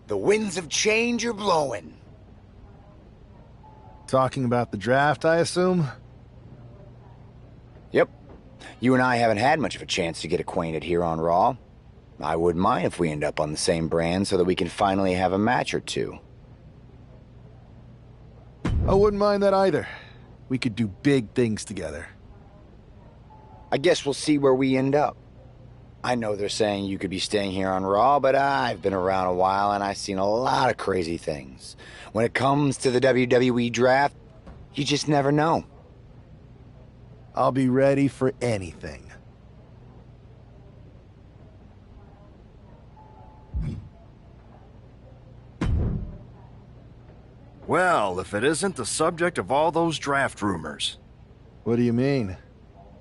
The winds of change are blowing. Talking about the draft, I assume? Yep. You and I haven't had much of a chance to get acquainted here on Raw. I wouldn't mind if we end up on the same brand so that we can finally have a match or two. I wouldn't mind that either. We could do big things together. I guess we'll see where we end up. I know they're saying you could be staying here on Raw, but I've been around a while and I've seen a lot of crazy things. When it comes to the WWE draft, you just never know. I'll be ready for anything. Well, if it isn't the subject of all those draft rumors. What do you mean?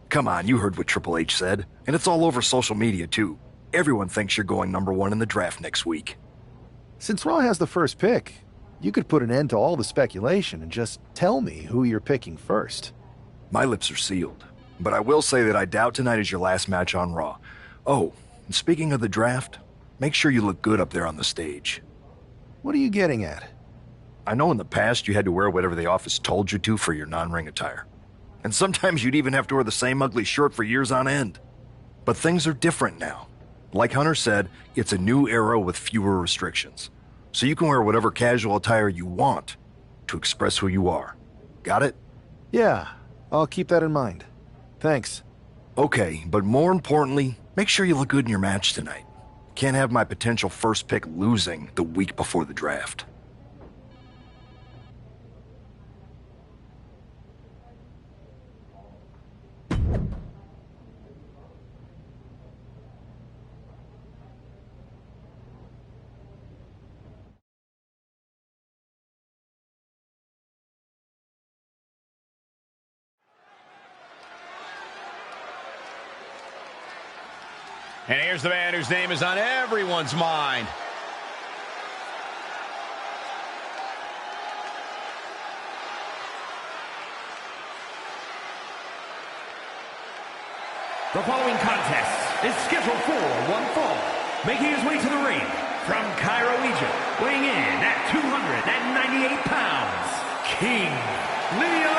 Come on, you heard what Triple H said. And it's all over social media, too. Everyone thinks you're going #1 in the draft next week. Since Raw has the first pick, you could put an end to all the speculation and just tell me who you're picking first. My lips are sealed. But I will say that I doubt tonight is your last match on Raw. Oh, and speaking of the draft, make sure you look good up there on the stage. What are you getting at? I know in the past you had to wear whatever the office told you to for your non-ring attire. And sometimes you'd even have to wear the same ugly shirt for years on end. But things are different now. Like Hunter said, it's a new era with fewer restrictions. So you can wear whatever casual attire you want to express who you are. Got it? Yeah, I'll keep that in mind. Thanks. Okay, but more importantly, make sure you look good in your match tonight. Can't have my potential first pick losing the week before the draft. And here's the man whose name is on everyone's mind. The following contest is scheduled for one fall. Making his way to the ring from Cairo, Egypt, weighing in at 298 pounds, King Maximus!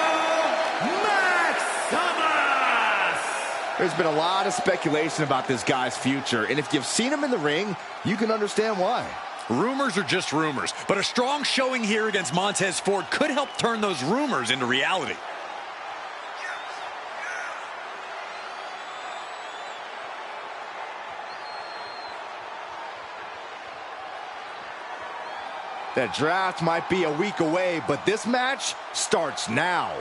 There's been a lot of speculation about this guy's future, and if you've seen him in the ring, you can understand why. Rumors are just rumors, but a strong showing here against Montez Ford could help turn those rumors into reality. The draft might be a week away, but this match starts now.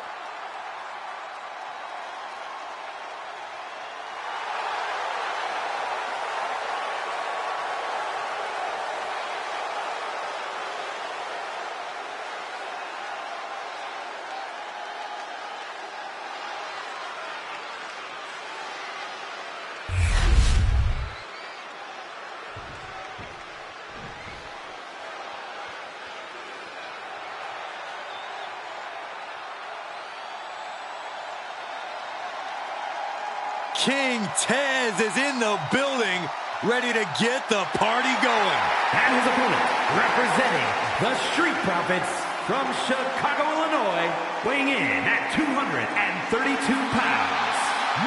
King Tez is in the building, ready to get the party going. And his opponent, representing the Street Profits from Chicago, Illinois, weighing in at 232 pounds,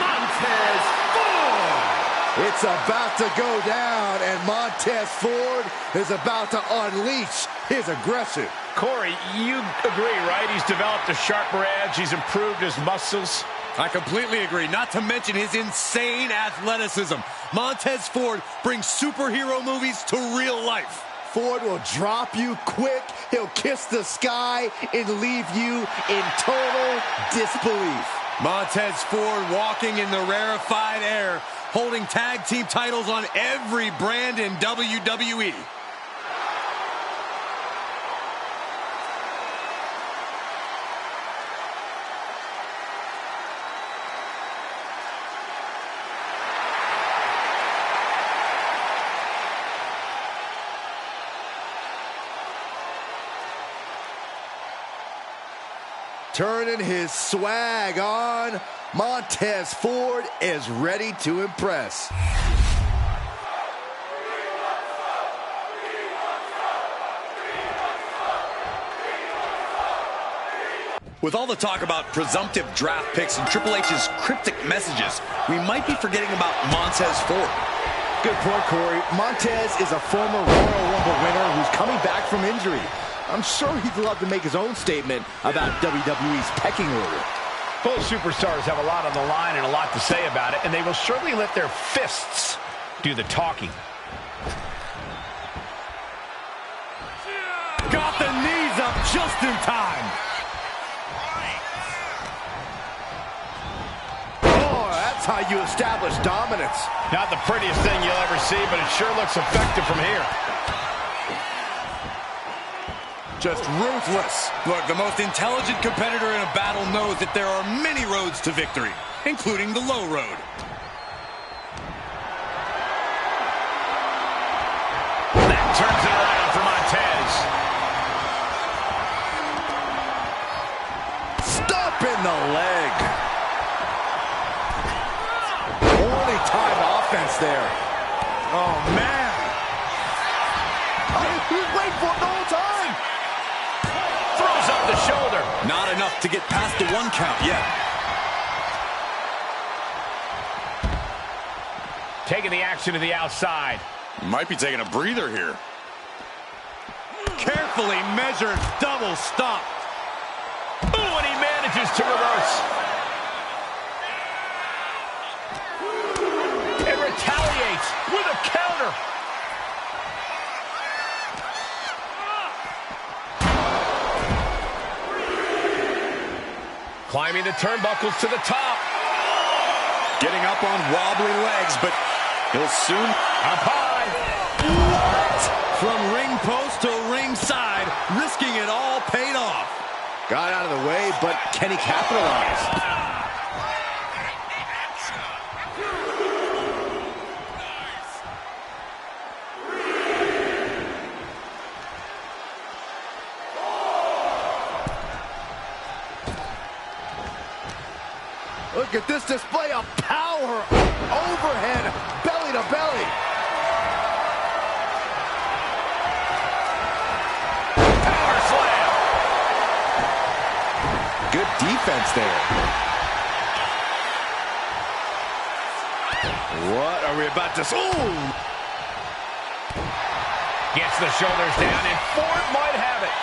Montez Ford! It's about to go down, and Montez Ford is about to unleash his aggression. Corey, you agree, right? He's developed a sharper edge. He's improved his muscles. I completely agree, not to mention his insane athleticism. Montez Ford brings superhero movies to real life. Ford will drop you quick, he'll kiss the sky, and leave you in total disbelief. Montez Ford walking in the rarefied air, holding tag team titles on every brand in WWE. Turning his swag on, Montez Ford is ready to impress. With all the talk about presumptive draft picks and Triple H's cryptic messages, we might be forgetting about Montez Ford. Good point, Corey. Montez is a former Royal Rumble winner who's coming back from injury. I'm sure he'd love to make his own statement about WWE's pecking order. Both superstars have a lot on the line and a lot to say about it, and they will surely let their fists do the talking. Got the knees up just in time. Oh, that's how you establish dominance. Not the prettiest thing you'll ever see, but it sure looks effective from here. Just ruthless. Look, the most intelligent competitor in a battle knows that there are many roads to victory, including the low road. That turns it around for Montez. Stop in the leg. Only time offense there. Oh, man. He's waiting for it the whole time. Throws up the shoulder. Not enough to get past the 1 count yet. Taking the action to the outside. Might be taking a breather here. Carefully measured double stomp. Ooh, and he manages to reverse. And retaliates with a counter. Climbing the turnbuckles to the top. Getting up on wobbly legs, but he'll soon... Up high. What? From ring post to ringside, risking it all paid off. Got out of the way, but can he capitalize? Look at this display of power. Overhead, belly to belly. Power slam. Good defense there. What are we about to... Ooh! Gets the shoulders down, and Ford might have it.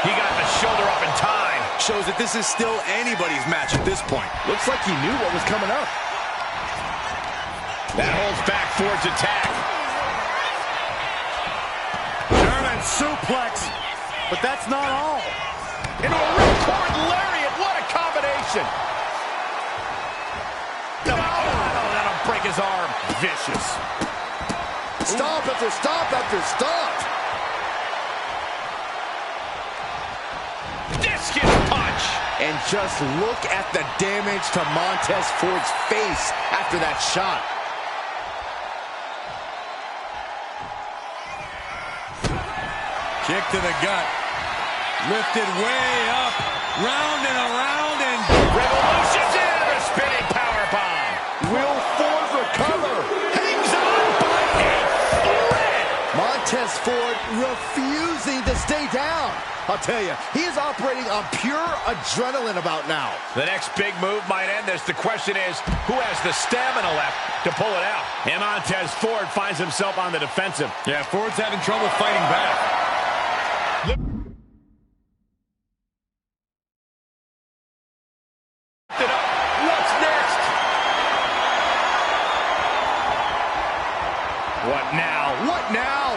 He got the shoulder up in time. Shows that this is still anybody's match at this point. Looks like he knew what was coming up. That holds back Ford's attack. German suplex, but that's not all. Into a ripcord lariat. What a combination. No, that'll break his arm. Vicious. Stomp after stomp after stomp. Discus punch. And just look at the damage to Montez Ford's face after that shot. Kick to the gut. Lifted way up. Round and around and... Revolution's in a spinning powerbomb. Will Ford recover? Hangs on by a thread. Montez Ford refusing to stay down. I'll tell you, he is operating on pure adrenaline about now. The next big move might end this. The question is, who has the stamina left to pull it out? And Montez Ford finds himself on the defensive. Yeah, Ford's having trouble fighting back. What's next? What now? What now?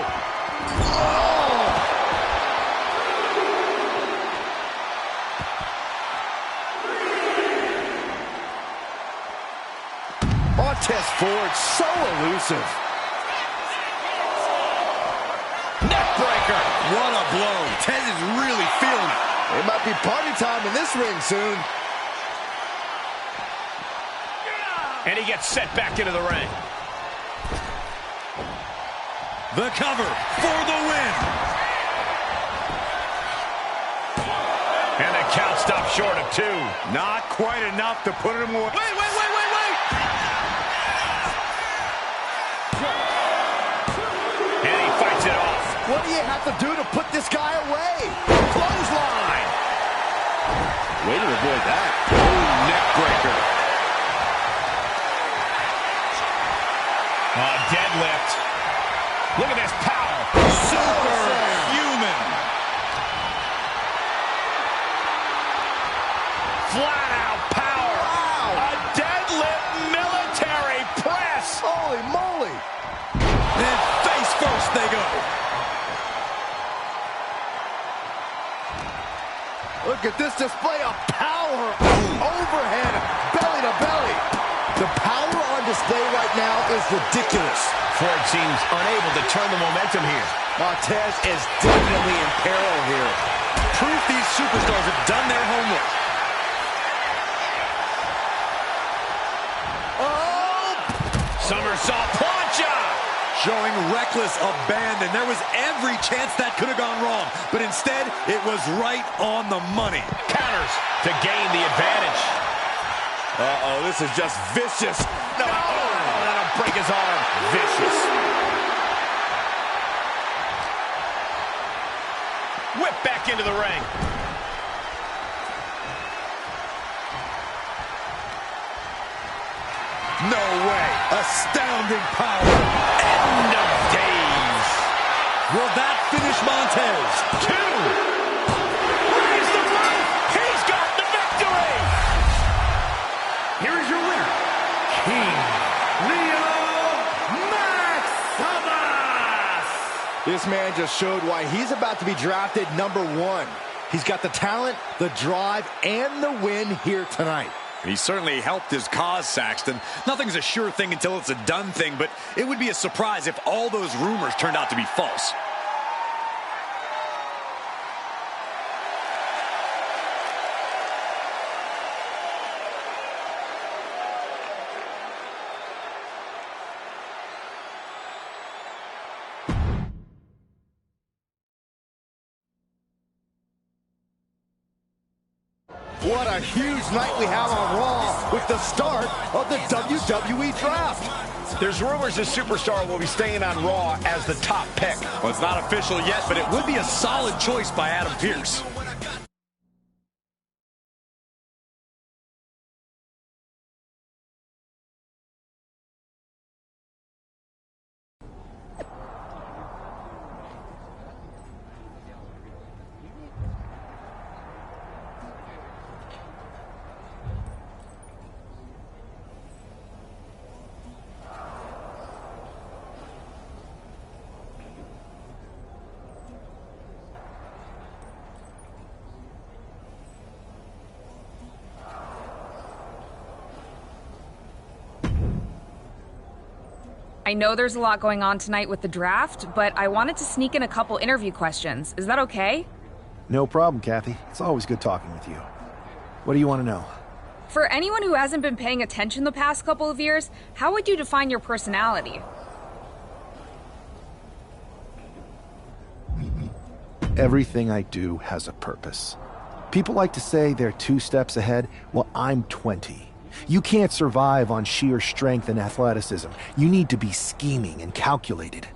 Montez Ford, so elusive. Neckbreaker. What a blow. Ted is really feeling it. It might be party time in this ring soon. And he gets set back into the ring. The cover for the win. And the count stopped short of 2. Not quite enough to put him away. Wait. And he fights it off. What do you have to do to put this guy away? Clothesline. Way to avoid that. Oh, neck breaker. Deadlift. Look at this power. Superhuman. Flat out power. Wow. A deadlift military press. Holy moly. And face first they go. Look at this display of power. Overhead, belly to belly. The power on display right now is ridiculous. Ford seems unable to turn the momentum here. Montez is definitely in peril here. Proof these superstars have done their homework. Oh! Somersault plancha. Showing reckless abandon. There was every chance that could have gone wrong, but instead, it was right on the money. Counters to gain the advantage. Uh-oh, this is just vicious. No, that'll break his arm. Vicious. Whip back into the ring. No way. Astounding power. End of days. Will that finish Montez? 2. Raise the roof. He's got the victory. Here is your winner, King Maximus! This man just showed why he's about to be drafted #1. He's got the talent, the drive, and the win here tonight. He certainly helped his cause, Saxton. Nothing's a sure thing until it's a done thing, but it would be a surprise if all those rumors turned out to be false. What a huge night we have on Raw with the start of the WWE Draft. There's rumors this superstar will be staying on Raw as the top pick. Well, it's not official yet, but it would be a solid choice by Adam Pearce. I know there's a lot going on tonight with the draft, but I wanted to sneak in a couple interview questions. Is that okay? No problem, Kathy. It's always good talking with you. What do you want to know? For anyone who hasn't been paying attention the past couple of years, how would you define your personality? Everything I do has a purpose. People like to say they're 2 steps ahead. Well, I'm 20. You can't survive on sheer strength and athleticism. You need to be scheming and calculated.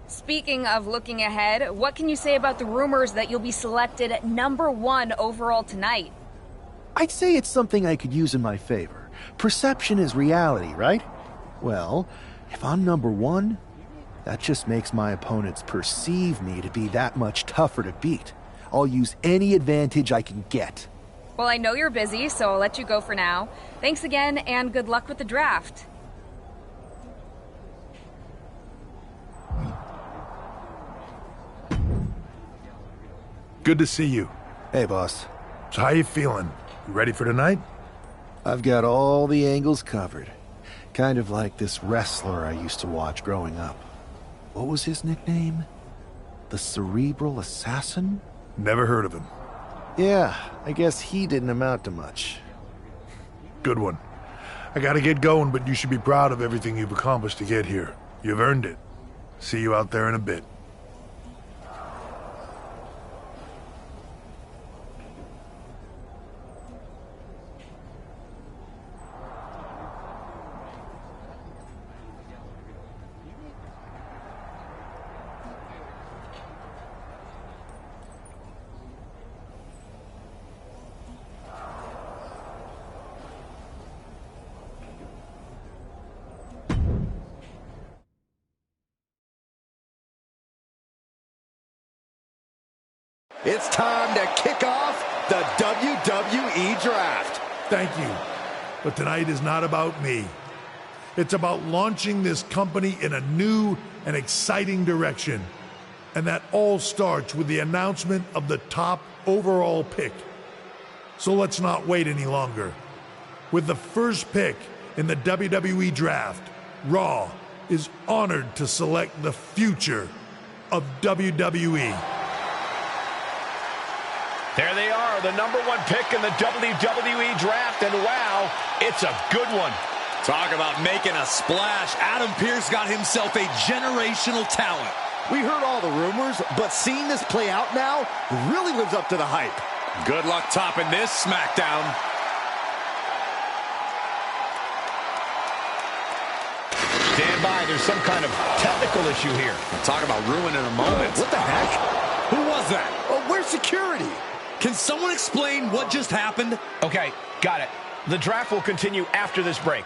Speaking of looking ahead, what can you say about the rumors that you'll be selected at #1 overall tonight? I'd say it's something I could use in my favor. Perception is reality, right? Well, if I'm #1, that just makes my opponents perceive me to be that much tougher to beat. I'll use any advantage I can get. Well, I know you're busy, so I'll let you go for now. Thanks again, and good luck with the draft. Good to see you. Hey, boss. So how you feeling? You ready for tonight? I've got all the angles covered. Kind of like this wrestler I used to watch growing up. What was his nickname? The Cerebral Assassin? Never heard of him. Yeah, I guess he didn't amount to much. Good one. I gotta get going, but you should be proud of everything you've accomplished to get here. You've earned it. See you out there in a bit. It's time to kick off the WWE Draft. Thank you. But tonight is not about me. It's about launching this company in a new and exciting direction. And that all starts with the announcement of the top overall pick. So let's not wait any longer. With the first pick in the WWE Draft, Raw is honored to select the future of WWE. There they are, the #1 pick in the WWE Draft, and wow, it's a good one. Talk about making a splash. Adam Pearce got himself a generational talent. We heard all the rumors, but seeing this play out now really lives up to the hype. Good luck topping this SmackDown. Stand by, there's some kind of technical issue here. Talk about ruining a moment. What the heck? Who was that? Oh, where's security? Can someone explain what just happened? Okay, got it. The draft will continue after this break.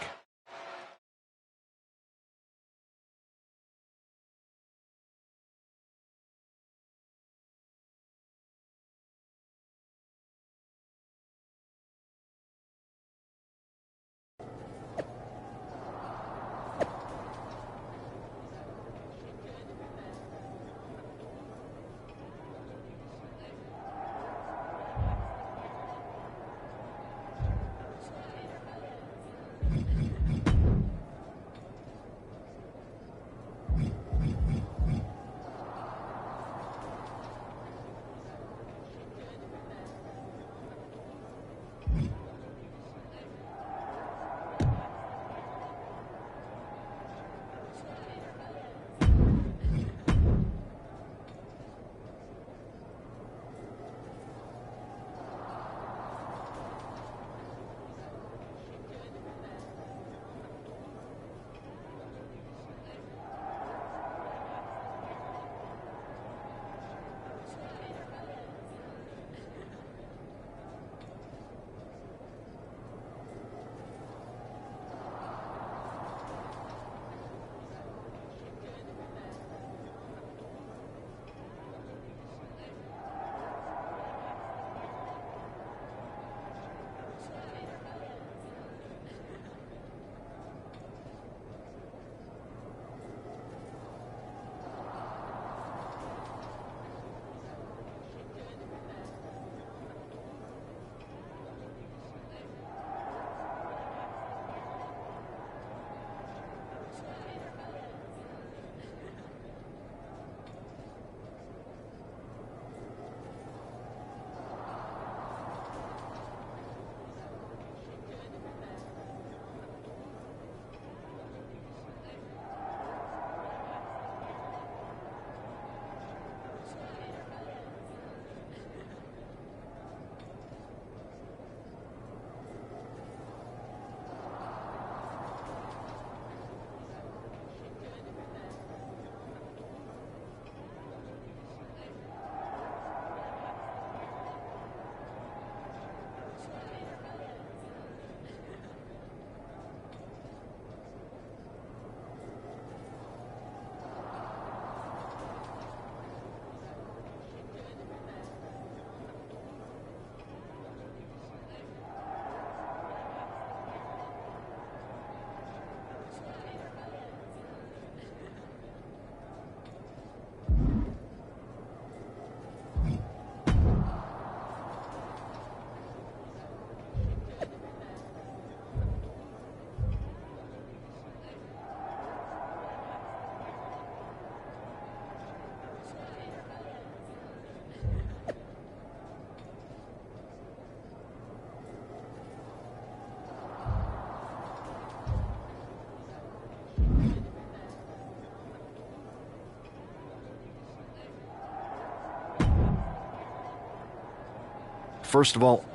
First of all,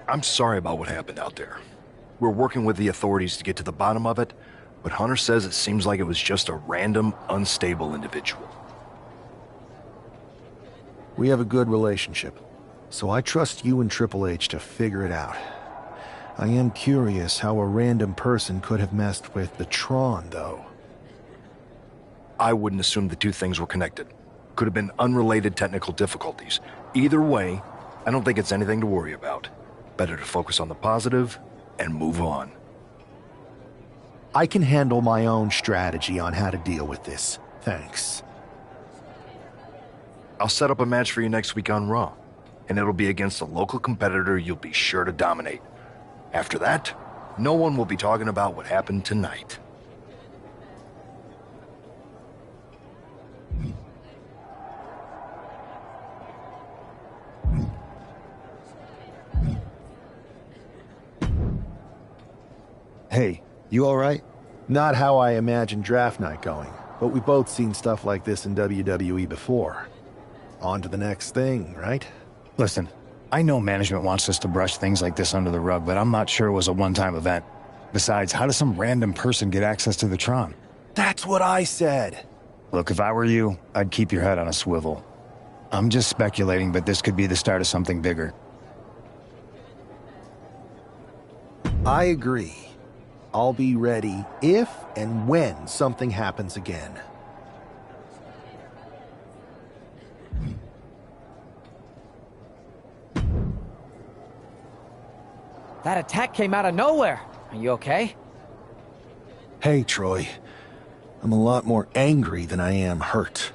I'm sorry about what happened out there. We're working with the authorities to get to the bottom of it, but Hunter says it seems like it was just a random, unstable individual. We have a good relationship, so I trust you and Triple H to figure it out. I am curious how a random person could have messed with the Tron, though. I wouldn't assume the two things were connected. could have been unrelated technical difficulties. Either way, I don't think it's anything to worry about. Better to focus on the positive and move on. I can handle my own strategy on how to deal with this. Thanks. I'll set up a match for you next week on Raw, and it'll be against a local competitor you'll be sure to dominate. After that, no one will be talking about what happened tonight. Hey, you alright? Not how I imagined draft night going, but we've both seen stuff like this in WWE before. On to the next thing, right? Listen, I know management wants us to brush things like this under the rug, but I'm not sure it was a one-time event. Besides, how does some random person get access to the Tron? That's what I said. Look, if I were you, I'd keep your head on a swivel. I'm just speculating, but this could be the start of something bigger. I agree. I'll be ready if and when something happens again. That attack came out of nowhere. Are you okay? Hey, Troy. I'm a lot more angry than I am hurt.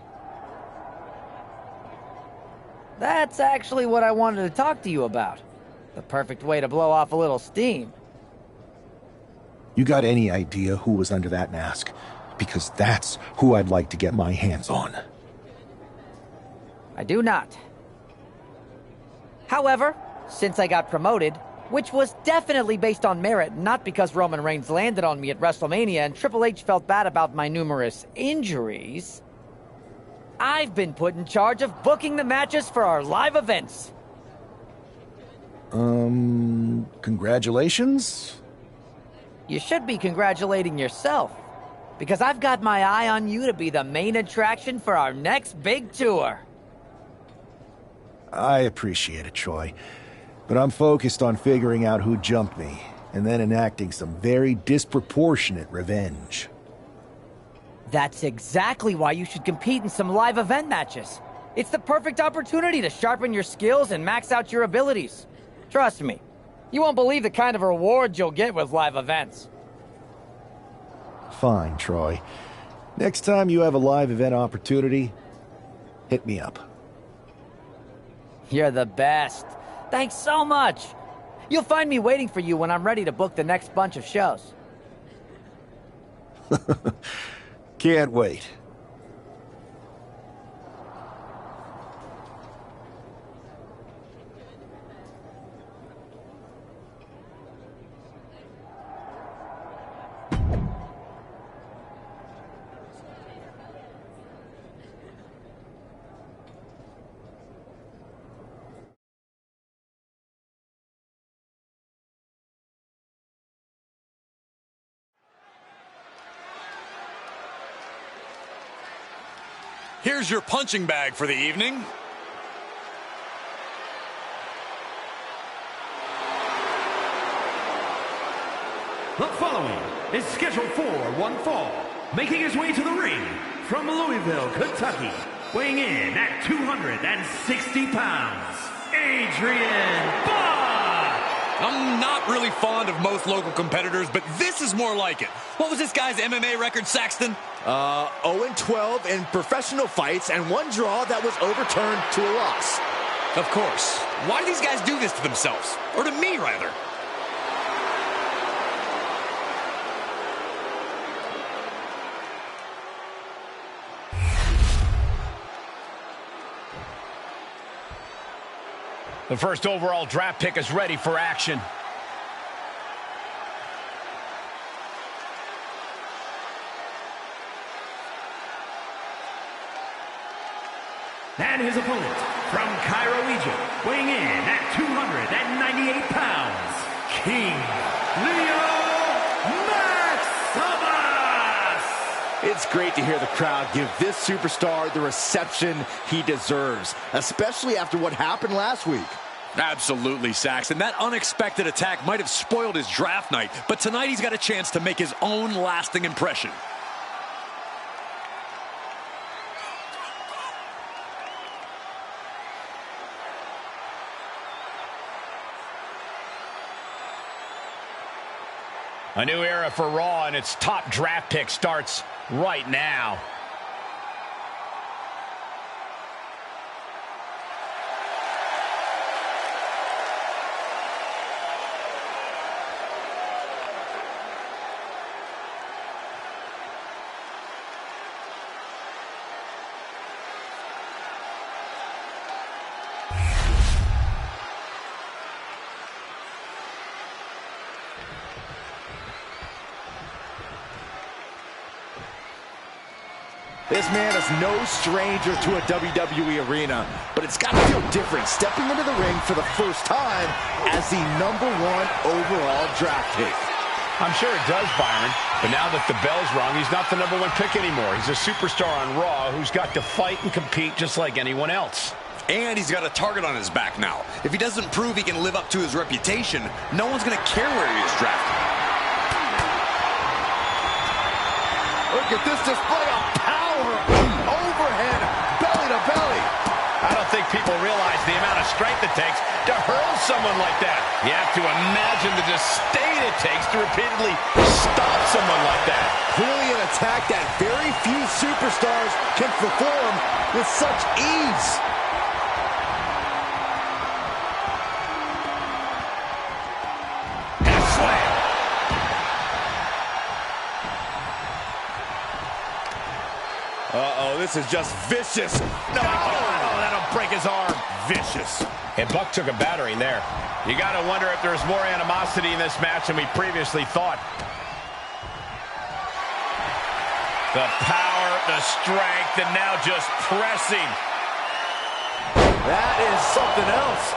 That's actually what I wanted to talk to you about. The perfect way to blow off a little steam. You got any idea who was under that mask? Because that's who I'd like to get my hands on. I do not. However, since I got promoted, which was definitely based on merit, not because Roman Reigns landed on me at WrestleMania and Triple H felt bad about my numerous injuries, I've been put in charge of booking the matches for our live events. Congratulations? You should be congratulating yourself, because I've got my eye on you to be the main attraction for our next big tour. I appreciate it, Troy. But I'm focused on figuring out who jumped me, and then enacting some very disproportionate revenge. That's exactly why you should compete in some live event matches. It's the perfect opportunity to sharpen your skills and max out your abilities. Trust me, you won't believe the kind of rewards you'll get with live events. Fine, Troy. Next time you have a live event opportunity, hit me up. You're the best. Thanks so much. You'll find me waiting for you when I'm ready to book the next bunch of shows. Can't wait. Here's your punching bag for the evening. The following is scheduled for one fall. Making his way to the ring from Louisville, Kentucky, weighing in at 260 pounds, Adrian Bach! I'm not really fond of most local competitors, but this is more like it. What was this guy's MMA record, Saxton? 0-12 in professional fights and one draw that was overturned to a loss. Of course. Why do these guys do this to themselves? Or to me, rather? The first overall draft pick is ready for action. And his opponent from Cairo, Egypt, weighing in at 298 pounds, King Leo Maximus! It's great to hear the crowd give this superstar the reception he deserves, especially after what happened last week. Absolutely, Saxon. That unexpected attack might have spoiled his draft night, but tonight he's got a chance to make his own lasting impression. A new era for Raw, and its top draft pick starts right now. This man is no stranger to a WWE arena, but it's got to feel different stepping into the ring for the first time as the #1 overall draft pick. I'm sure it does, Byron, but now that the bell's rung, he's not the #1 pick anymore. He's a superstar on Raw who's got to fight and compete just like anyone else. And he's got a target on his back now. If he doesn't prove he can live up to his reputation, no one's going to care where he is drafted. Look at this display of power, overhead, belly to belly. I don't think people realize the amount of strength it takes to hurl someone like that. You have to imagine the disdain it takes to repeatedly stop someone like that. Clearly an attack that very few superstars can perform with such ease. And a slam. Uh-oh, this is just vicious. No, that'll break his arm. Vicious. And Buck took a battering there. You got to wonder if there's more animosity in this match than we previously thought. The power, the strength, and now just pressing. That is something else.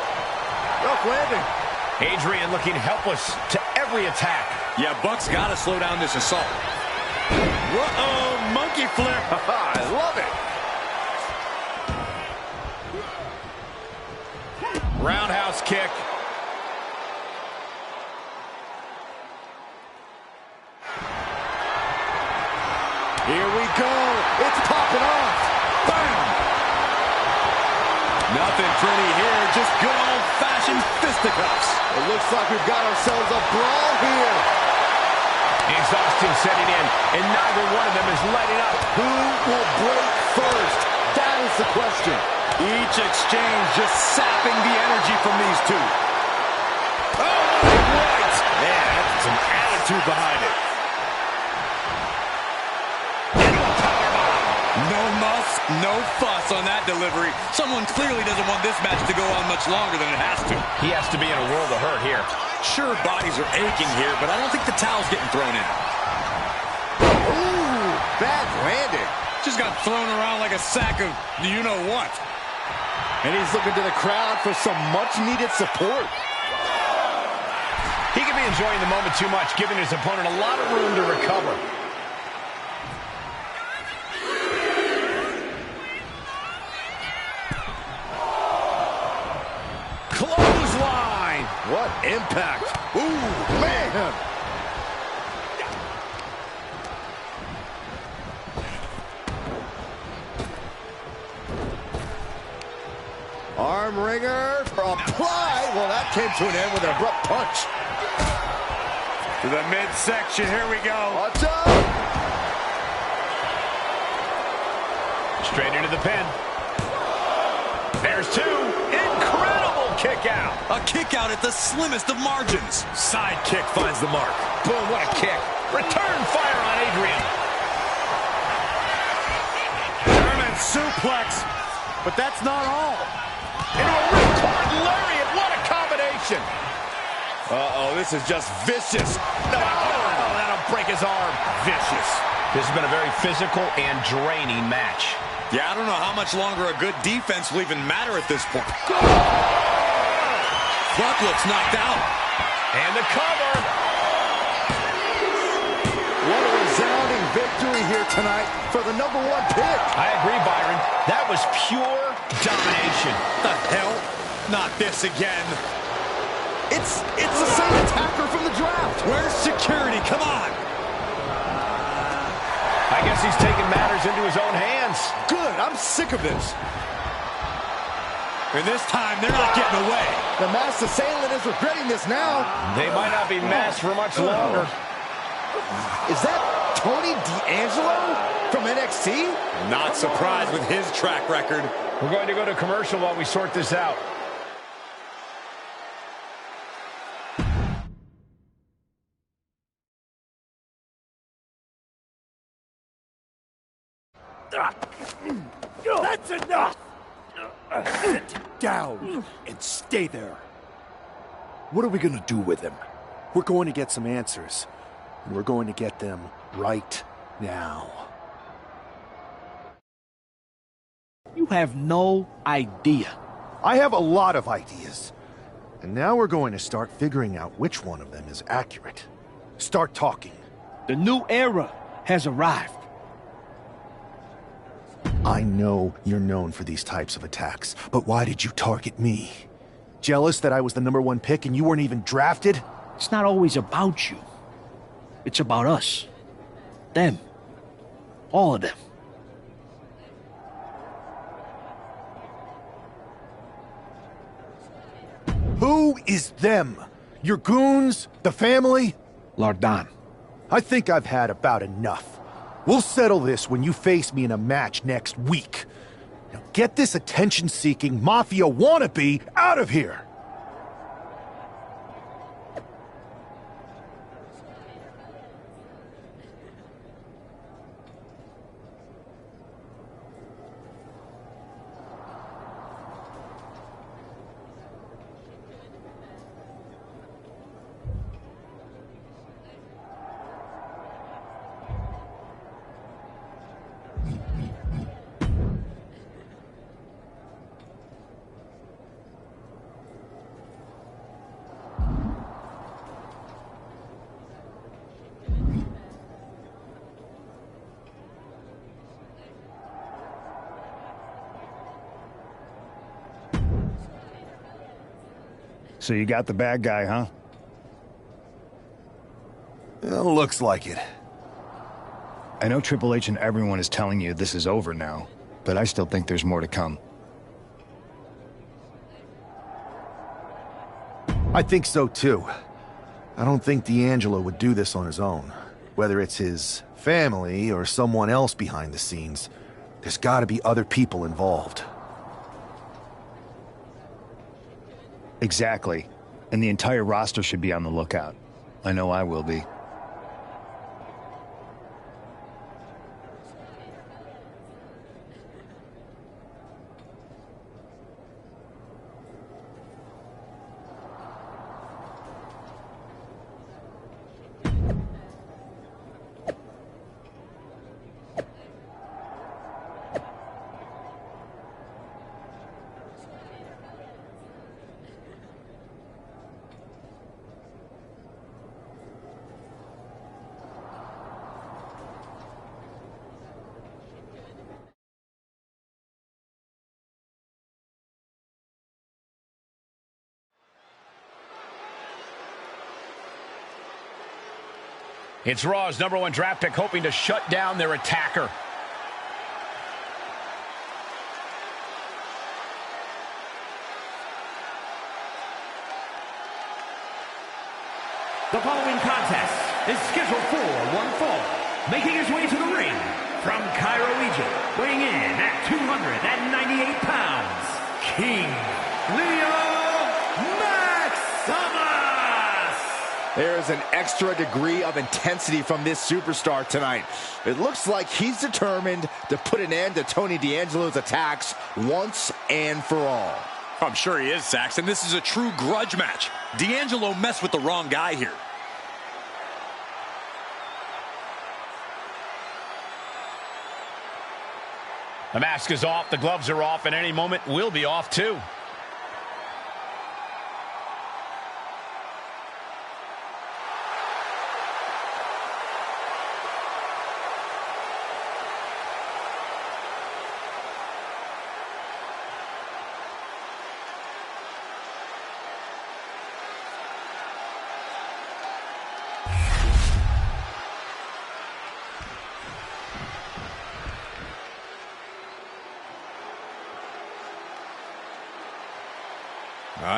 Rough landing. Adrian looking helpless to every attack. Yeah, Buck's got to slow down this assault. Uh-oh, monkey flip. I love it. Roundhouse kick. Here we go. It's popping off. Bam! Nothing pretty here, just good old-fashioned fisticuffs. It looks like we've got ourselves a brawl here. Exhaustion setting in, and neither one of them is letting up. Who will break first? That is the question. Each exchange just sapping the energy from these two. Oh, right. Man, that's some attitude behind it. No muss, no fuss on that delivery. Someone clearly doesn't want this match to go on much longer than it has to. He has to be in a world of hurt here. Sure, bodies are aching here, but I don't think the towel's getting thrown in. Ooh, bad landing. Just got thrown around like a sack of you-know-what. And he's looking to the crowd for some much-needed support. He could be enjoying the moment too much, giving his opponent a lot of room to recover. Clothesline! What impact. Ooh, man. Arm wringer applied. Well, that came to an end with an abrupt punch. To the midsection, here we go. Watch out! Straight into the pin. There's two. Incredible kick out. A kick out at the slimmest of margins. Side kick finds the mark. Boom, what a kick. Return fire on Adrian. German suplex. But that's not all. Into a ripcord lariat. What a combination. Uh-oh, this is just vicious. No, that'll break his arm. Vicious. This has been a very physical and draining match. Yeah, I don't know how much longer a good defense will even matter at this point. Buck looks knocked out. And the cover. What a resounding victory here tonight for the #1 pick. I agree, Byron. That was pure domination. The hell? Not this again. It's the same attacker from the draft. Where's security? Come on. I guess he's taking matters into his own hands. Good. I'm sick of this. And this time, they're not getting away. The masked assailant is regretting this now. They might not be masked for much longer. Is that Tony D'Angelo from NXT? Not surprised with his track record. We're going to go to commercial while we sort this out. That's enough! Sit down and stay there. What are we gonna do with him? We're going to get some answers, and we're going to get them right now. You have no idea. I have a lot of ideas. And now we're going to start figuring out which one of them is accurate. Start talking. The new era has arrived. I know you're known for these types of attacks, but why did you target me? Jealous that I was the #1 pick and you weren't even drafted? It's not always about you. It's about us. Them. All of them. Who is them? Your goons? The family? Lardan. I think I've had about enough. We'll settle this when you face me in a match next week. Now get this attention-seeking mafia wannabe out of here! So you got the bad guy, huh? Looks like it. I know Triple H and everyone is telling you this is over now, but I still think there's more to come. I think so too. I don't think D'Angelo would do this on his own. Whether it's his family or someone else behind the scenes, there's gotta be other people involved. Exactly. And the entire roster should be on the lookout. I know I will be. It's Raw's #1 draft pick hoping to shut down their attacker. The following contest is scheduled for one fall. Making his way to the ring from Cairo, Egypt, weighing in at 298 pounds, King Leo Maximus! There is an extra degree of intensity from this superstar tonight. It looks like he's determined to put an end to Tony D'Angelo's attacks once and for all. I'm sure he is, Saxon. This is a true grudge match. D'Angelo messed with the wrong guy here. The mask is off, the gloves are off, and any moment we'll be off too.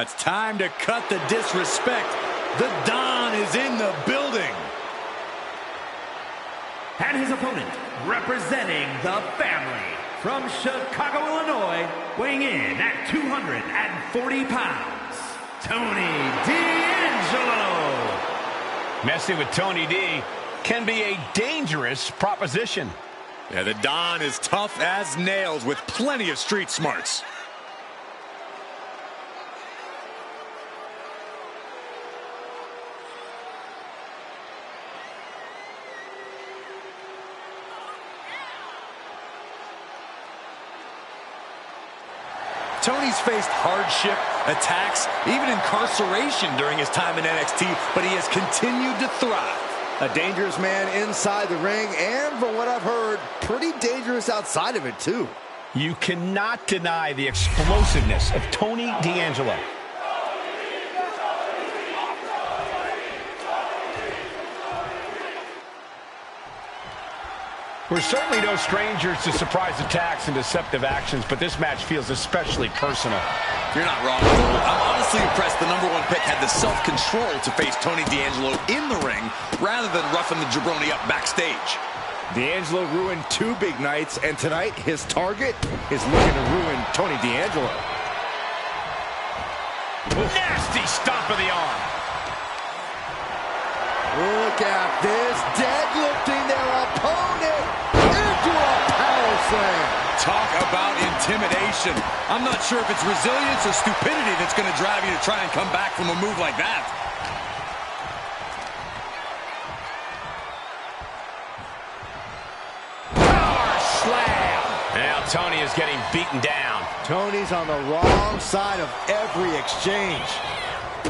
It's time to cut the disrespect. The Don is in the building. And his opponent, representing the family, from Chicago, Illinois, weighing in at 240 pounds, Tony D'Angelo. Messing with Tony D can be a dangerous proposition. Yeah, the Don is tough as nails with plenty of street smarts. Tony's faced hardship, attacks, even incarceration during his time in NXT, but he has continued to thrive. A dangerous man inside the ring, and from what I've heard, pretty dangerous outside of it, too. You cannot deny the explosiveness of Tony D'Angelo. We're certainly no strangers to surprise attacks and deceptive actions, but this match feels especially personal. You're not wrong. I'm honestly impressed the #1 pick had the self-control to face Tony D'Angelo in the ring rather than roughing the jabroni up backstage. D'Angelo ruined 2 big nights, and tonight his target is looking to ruin Tony D'Angelo. Nasty stomp of the arm. Look at this, deadlifting their opponent into a power slam. Talk about intimidation. I'm not sure if it's resilience or stupidity that's going to drive you to try and come back from a move like that. Power slam. Now Tony is getting beaten down. Tony's on the wrong side of every exchange.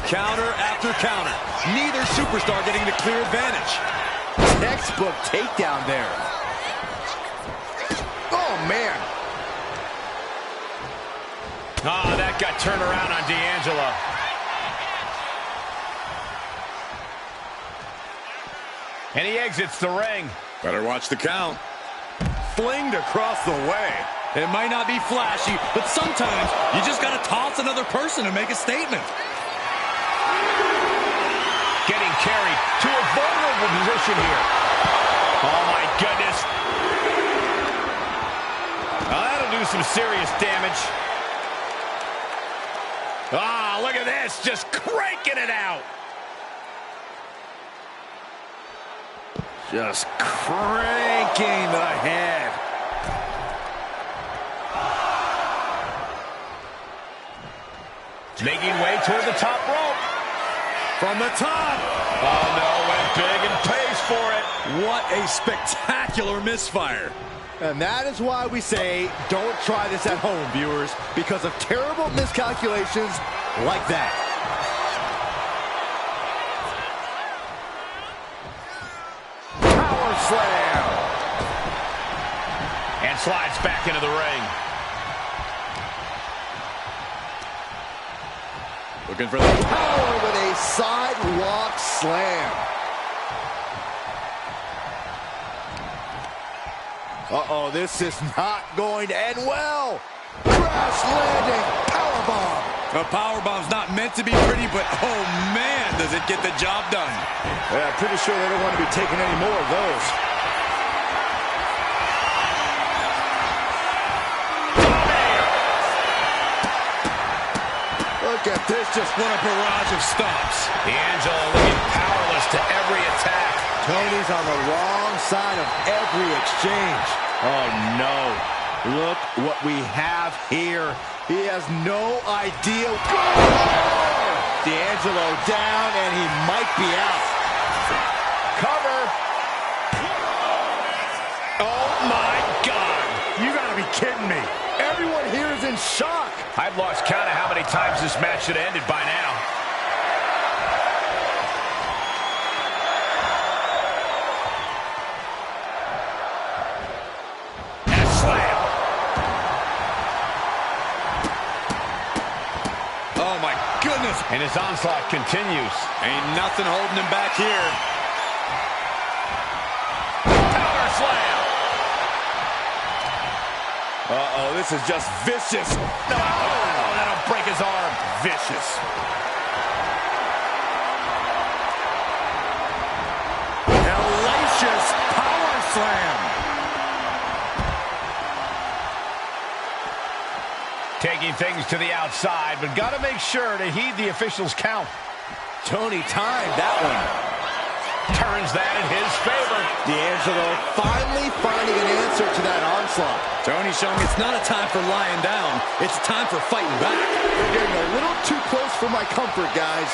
Counter after counter. Neither superstar getting the clear advantage. Textbook takedown there. Oh, man. Ah, that got turned around on D'Angelo. And he exits the ring. Better watch the count. Flinged across the way. It might not be flashy, but sometimes you just got to toss another person to make a statement. Getting carried to a vulnerable position here. Oh, my goodness. Now, that'll do some serious damage. Ah, look at this. Just cranking it out. Just cranking the head. Making way toward the top rope. From the top. Oh, no, went big and pays for it. What a spectacular misfire. And that is why we say don't try this at home, viewers, because of terrible miscalculations like that. Power slam. And slides back into the ring. Looking for the power with a sidewalk slam. Uh-oh, this is not going to end well. Crash landing powerbomb. A powerbomb's not meant to be pretty, but oh man, does it get the job done. Yeah, I'm pretty sure they don't want to be taking any more of those. Look at this, just What a barrage of stomps. D'Angelo looking powerless to every attack. Tony's on the wrong side of every exchange. Oh, no. Look what we have here. He has no idea. D'Angelo down, and he might be out. Cover. Oh, my God. You gotta be kidding me. Everyone here is in shock. I've lost count of how many times this match should have ended by now. And a slam. Oh my goodness. And his onslaught continues. Ain't nothing holding him back here. Power slam. Uh-oh, this is just vicious. No, that'll break his arm. Vicious. Hellacious power slam. Taking things to the outside, but got to make sure to heed the officials' count. Tony timed that one. Turns that in his favor. D'Angelo finally finding an answer to that onslaught. Tony showing it's not a time for lying down. It's a time for fighting back. We're getting a little too close for my comfort, guys.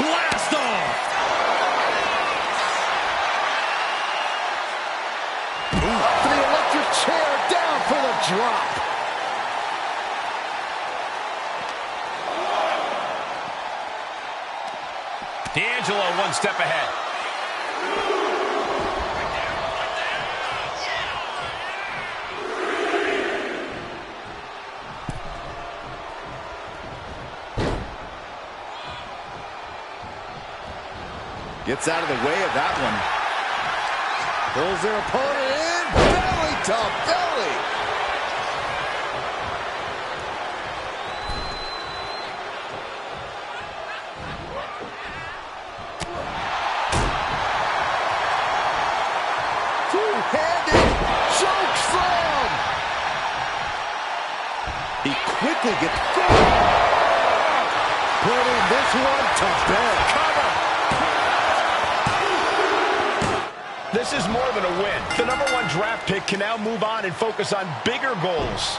Blast off! Up to the electric chair, down for the drop. D'Angelo one step ahead. Gets out of the way of that one. Pulls their opponent in. Belly to belly. Two-handed choke slam. He quickly gets putting this one to bed. Cover. This is more than a win. The #1 draft pick can now move on and focus on bigger goals.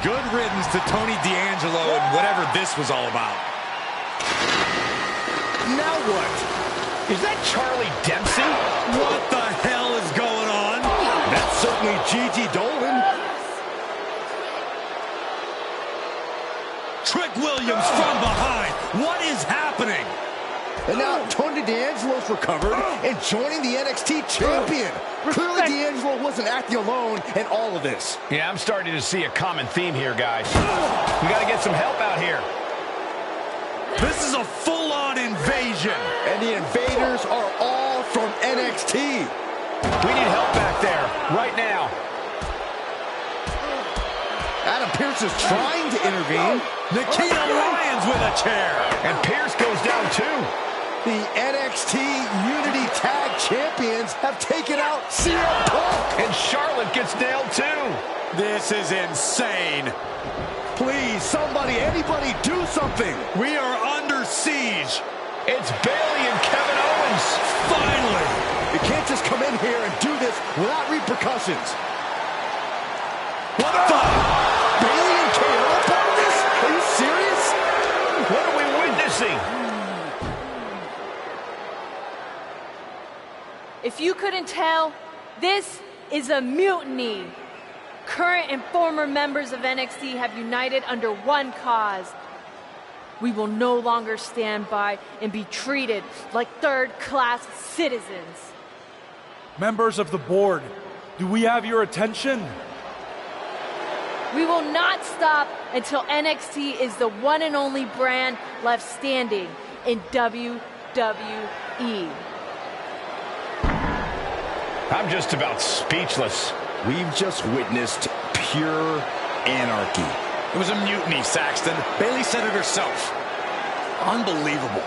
Good riddance to Tony D'Angelo and whatever this was all about. Now what? Is that Charlie Dempsey? What the hell is going on? That's certainly Gigi Dolan. Trick Williams from behind. What is happening? And now Tony D'Angelo's recovered and joining the NXT champion. Clearly D'Angelo wasn't acting alone in all of this. Yeah, I'm starting to see a common theme here, guys. We got to get some help out here. This is a full-on invasion. And the invaders are all from NXT. We need help back there, right now. Adam Pearce is trying to intervene. Nikita Lyons with a chair. And Pearce goes down too. The NXT Unity Tag Champions have taken out CM Punk. And Charlotte gets nailed too. This is insane. Please, somebody, anybody, do something. We are under siege. It's Bayley and Kevin Owens. Finally. You can't just come in here and do this without repercussions. What the? Bayley and KO part of this? Are you serious? What are we witnessing? If you couldn't tell, this is a mutiny. Current and former members of NXT have united under one cause. We will no longer stand by and be treated like third-class citizens. Members of the board, do we have your attention? We will not stop until NXT is the one and only brand left standing in WWE. I'm just about speechless. We've just witnessed pure anarchy. It was a mutiny, Saxton. Bayley said it herself. Unbelievable.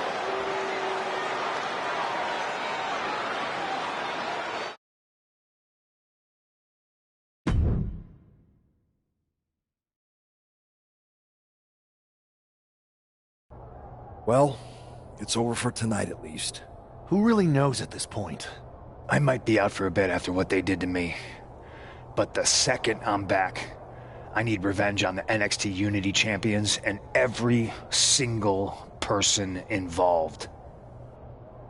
Well, it's over for tonight at least. Who really knows at this point? I might be out for a bit after what they did to me. But the second I'm back, I need revenge on the NXT Unity Champions and every single person involved.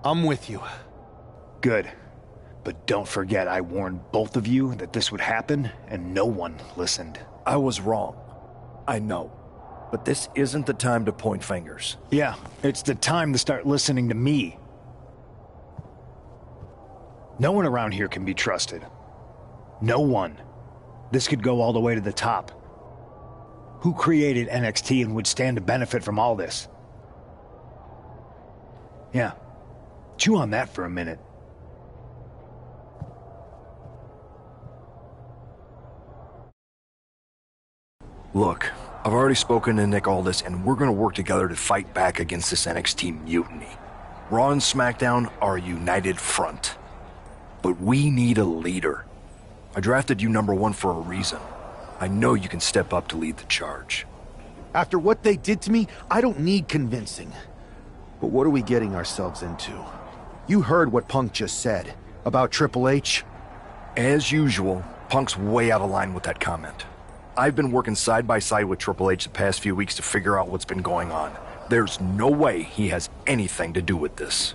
I'm with you. Good. But don't forget I warned both of you that this would happen, and no one listened. I was wrong. I know. But this isn't the time to point fingers. Yeah, it's the time to start listening to me. No one around here can be trusted. No one. This could go all the way to the top. Who created NXT and would stand to benefit from all this? Yeah. Chew on that for a minute. Look, I've already spoken to Nick Aldis, and we're gonna work together to fight back against this NXT mutiny. Raw and SmackDown are a united front. But we need a leader. I drafted you #1 for a reason. I know you can step up to lead the charge. After what they did to me, I don't need convincing. But what are we getting ourselves into? You heard what Punk just said about Triple H. As usual, Punk's way out of line with that comment. I've been working side by side with Triple H the past few weeks to figure out what's been going on. There's no way he has anything to do with this.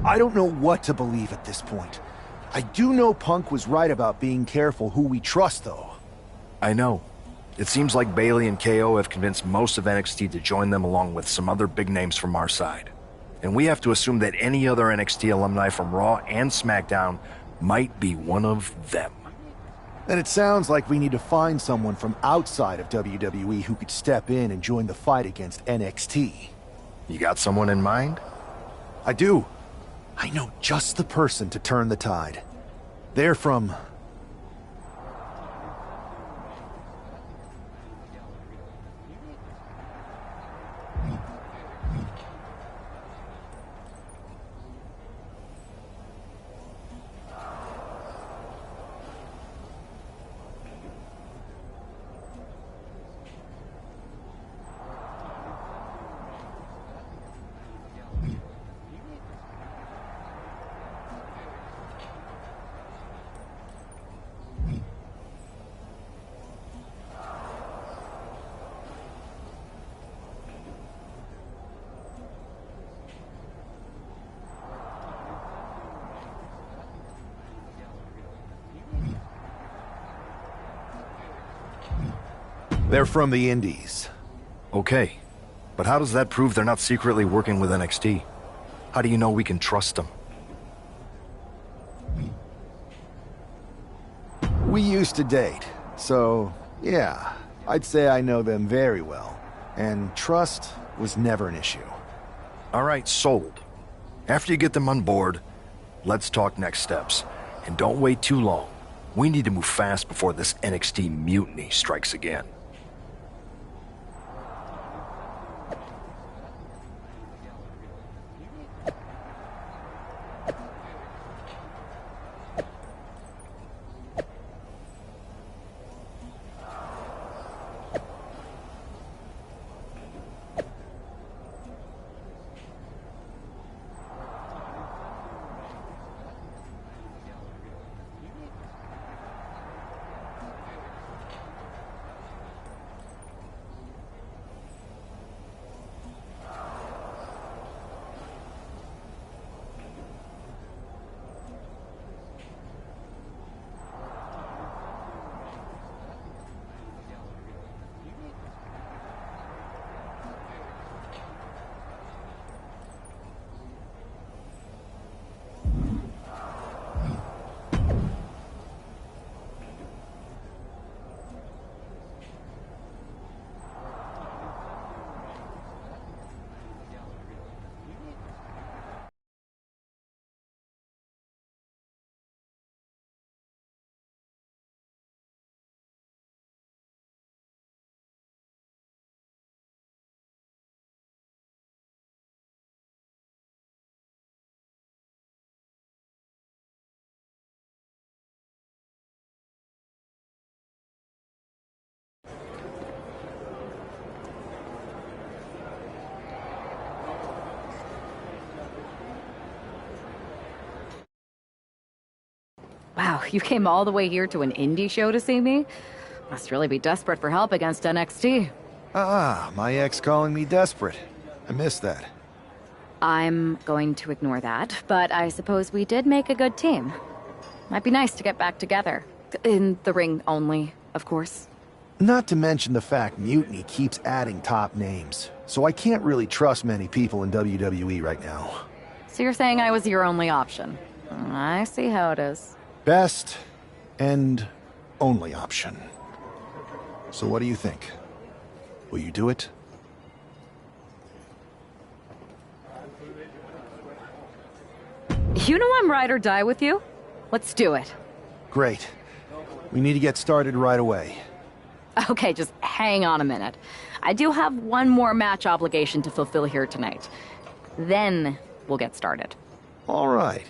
I don't know what to believe at this point. I do know Punk was right about being careful who we trust, though. I know. It seems like Bailey and KO have convinced most of NXT to join them along with some other big names from our side. And we have to assume that any other NXT alumni from Raw and SmackDown might be one of them. Then it sounds like we need to find someone from outside of WWE who could step in and join the fight against NXT. You got someone in mind? I do. I know just the person to turn the tide. They're from... They're from the Indies. Okay, but how does that prove they're not secretly working with NXT? How do you know we can trust them? We used to date, so yeah, I'd say I know them very well. And trust was never an issue. All right, sold. After you get them on board, let's talk next steps. And don't wait too long. We need to move fast before this NXT mutiny strikes again. Wow, you came all the way here to an indie show to see me? Must really be desperate for help against NXT. Ah, my ex calling me desperate. I missed that. I'm going to ignore that, but I suppose we did make a good team. Might be nice to get back together. In the ring only, of course. Not to mention the fact Mutiny keeps adding top names, so I can't really trust many people in WWE right now. So you're saying I was your only option? I see how it is. Best and only option. So what do you think? Will you do it? You know I'm ride or die with you. Let's do it. Great. We need to get started right away. Okay, just hang on a minute. I do have one more match obligation to fulfill here tonight. Then we'll get started. All right.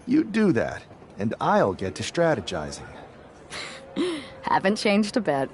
You do that, and I'll get to strategizing. Haven't changed a bit.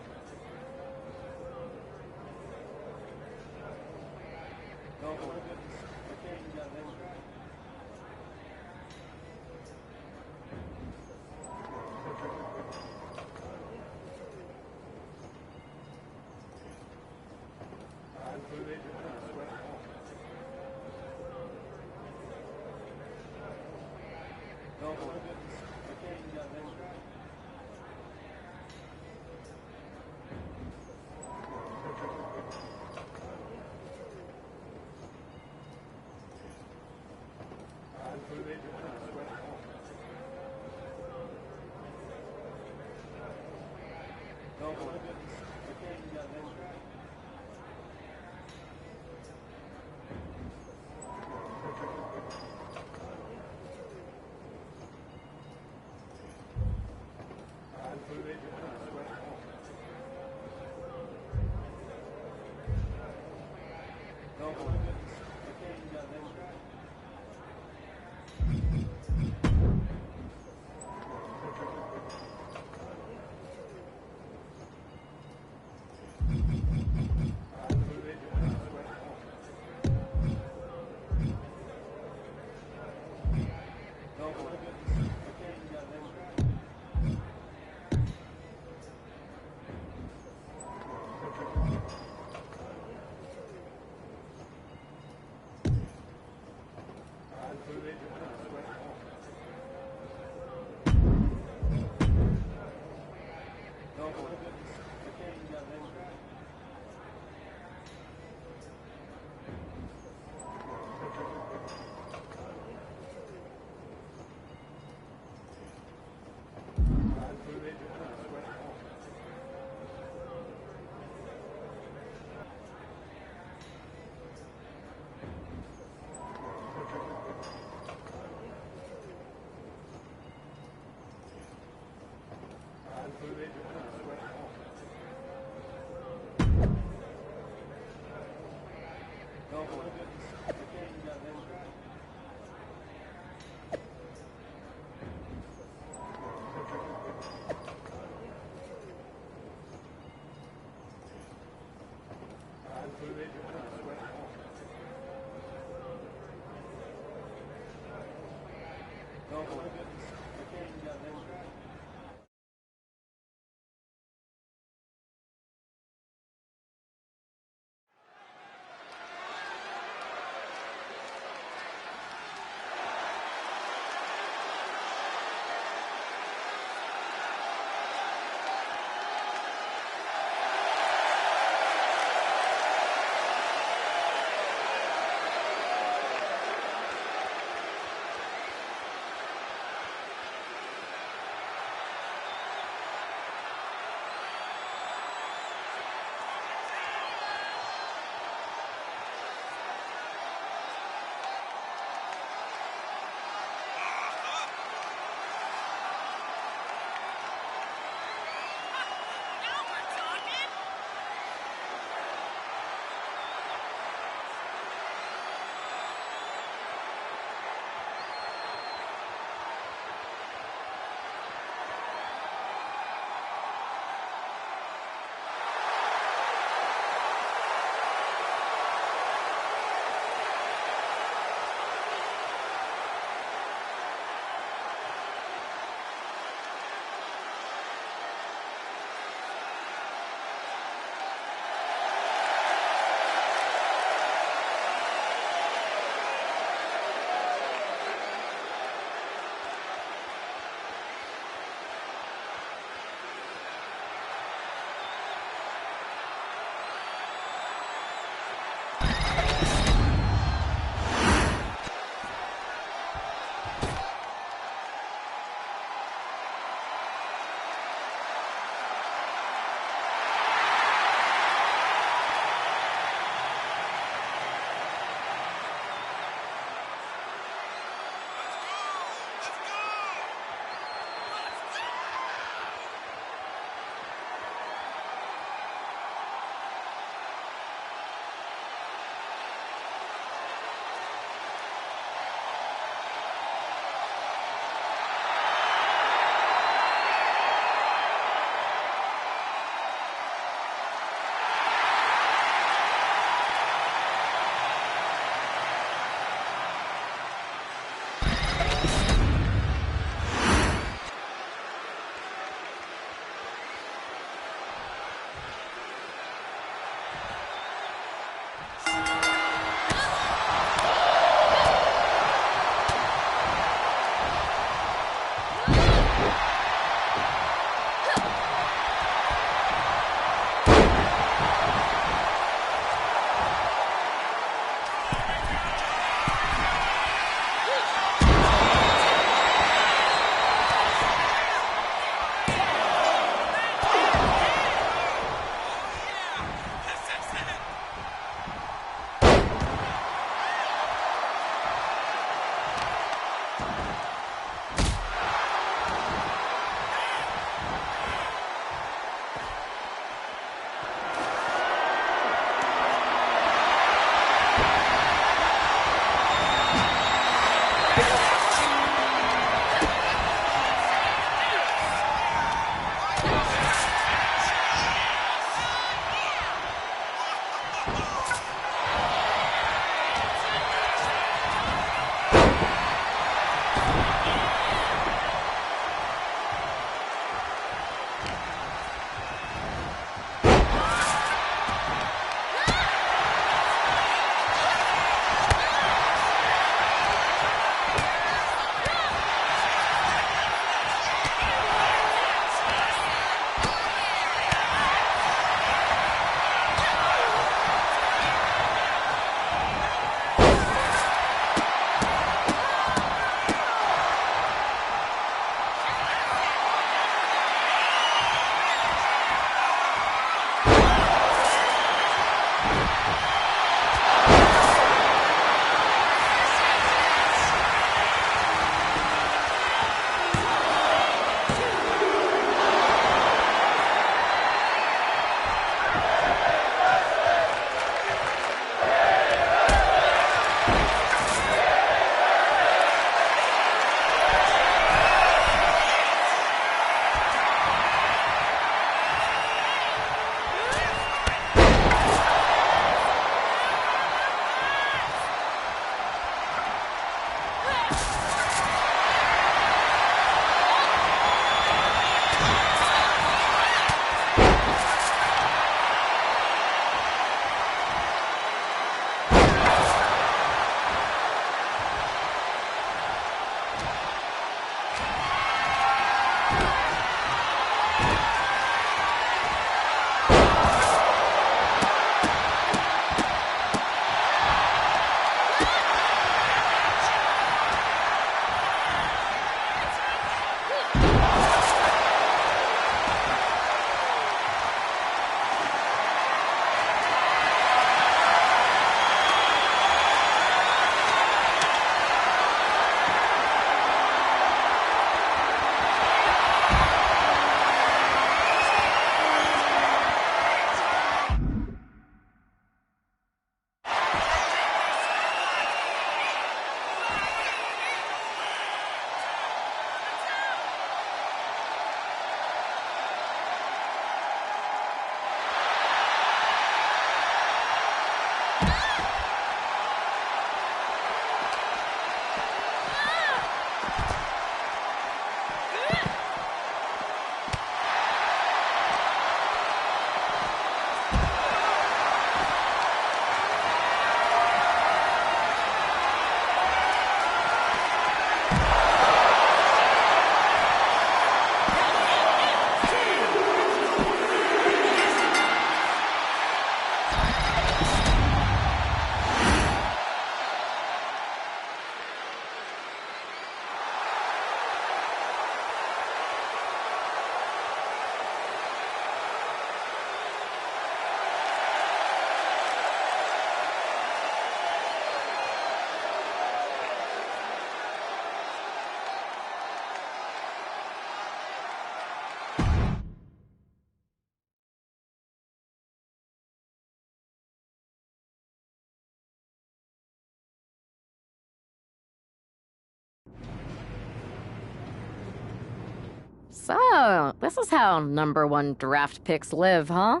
So, this is how #1 draft picks live, huh?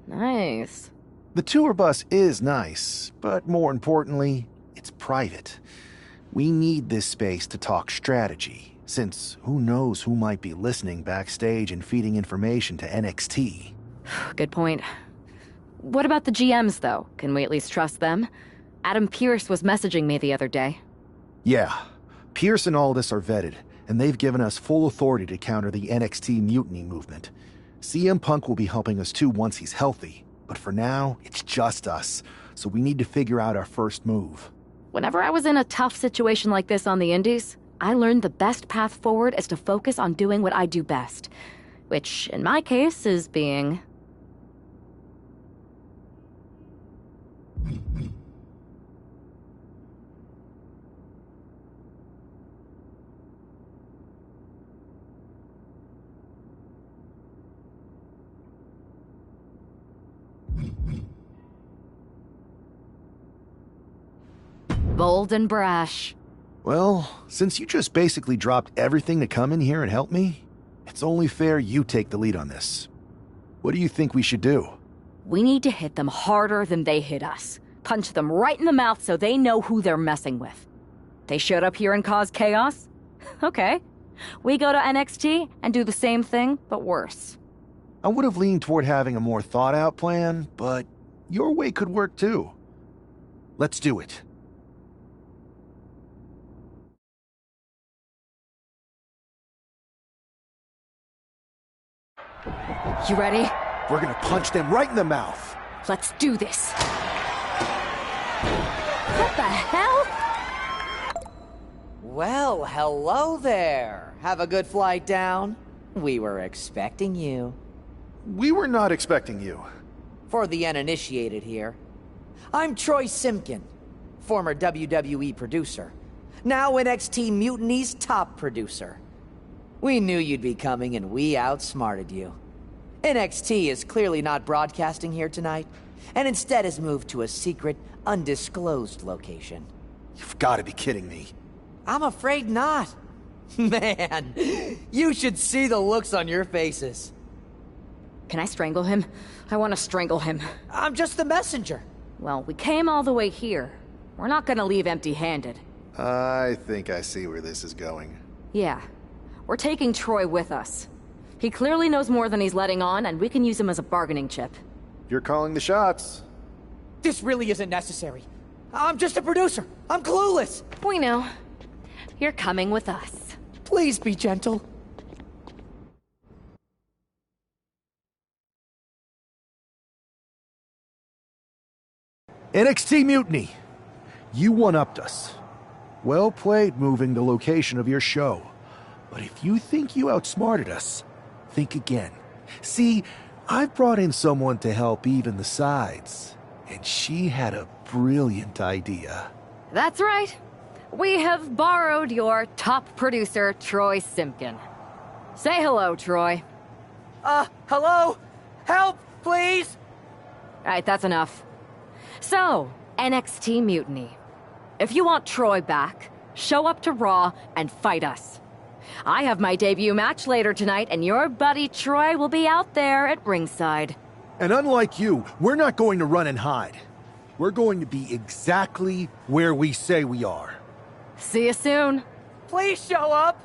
Nice. The tour bus is nice, but more importantly, it's private. We need this space to talk strategy, since who knows who might be listening backstage and feeding information to NXT. Good point. What about the GMs, though? Can we at least trust them? Adam Pearce was messaging me the other day. Yeah, Pierce and Aldis are vetted, and they've given us full authority to counter the NXT mutiny movement. CM Punk will be helping us too once he's healthy, but for now, it's just us, so we need to figure out our first move. Whenever I was in a tough situation like this on the Indies, I learned the best path forward is to focus on doing what I do best, which, in my case, is being... bold and brash. Well, since you just basically dropped everything to come in here and help me, it's only fair you take the lead on this. What do you think we should do? We need to hit them harder than they hit us. Punch them right in the mouth so they know who they're messing with. They showed up here and caused chaos? Okay. We go to NXT and do the same thing, but worse. I would have leaned toward having a more thought-out plan, but your way could work too. Let's do it. You ready? We're gonna punch them right in the mouth. Let's do this. What the hell? Well, hello there. Have a good flight down. We were expecting you. We were not expecting you. For the uninitiated here, I'm Troy Simkin, former WWE producer, now NXT Mutiny's top producer. We knew you'd be coming and we outsmarted you. NXT is clearly not broadcasting here tonight, and instead has moved to a secret, undisclosed location. You've got to be kidding me. I'm afraid not. Man, you should see the looks on your faces. Can I strangle him? I want to strangle him. I'm just the messenger. Well, we came all the way here. We're not gonna leave empty-handed. I think I see where this is going. Yeah. We're taking Troy with us. He clearly knows more than he's letting on, and we can use him as a bargaining chip. You're calling the shots. This really isn't necessary. I'm just a producer. I'm clueless. We know. You're coming with us. Please be gentle. NXT Mutiny. You one-upped us. Well played moving the location of your show. But if you think you outsmarted us, think again. See, I've brought in someone to help even the sides, and she had a brilliant idea. That's right. We have borrowed your top producer, Troy Simkin. Say hello, Troy. Hello? Help, please? Alright, that's enough. So, NXT Mutiny. If you want Troy back, show up to Raw and fight us. I have my debut match later tonight, and your buddy Troy will be out there at ringside. And unlike you, we're not going to run and hide. We're going to be exactly where we say we are. See you soon. Please show up.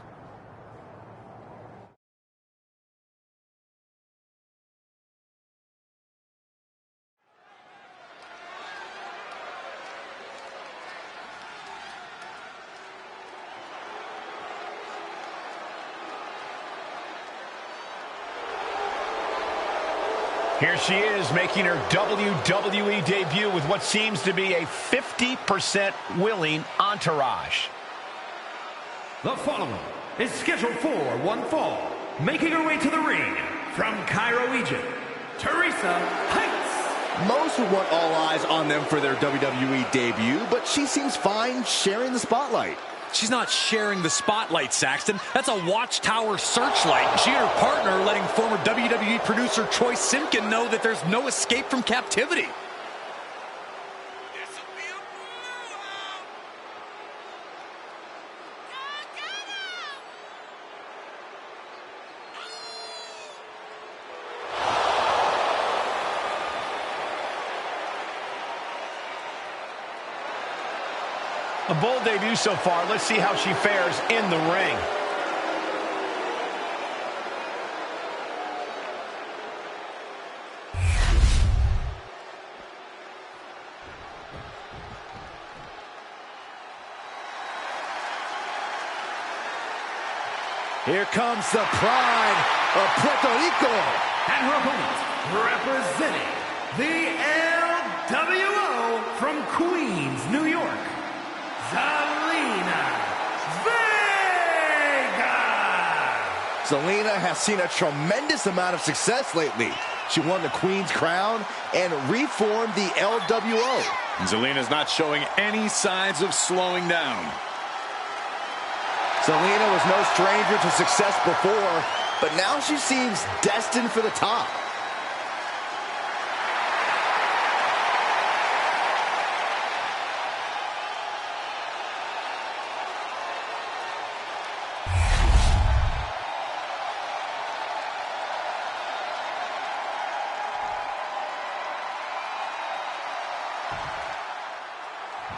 Here she is, making her WWE debut with what seems to be a 50% willing entourage. The following is scheduled for one fall. Making her way to the ring from Cairo, Egypt, Teresa Heights. Most would want all eyes on them for their WWE debut, but she seems fine sharing the spotlight. She's not sharing the spotlight, Saxton. That's a watchtower searchlight. She and her partner letting former WWE producer Troy Simkin know that there's no escape from captivity. A bold debut so far. Let's see how she fares in the ring. Here comes the pride of Puerto Rico. And her opponent, representing the LWO from Queens, New York, Zelina Vega. Zelina has seen a tremendous amount of success lately. She won the Queen's Crown and reformed the LWO. Zelina's not showing any signs of slowing down. Zelina was no stranger to success before, but now she seems destined for the top.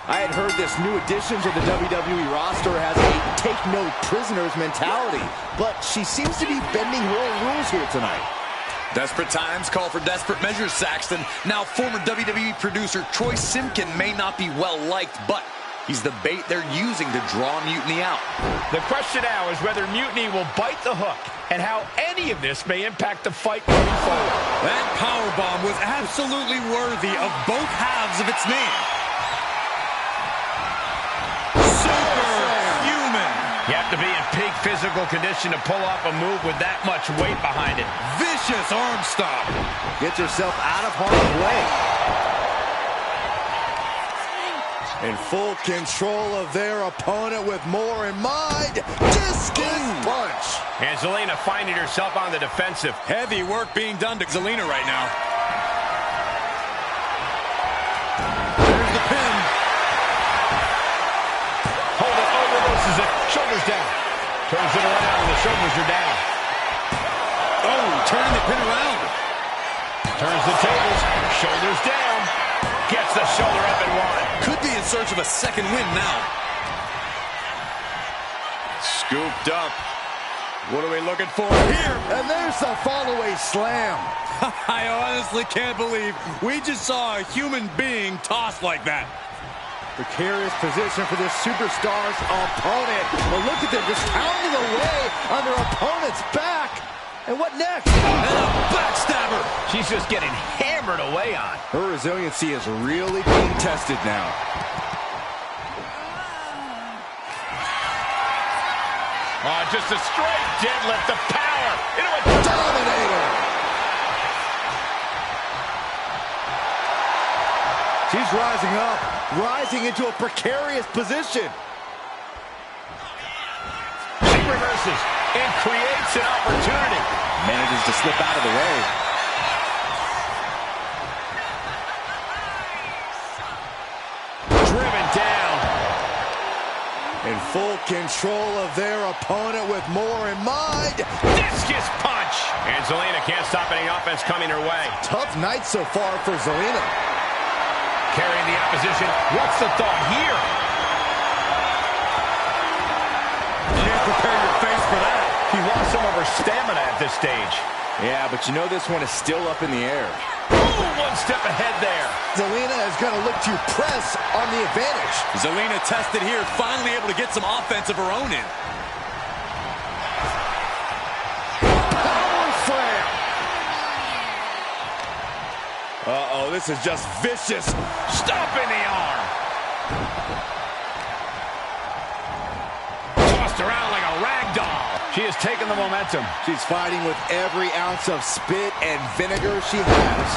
I had heard this new addition to the WWE roster has a take-no-prisoners mentality, but she seems to be bending her own rules here tonight. Desperate times call for desperate measures, Saxton. Now, former WWE producer Troy Simkin may not be well-liked, but he's the bait they're using to draw Mutiny out. The question now is whether Mutiny will bite the hook and how any of this may impact the fight going forward. That powerbomb was absolutely worthy of both halves of its name. You have to be in peak physical condition to pull off a move with that much weight behind it. Vicious arm stop. Gets herself out of harm's way. In full control of their opponent with more in mind. Discus punch. And Zelina finding herself on the defensive. Heavy work being done to Zelina right now. There's the pin. Hold it, overlooks it. Shoulders down. Turns it around and the shoulders are down. Oh, turning the pin around. Turns the tables. Shoulders down. Gets the shoulder up and one. Could be in search of a second win now. Scooped up. What are we looking for here? And there's the fall-away slam. I honestly can't believe we just saw a human being tossed like that. Precarious position for this superstar's opponent. But look at them just pounding away on their opponent's back. And what next? And a backstabber. She's just getting hammered away on. Her resiliency is really being tested now. Oh, just a straight deadlift, the power into a dominator. She's rising up, rising into a precarious position. She reverses and creates an opportunity. Manages to slip out of the way. Driven down. In full control of their opponent with more in mind. Discus punch. And Zelina can't stop any offense coming her way. Tough night so far for Zelina. Carrying the opposition. What's the thought here? Can't prepare your face for that. He lost some of her stamina at this stage. Yeah, but you know this one is still up in the air. Ooh, one step ahead there. Zelina is going to look to press on the advantage. Zelina tested here, finally able to get some offense of her own in. Power slam. Uh-oh, this is just vicious. Stop in the arm. Tossed around like a rag doll. She has taken the momentum. She's fighting with every ounce of spit and vinegar she has.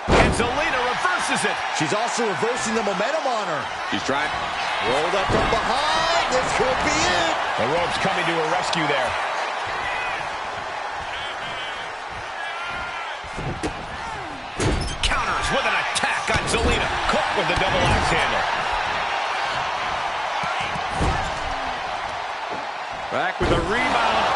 And Zelina reverses it. She's also reversing the momentum on her. She's trying. Rolled up from behind. This could be it. The ropes coming to her rescue there. Counters with an attack on Zelina. Caught with the double axe handle. Back with a rebound.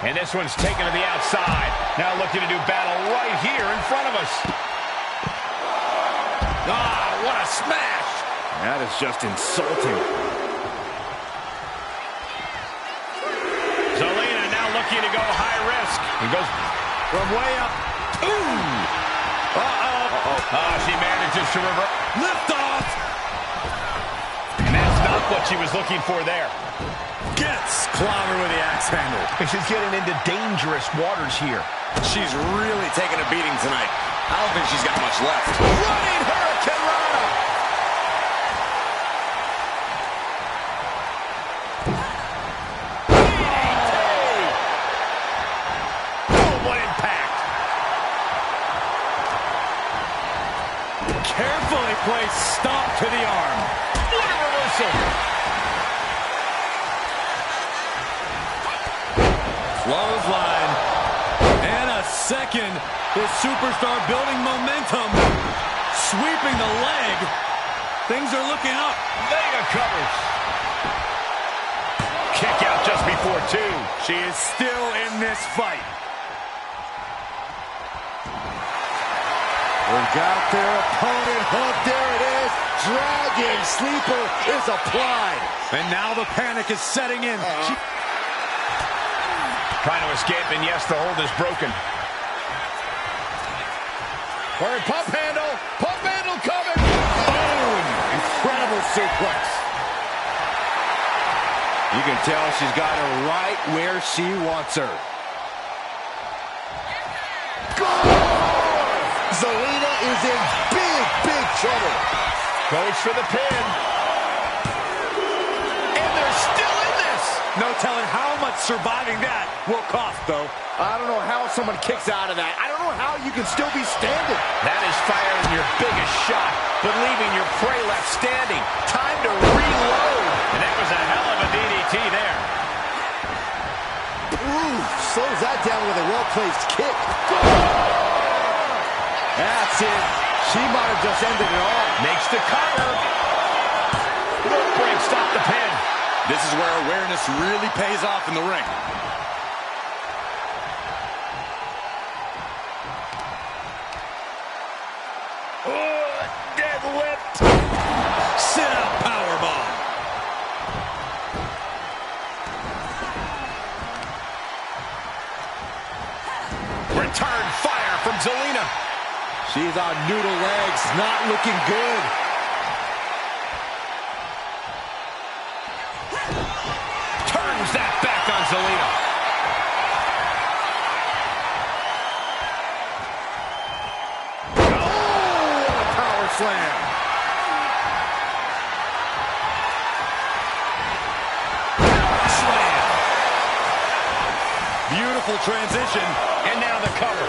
And this one's taken to the outside. Now looking to do battle right here in front of us. Ah, what a smash! That is just insulting. Zelina now looking to go high risk. He goes from way up. Ooh! Oh, she manages to reverse. Lift off! And that's not what she was looking for there. Gets clobbered with the axe handle. She's getting into dangerous waters here. She's really taking a beating tonight. I don't think she's got much left. Running Hurricane Rana! Oh, what impact! Carefully placed stomp to the arm. What a reversal! Clothesline. And a second. This superstar building momentum. Sweeping the leg. Things are looking up. Vega covers. Kick out just before 2. She is still in this fight. They've got their opponent hooked. There it is. Dragon sleeper is applied. And now the panic is setting in. Trying to escape, and yes, the hold is broken. Or pump handle coming. Boom! Incredible suplex. You can tell she's got her right where she wants her. Zelina is in big trouble. Goes for the pin. And they're still in this. No telling how much surviving that will cost, though. I don't know how someone kicks out of that. I don't know how you can still be standing. That is firing your biggest shot, but leaving your prey left standing. Time to reload. And that was a hell of a DDT there. Ooh, slows that down with a well-placed kick. That's it. She might have just ended it all. Makes the cover. Rope break, stop the pin. This is where awareness really pays off in the ring. Deadlift. Sit-out powerbomb. Return fire from Zelina. She's on noodle legs, not looking good. Turns that back on Zelina. Oh, power slam. Slam. Beautiful transition. And now the cover.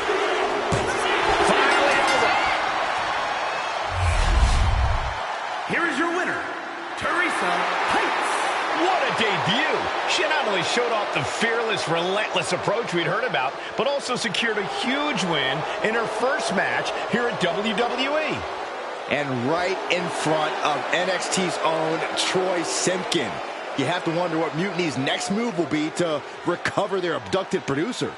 Here is your winner, Teresa Heights. What a debut! She not only showed off the fearless, relentless approach we'd heard about, but also secured a huge win in her first match here at WWE. And right in front of NXT's own Troy Simpkin. You have to wonder what Mutiny's next move will be to recover their abducted producer.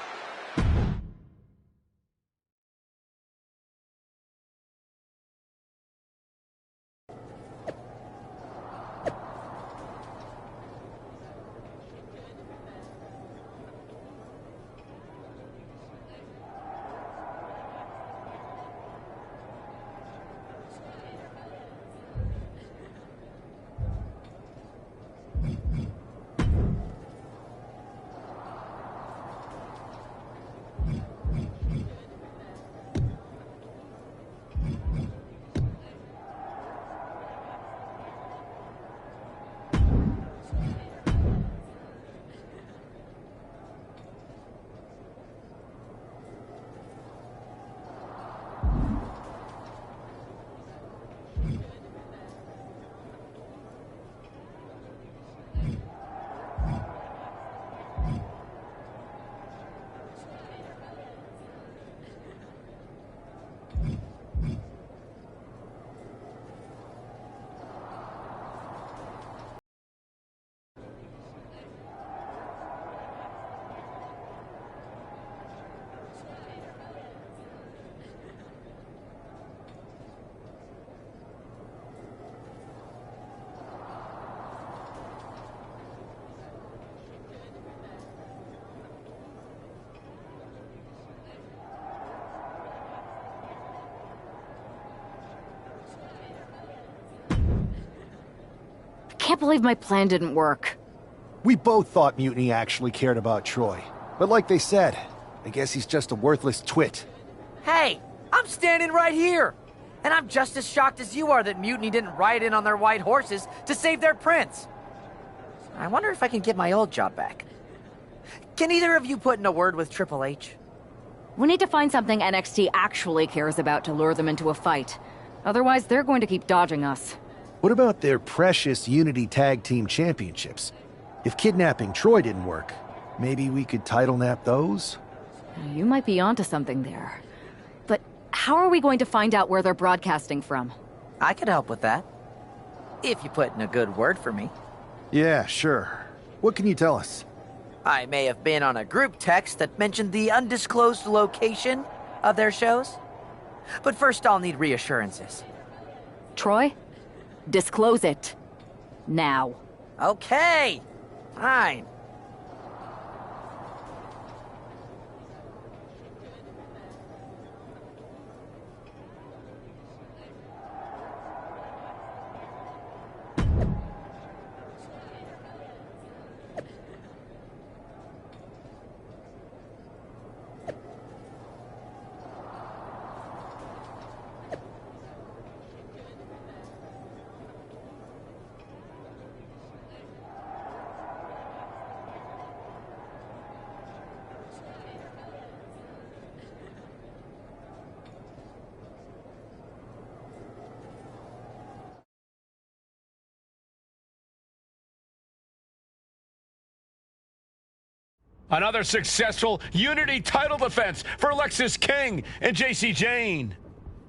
can't believe my plan didn't work. We both thought Mutiny actually cared about Troy. But like they said, I guess he's just a worthless twit. Hey, I'm standing right here. And I'm just as shocked as you are that Mutiny didn't ride in on their white horses to save their prince. I wonder if I can get my old job back. Can either of you put in a word with Triple H? We need to find something NXT actually cares about to lure them into a fight. Otherwise, they're going to keep dodging us. What about their precious Unity Tag Team Championships? If kidnapping Troy didn't work, maybe we could title nap those? You might be onto something there. But how are we going to find out where they're broadcasting from? I could help with that. If you put in a good word for me. Yeah, sure. What can you tell us? I may have been on a group text that mentioned the undisclosed location of their shows. But first I'll need reassurances. Troy? Disclose it. Now. Okay. Fine. Another successful Unity title defense for Alexis King and JC Jane.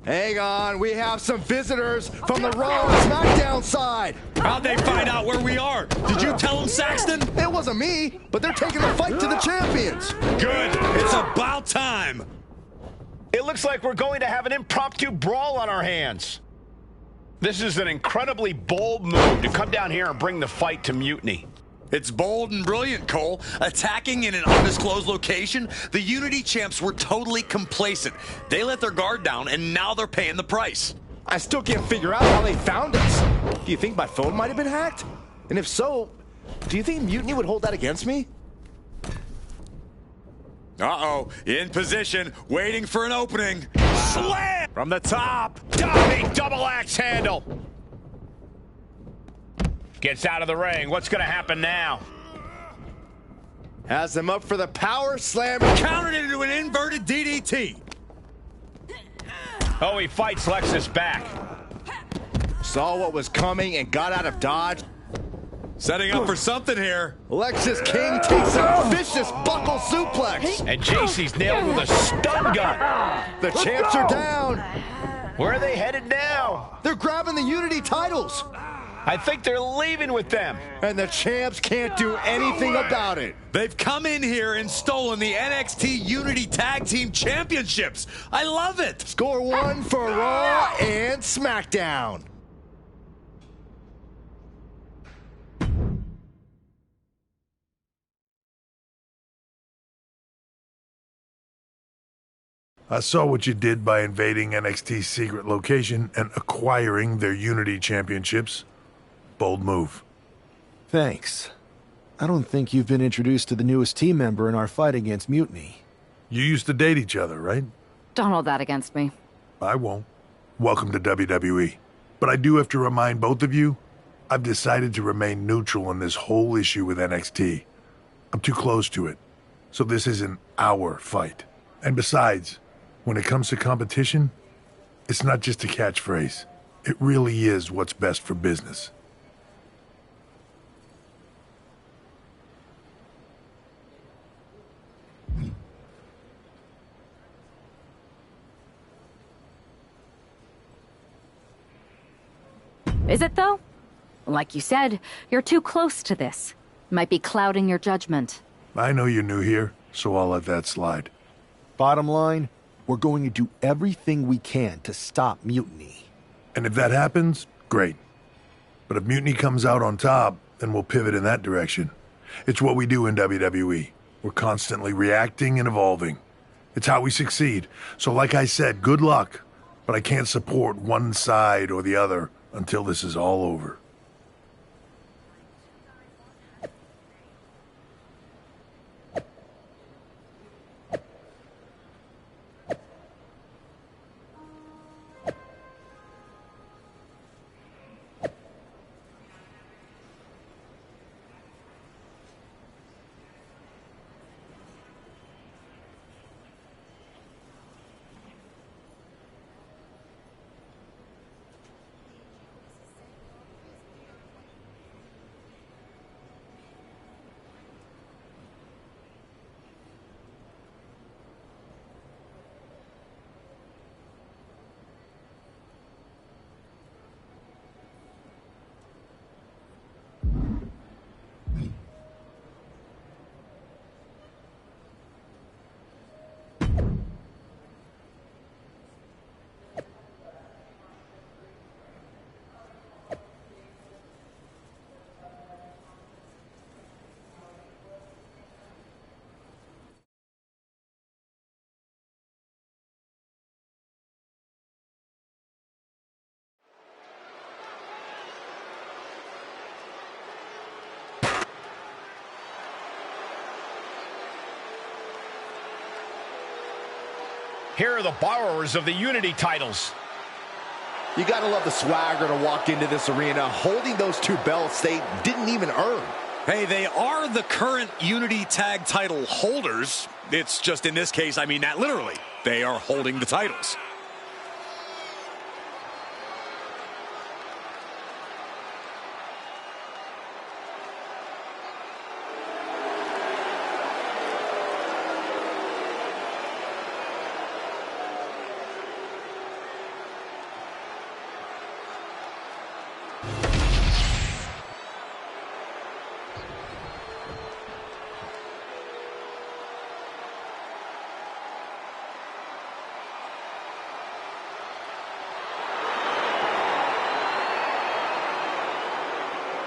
Hang on, we have some visitors from the Raw and SmackDown side. How'd they find out where we are? Did you tell them, Saxton? It wasn't me, but they're taking the fight to the champions. Good. It's about time. It looks like we're going to have an impromptu brawl on our hands. This is an incredibly bold move to come down here and bring the fight to Mutiny. It's bold and brilliant, Cole. Attacking in an undisclosed location, the Unity champs were totally complacent. They let their guard down, and now they're paying the price. I still can't figure out how they found us. Do you think my phone might have been hacked? And if so, do you think Mutiny would hold that against me? Uh-oh, in position, waiting for an opening. Slam! From the top, diving double axe handle. Gets out of the ring. What's going to happen now? Has him up for the power slam. Countered into an inverted DDT. Oh, he fights Lexus back. Saw what was coming and got out of dodge. Setting up for something here. Alexis King takes a vicious buckle suplex. And JC's nailed with a stun gun. The champs are down. Where are they headed now? They're grabbing the Unity titles. I think they're leaving with them. And the champs can't do anything about it. They've come in here and stolen the NXT Unity Tag Team Championships. I love it. Score one for Raw and SmackDown. I saw what you did by invading NXT's secret location and acquiring their Unity championships. Bold move. Thanks. I don't think you've been introduced to the newest team member in our fight against Mutiny. You used to date each other, right? Don't hold that against me. I won't. Welcome to WWE. But I do have to remind both of you, I've decided to remain neutral in this whole issue with NXT. I'm too close to it. So this isn't our fight. And besides, when it comes to competition, it's not just a catchphrase. It really is what's best for business. Is it, though? Like you said, you're too close to this. Might be clouding your judgment. I know you're new here, so I'll let that slide. Bottom line, we're going to do everything we can to stop Mutiny. And if that happens, great. But if Mutiny comes out on top, then we'll pivot in that direction. It's what we do in WWE. We're constantly reacting and evolving. It's how we succeed. So like I said, good luck. But I can't support one side or the other until this is all over. Here are the borrowers of the Unity titles. You gotta love the swagger to walk into this arena holding those two belts they didn't even earn. Hey, they are the current Unity tag title holders. It's just in this case, I mean that literally. They are holding the titles.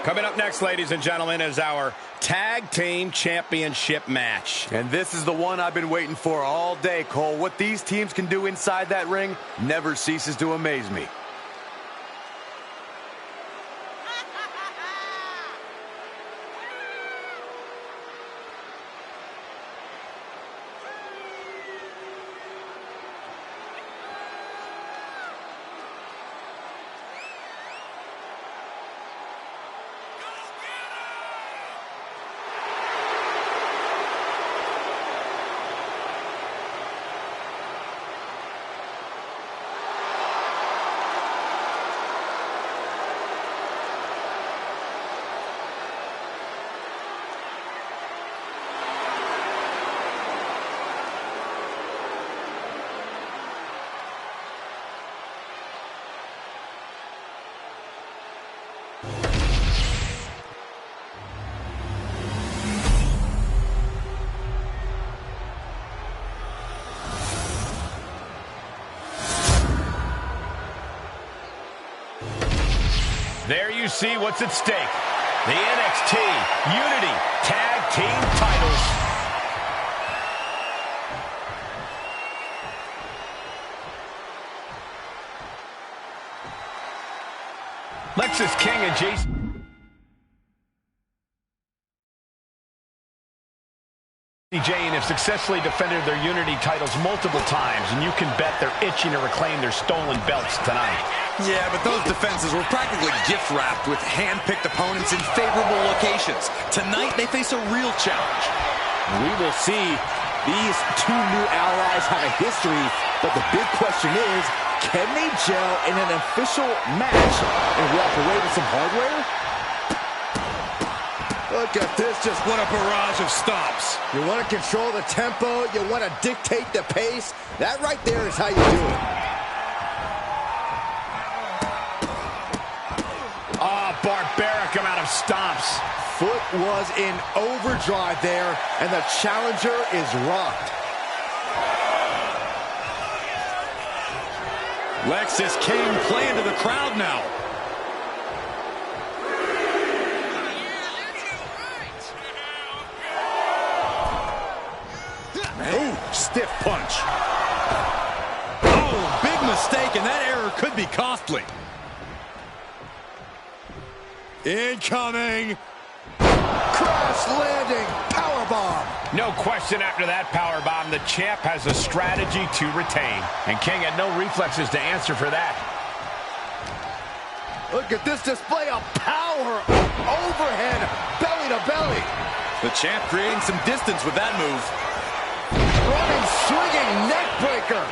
Coming up next, ladies and gentlemen, is our Tag Team Championship match. And this is the one I've been waiting for all day, Cole. What these teams can do inside that ring never ceases to amaze me. There you see what's at stake. The NXT Unity Tag Team titles. Lexis King and Jason Jane have successfully defended their Unity titles multiple times, and you can bet they're itching to reclaim their stolen belts tonight. Yeah, but those defenses were practically gift-wrapped with hand-picked opponents in favorable locations. Tonight, they face a real challenge. We will see. These two new allies have a history, but the big question is, can they gel in an official match and walk away with some hardware? Look at this, just what a barrage of stomps. You want to control the tempo, you want to dictate the pace. That right there is how you do it. Oh, barbaric amount of stomps. Foot was in overdrive there, and the challenger is rocked. Lexis King playing to the crowd now. Ooh, stiff punch. Oh, big mistake, and that error could be costly. Incoming. Crash landing powerbomb. No question after that powerbomb, the champ has a strategy to retain. And King had no reflexes to answer for that. Look at this display of power. Overhead, belly to belly. The champ creating some distance with that move. Running, swinging neck breaker.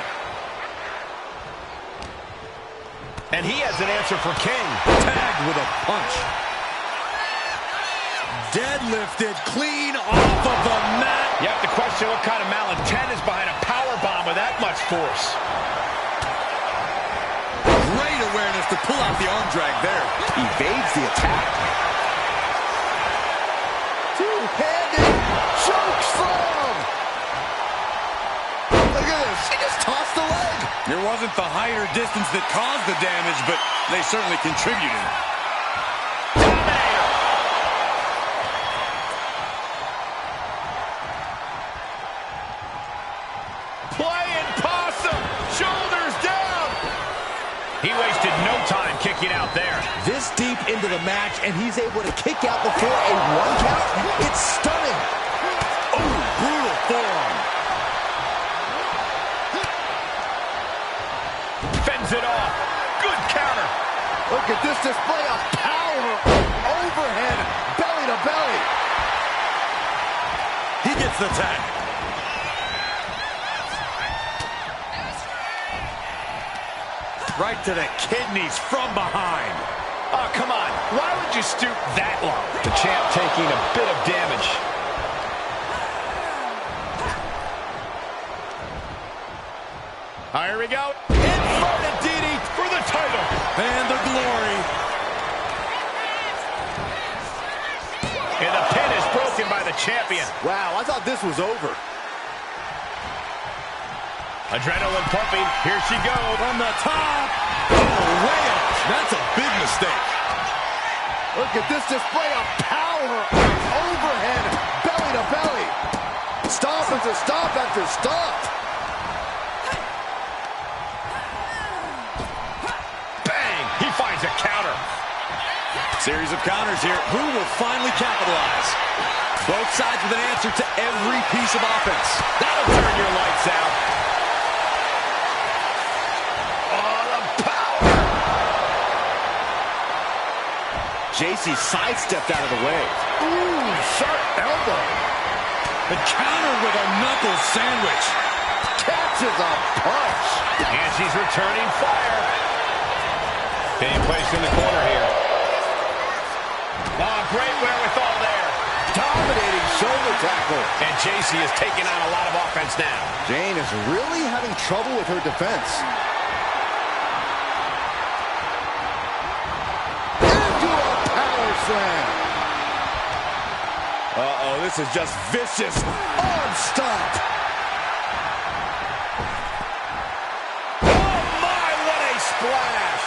And he has an answer for King. Tagged with a punch. Deadlifted clean off of the mat. You have to question what kind of malintent is behind a powerbomb with that much force. Great awareness to pull out the arm drag there. Evades the attack. Two-handed choke slam. Look at this. He just tossed the leg. There wasn't the height or distance that caused the damage, but they certainly contributed. Playing possum. Shoulders down. He wasted no time kicking out there. This deep into the match, and he's able to kick out before a one count. It's stunning. Oh, brutal forearm. Look at this display of power. Overhead, belly to belly. He gets the tag. Right to the kidneys from behind. Oh, come on. Why would you stoop that low? The champ taking a bit of damage. Here we go. Inverted DD for the title. And the glory. And the pin is broken by the champion. Wow, I thought this was over. Adrenaline pumping. Here she goes. From the top. Oh, way up. That's a big mistake. Look at this display of power. Overhead, belly to belly. Stomp after stomp after stomp. Bang! He finds a counter. Series of counters here. Who will finally capitalize? Both sides with an answer to every piece of offense. That'll turn your lights out. JC sidestepped out of the way. Ooh, sharp elbow. The counter with a knuckle sandwich. Catches a punch. And she's returning fire. Being placed in the corner here. Oh, great wherewithal there. Dominating shoulder tackle. And JC is taking on a lot of offense now. Jane is really having trouble with her defense. Slam. Uh-oh, this is just vicious. Arm stomp. Oh, my, what a splash.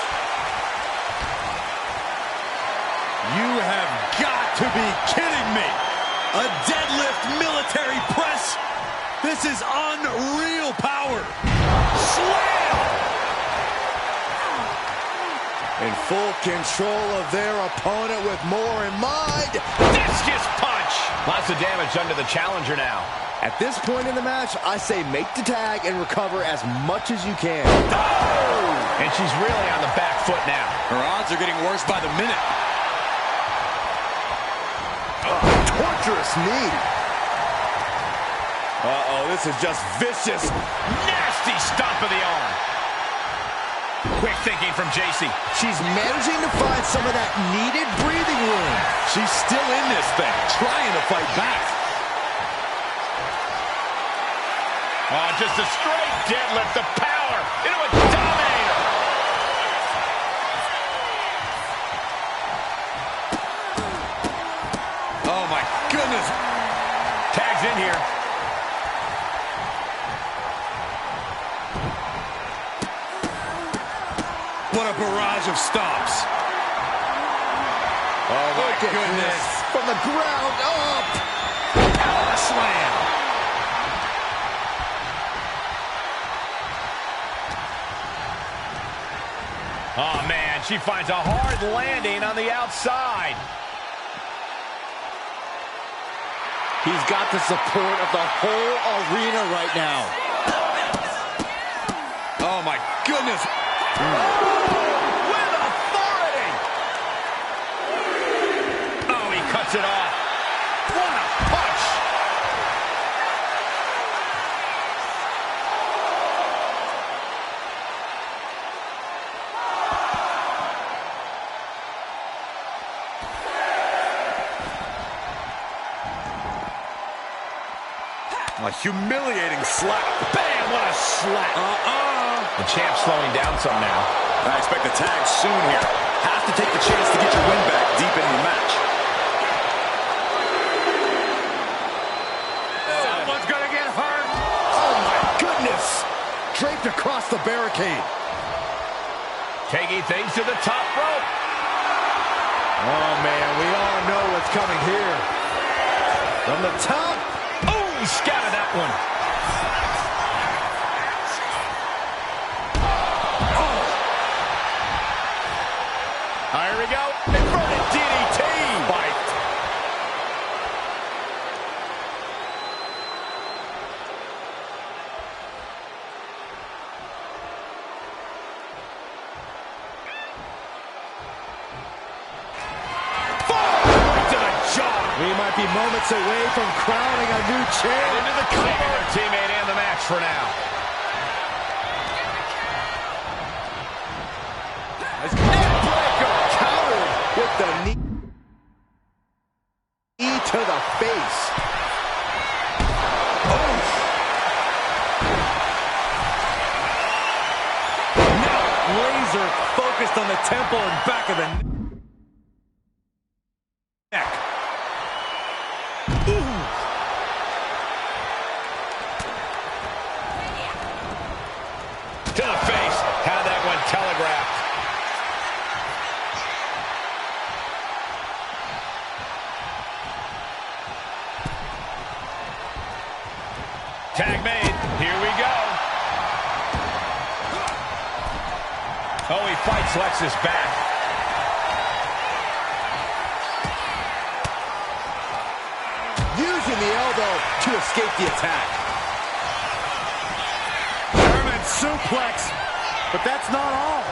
You have got to be kidding me. A deadlift military press. This is unreal power. Slam. In full control of their opponent with more in mind. Discus punch. Lots of damage under the challenger now. At this point in the match, I say make the tag and recover as much as you can. Oh! And she's really on the back foot now. Her odds are getting worse by the minute. Torturous knee. Uh-oh, this is just vicious. Nasty stomp of the arm. Quick thinking from JC. She's managing to find some of that needed breathing room. She's still in this thing, trying to fight back. Oh, just a straight deadlift, the power into a dominator. Oh, my goodness. Tags in here. What a barrage of stomps. Oh, my goodness. From the ground up. Power slam. Oh, man, she finds a hard landing on the outside. He's got the support of the whole arena right now. Oh, my goodness. With authority. Oh, he cuts it off. What a punch. A humiliating slap. Bam, what a slap. The champ's slowing down some now. I expect a tag soon here. Have to take the chance to get your win back deep into the match. Someone's gonna get hurt. Oh, my goodness. Draped across the barricade. Taking things to the top rope. Oh, man, we all know what's coming here. From the top. Oh, he scouted that one. Here we go. Inverted DDT. Fight. might be moments away from crowning a new champ. Into the cover. Their teammate and the match for now. Neckbreaker countered with the knee to the face. Oh. Now laser focused on the temple and back of the neck. Ooh. To the face. Had that one telegraphed. Tag made. Here we go. Oh, he fights Lexus back. Using the elbow to escape the attack. German suplex. But that's not all.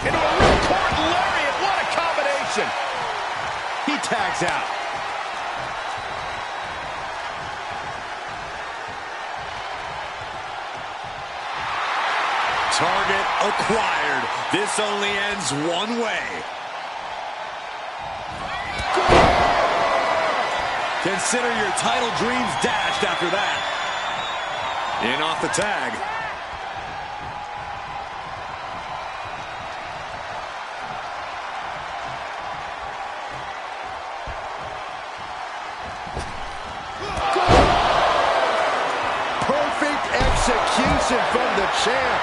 Into a ripcord lariat. What a combination. He tags out. Target acquired. This only ends one way. Consider your title dreams dashed after that. In off the tag. Perfect execution from the champ.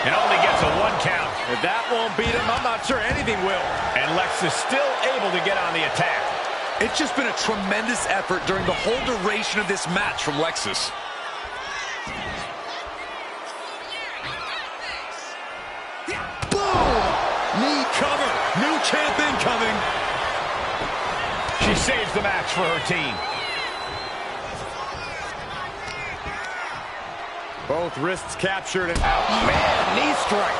It only gets a 1 count. If that won't beat him, I'm not sure anything will. And Lex is still able to get on the attack. It's just been a tremendous effort during the whole duration of this match from Lexus. Boom! Knee cover. New champ incoming. She saves the match for her team. Both wrists captured. And man, knee strike.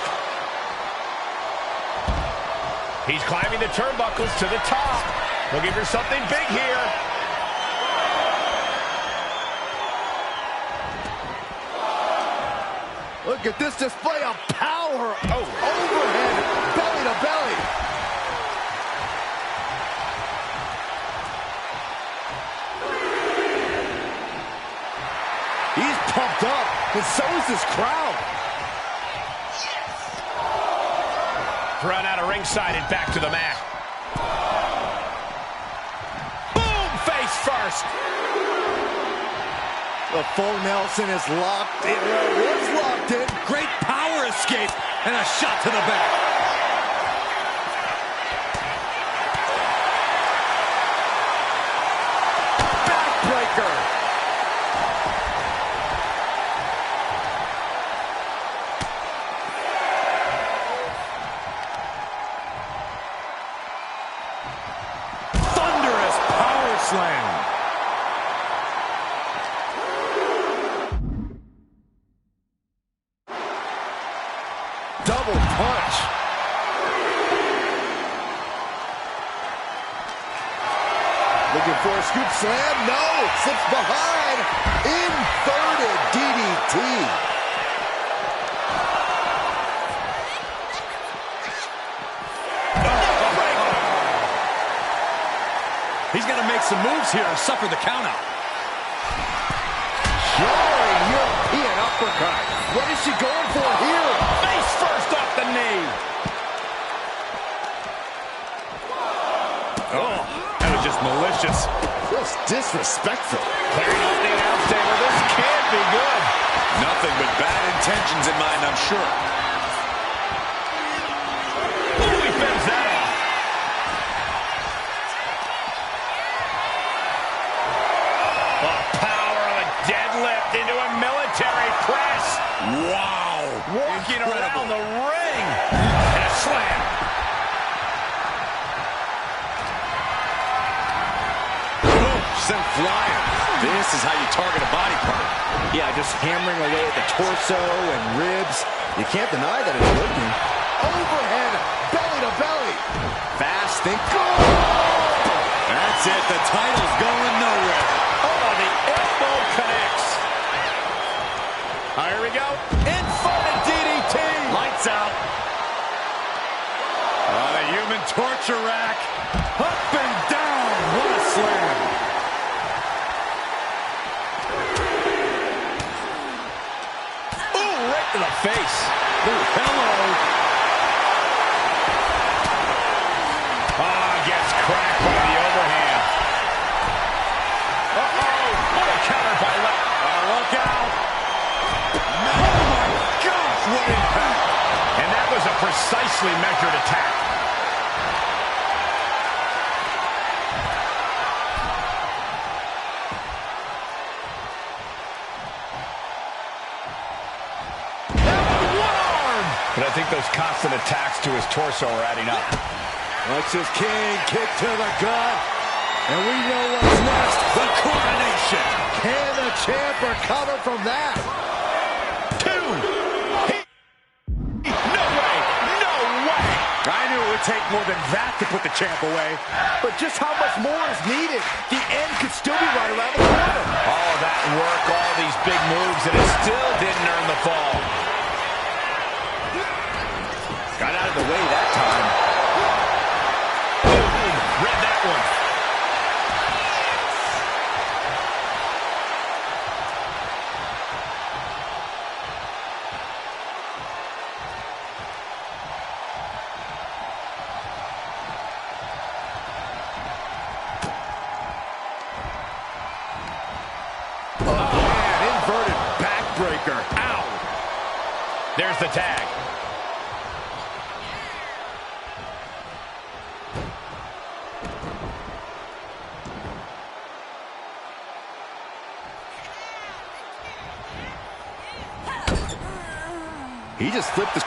He's climbing the turnbuckles to the top. Looking for something big here. Look at this display of power. Oh, overhead, belly to belly. He's pumped up, and so is this crowd. Thrown out of ringside and back to the mat. Boom! Face first. The full Nelson is locked in. Well, it was locked in. Great power escape and a shot to the back. Backbreaker. Thunderous power slam. Double punch. Looking for a scoop slam. No. Slips behind. Inverted DDT. He's got to make some moves here and suffer the countout. Jarring European uppercut. What is she going for here? Face first off the knee. Oh, that was just malicious. Just disrespectful. Clearing off the announce table. This can't be good. Nothing but bad intentions in mind, I'm sure. Ooh, he fends that off. The power of a deadlift into a military press. Wow. Walking around the ring. flying. This is how you target a body part. Yeah, just hammering away at the torso and ribs. You can't deny that it's working. Overhead, belly to belly. Fast, think. That's it. The title's going nowhere. Oh, the elbow connects. Here we go. Inverted DDT. Lights out. The human torture rack. Up and down. What a slam. Ooh, right to the face. Ooh, hello. Gets cracked by the overhand. Uh-oh. What a counter by Lex. Look out. Oh, my gosh, what impact. And that was a precisely measured attack. But I think those constant attacks to his torso are adding up. Lexus King, kick to the gut. And we know what's next. The coronation. Can the champ recover from that? No way! No way! I knew it would take more than that to put the champ away. But just how much more is needed? The end could still be right around the corner. All of that work, all these big moves, and it still didn't earn the fall. Got out of the way that time. Boom! Read that one. Inverted backbreaker. Ow! There's the tag. He just flipped the...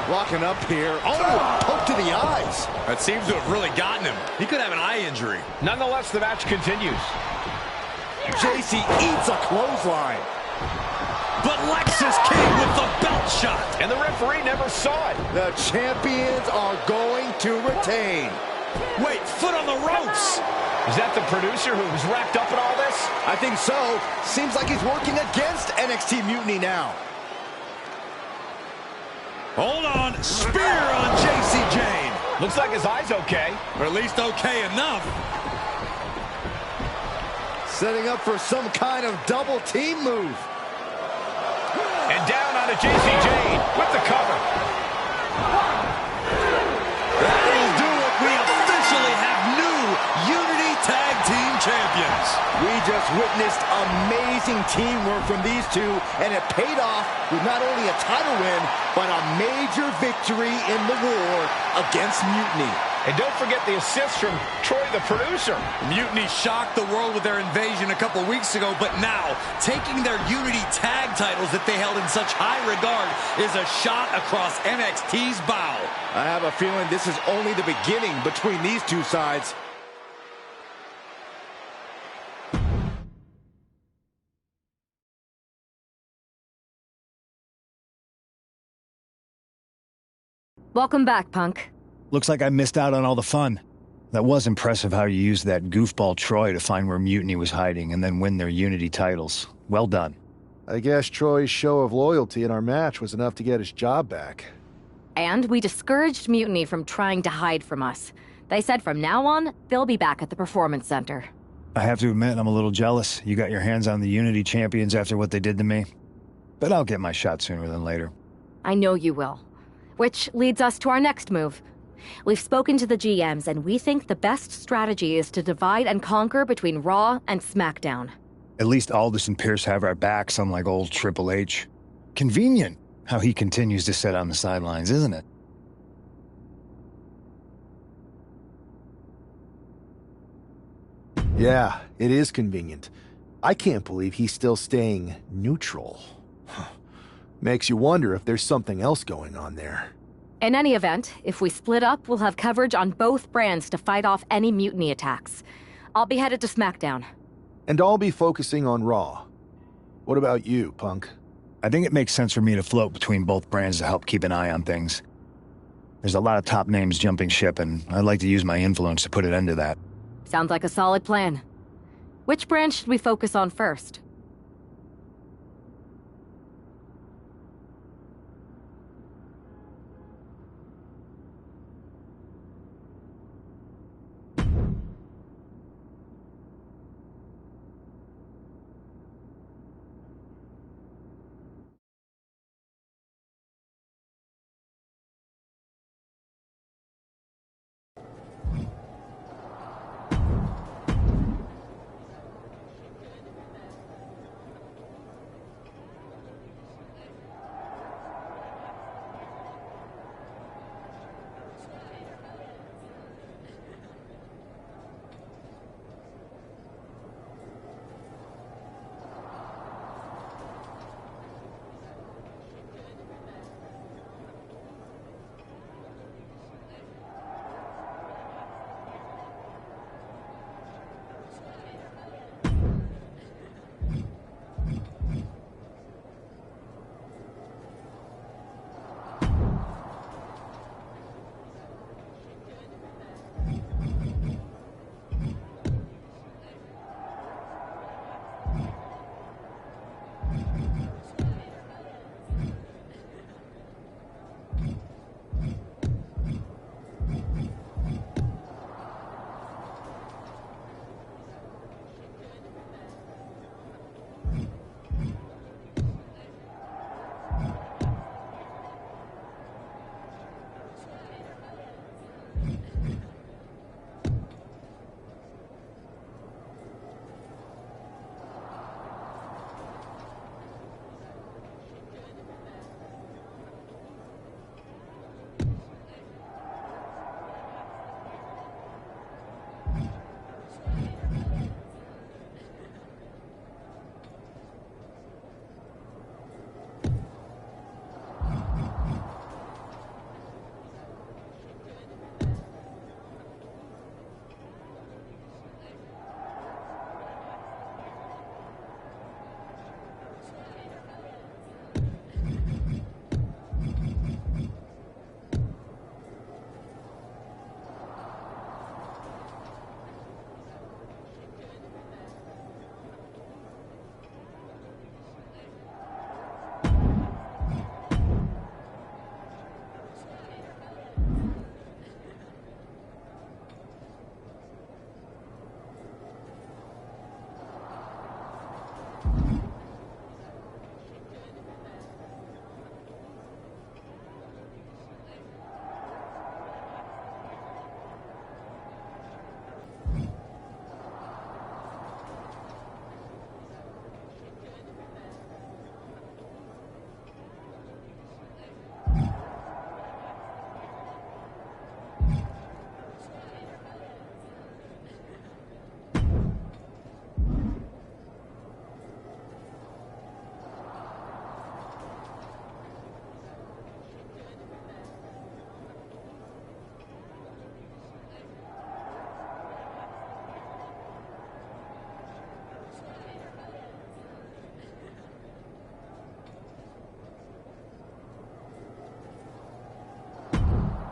Locking up here. Oh, poke to the eyes. That seems to have really gotten him. He could have an eye injury. Nonetheless, the match continues. JC eats a clothesline. But Lexus King with the belt shot. And the referee never saw it. The champions are going to retain. Wait, foot on the ropes. Is that the producer who was wrapped up in all this? I think so. Seems like he's working against NXT Mutiny now. Hold on. Spear on JC Jane. Looks like his eye's okay. Or at least okay enough. Setting up for some kind of double team move. And down onto JC Jane with the cover. That'll do it. We officially have new Unity Tag Team Champions. We just witnessed amazing teamwork from these two, and it paid off with not only a title win, but a major victory in the war against Mutiny. And don't forget the assist from Troy, the producer. Mutiny shocked the world with their invasion a couple weeks ago, but now, taking their Unity tag titles that they held in such high regard is a shot across NXT's bow. I have a feeling this is only the beginning between these two sides. Welcome back, Punk. Looks like I missed out on all the fun. That was impressive how you used that goofball Troy to find where Mutiny was hiding and then win their Unity titles. Well done. I guess Troy's show of loyalty in our match was enough to get his job back. And we discouraged Mutiny from trying to hide from us. They said from now on, they'll be back at the Performance Center. I have to admit, I'm a little jealous. You got your hands on the Unity champions after what they did to me. But I'll get my shot sooner than later. I know you will. Which leads us to our next move. We've spoken to the GMs, and we think the best strategy is to divide and conquer between Raw and SmackDown. At least Aldous and Pierce have our backs, unlike old Triple H. Convenient how he continues to sit on the sidelines, isn't it? Yeah, it is convenient. I can't believe he's still staying neutral. Makes you wonder if there's something else going on there. In any event, if we split up, we'll have coverage on both brands to fight off any Mutiny attacks. I'll be headed to SmackDown. And I'll be focusing on Raw. What about you, Punk? I think it makes sense for me to float between both brands to help keep an eye on things. There's a lot of top names jumping ship, and I'd like to use my influence to put an end to that. Sounds like a solid plan. Which brand should we focus on first?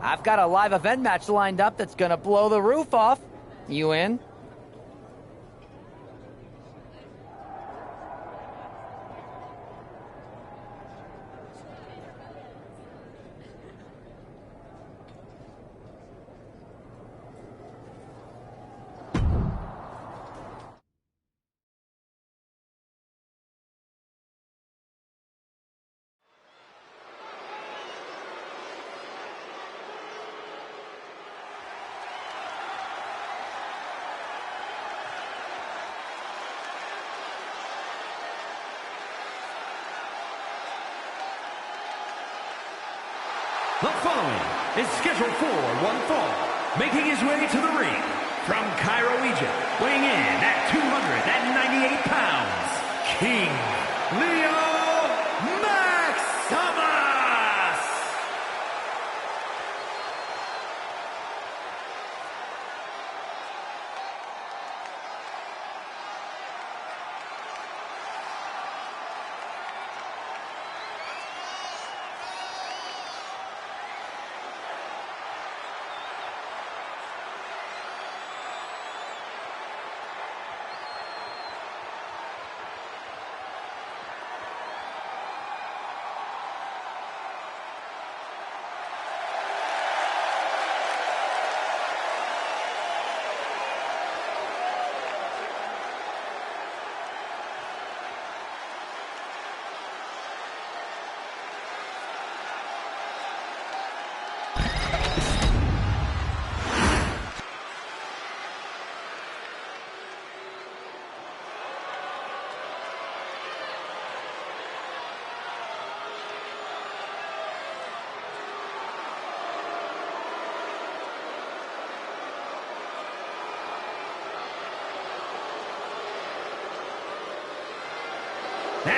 I've got a live event match lined up that's gonna blow the roof off. You in? The following is scheduled for one fall, making his way to the ring from Cairo, Egypt, weighing in at 298 pounds, King Leo Maximus!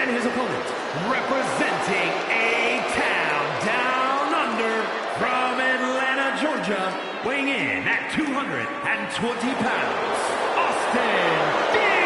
And his opponent, representing A-Town Down Under from Atlanta, Georgia, weighing in at 220 pounds, Austin Theory.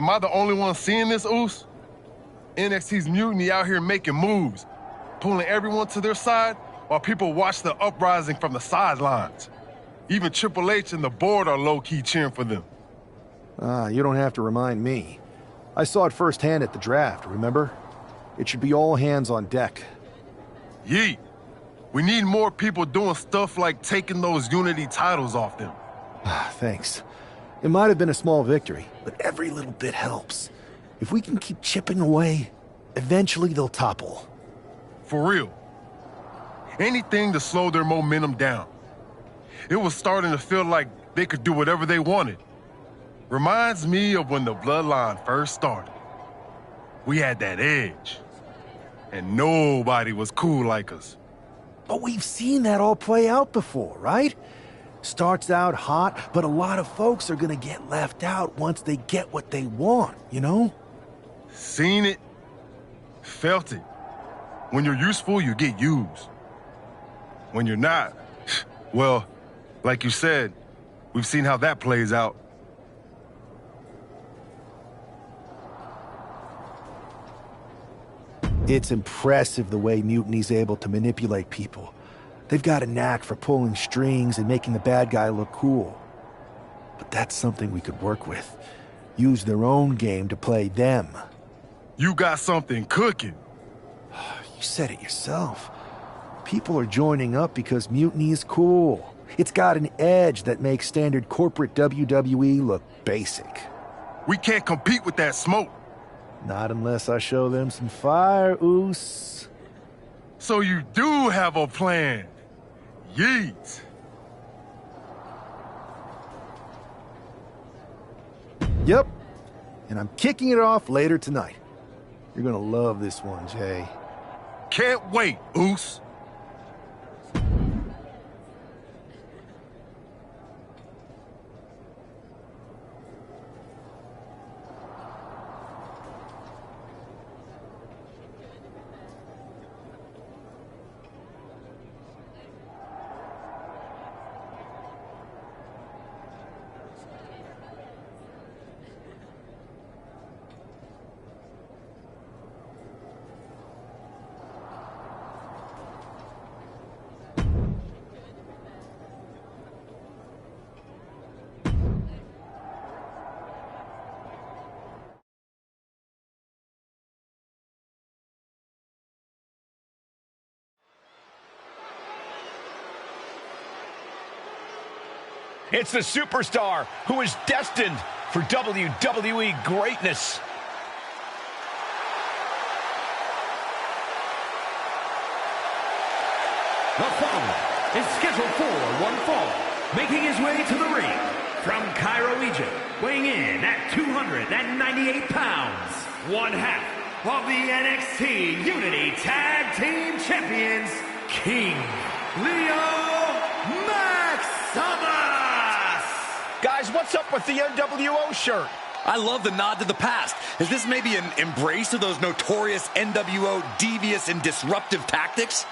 Am I the only one seeing this, Oos? NXT's Mutiny out here making moves, pulling everyone to their side while people watch the uprising from the sidelines. Even Triple H and the board are low-key cheering for them. You don't have to remind me. I saw it firsthand at the draft, remember? It should be all hands on deck. Yeet. We need more people doing stuff like taking those Unity titles off them. Thanks. It might have been a small victory, but every little bit helps. If we can keep chipping away, eventually they'll topple. For real. Anything to slow their momentum down. It was starting to feel like they could do whatever they wanted. Reminds me of when the Bloodline first started. We had that edge. And nobody was cool like us. But we've seen that all play out before, right? Starts out hot, but a lot of folks are gonna get left out once they get what they want, you know? Seen it. Felt it. When you're useful, you get used. When you're not, well, like you said, we've seen how that plays out. It's impressive the way Mutiny's able to manipulate people. They've got a knack for pulling strings and making the bad guy look cool. But that's something we could work with. Use their own game to play them. You got something cooking. You said it yourself. People are joining up because Mutiny is cool. It's got an edge that makes standard corporate WWE look basic. We can't compete with that smoke. Not unless I show them some fire, Oos. So you do have a plan. Yeet. Yep. And I'm kicking it off later tonight. You're gonna love this one, Jay. Can't wait, Oos. It's the superstar who is destined for WWE greatness. The following is scheduled for one fall, making his way to the ring from Cairo, Egypt, weighing in at 298 pounds, one half of the NXT Unity Tag Team Champions, King Leo Maximus! Guys, what's up with the NWO shirt? I love the nod to the past. Is this maybe an embrace of those notorious NWO devious and disruptive tactics?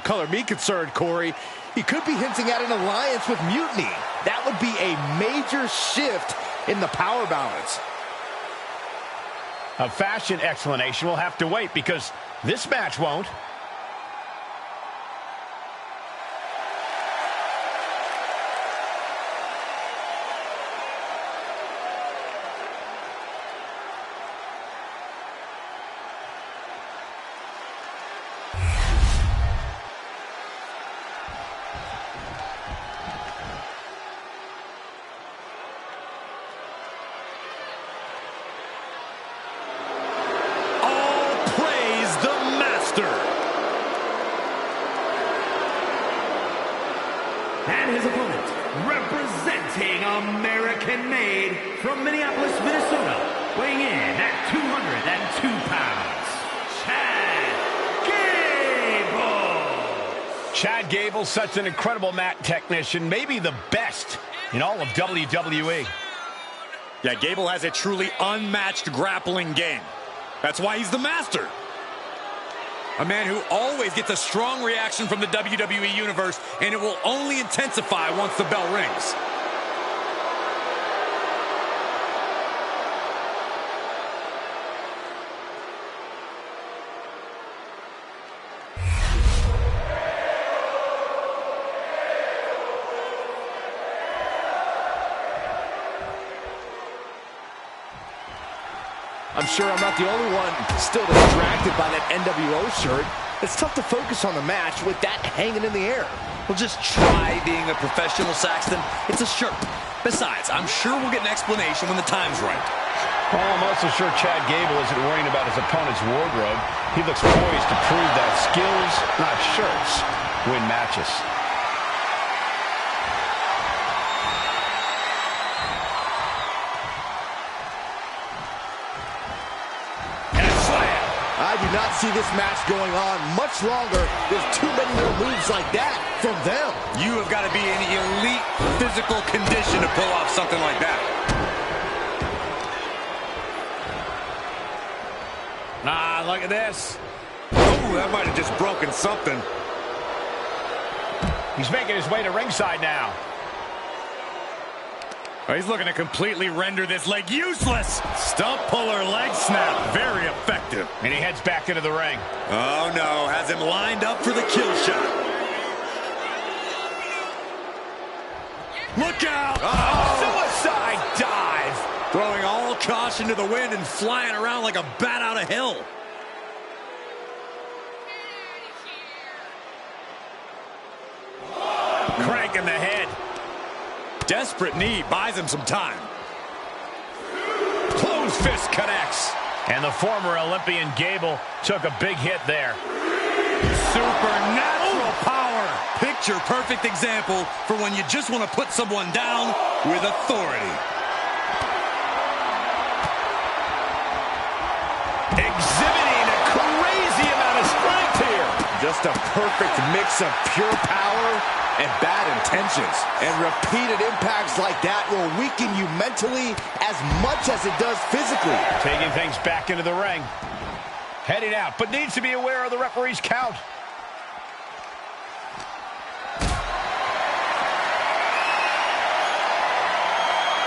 Color me concerned, Corey. He could be hinting at an alliance with Mutiny. That would be a major shift in the power balance. A fashion explanation will have to wait because this match won't. And his opponent, representing American-made from Minneapolis, Minnesota, weighing in at 202 pounds, Chad Gable. Chad Gable's such an incredible mat technician, maybe the best in all of WWE. Yeah, Gable has a truly unmatched grappling game. That's why he's the master. A man who always gets a strong reaction from the WWE Universe, and it will only intensify once the bell rings. I'm sure I'm not the only one still distracted by that NWO shirt. It's tough to focus on the match with that hanging in the air. Well, just try being a professional, Saxton. It's a shirt. Besides, I'm sure we'll get an explanation when the time's right. Well, I'm also sure Chad Gable isn't worrying about his opponent's wardrobe. He looks poised to prove that skills, not shirts, win matches. I do not see this match going on much longer. There's too many more moves like that from them. You have got to be in elite physical condition to pull off something like that. Ah, look at this. Oh, that might have just broken something. He's making his way to ringside now. Oh, he's looking to completely render this leg useless. Stump puller leg snap. Very effective. And he heads back into the ring. Oh, no. Has him lined up for the kill shot. Look out. Suicide dive. Throwing all caution to the wind and flying around like a bat out of hell. Cranking the head. Desperate knee buys him some time. Closed fist connects. And the former Olympian Gable took a big hit there. Supernatural power. Picture perfect example for when you just want to put someone down with authority. Exhibiting a crazy amount of strength here. Just a perfect mix of pure power and bad intentions. And repeated impacts like that will weaken you mentally as much as it does physically. Taking things back into the ring. Heading out, but needs to be aware of the referee's count.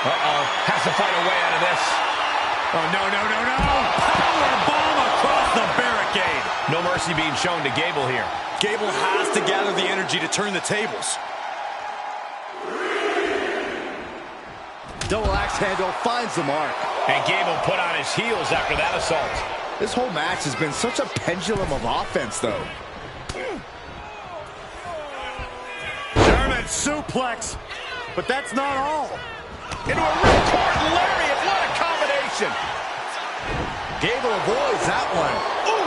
Uh-oh, has to find a way out of this. Oh, no, no, no, no. Powerbomb across the barricade. No mercy being shown to Gable here. Gable has to gather the energy to turn the tables. Double axe handle finds the mark. And Gable put on his heels after that assault. This whole match has been such a pendulum of offense, though. German suplex. But that's not all. Into a ripcord lariat. What a combination. Gable avoids that one. Ooh.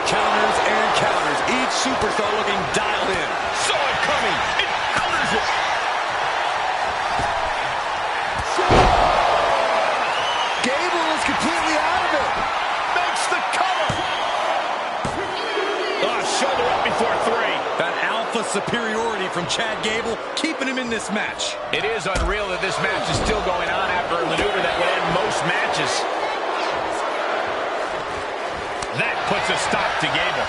Counters and counters. Each superstar looking dialed in. Saw it coming. It counters it. Gable is completely out of it. Makes the cover. Oh, shoulder up before three. That alpha superiority from Chad Gable keeping him in this match. It is unreal that this match is still going on after a maneuver that would end most matches. That puts a stop to Gable.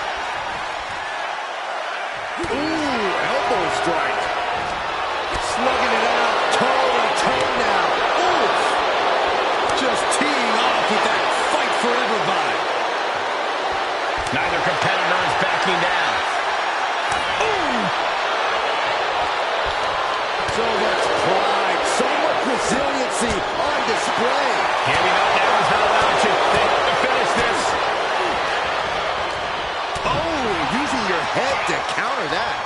Ooh, elbow strike. Slugging it out, toe to toe now. Ooh. Just teeing off with that fight forever vibe. Neither competitor is backing down. Ooh. So much pride, so much resiliency on display. Heavy knockdown is not an option. They have to finish this. Using your head to counter that.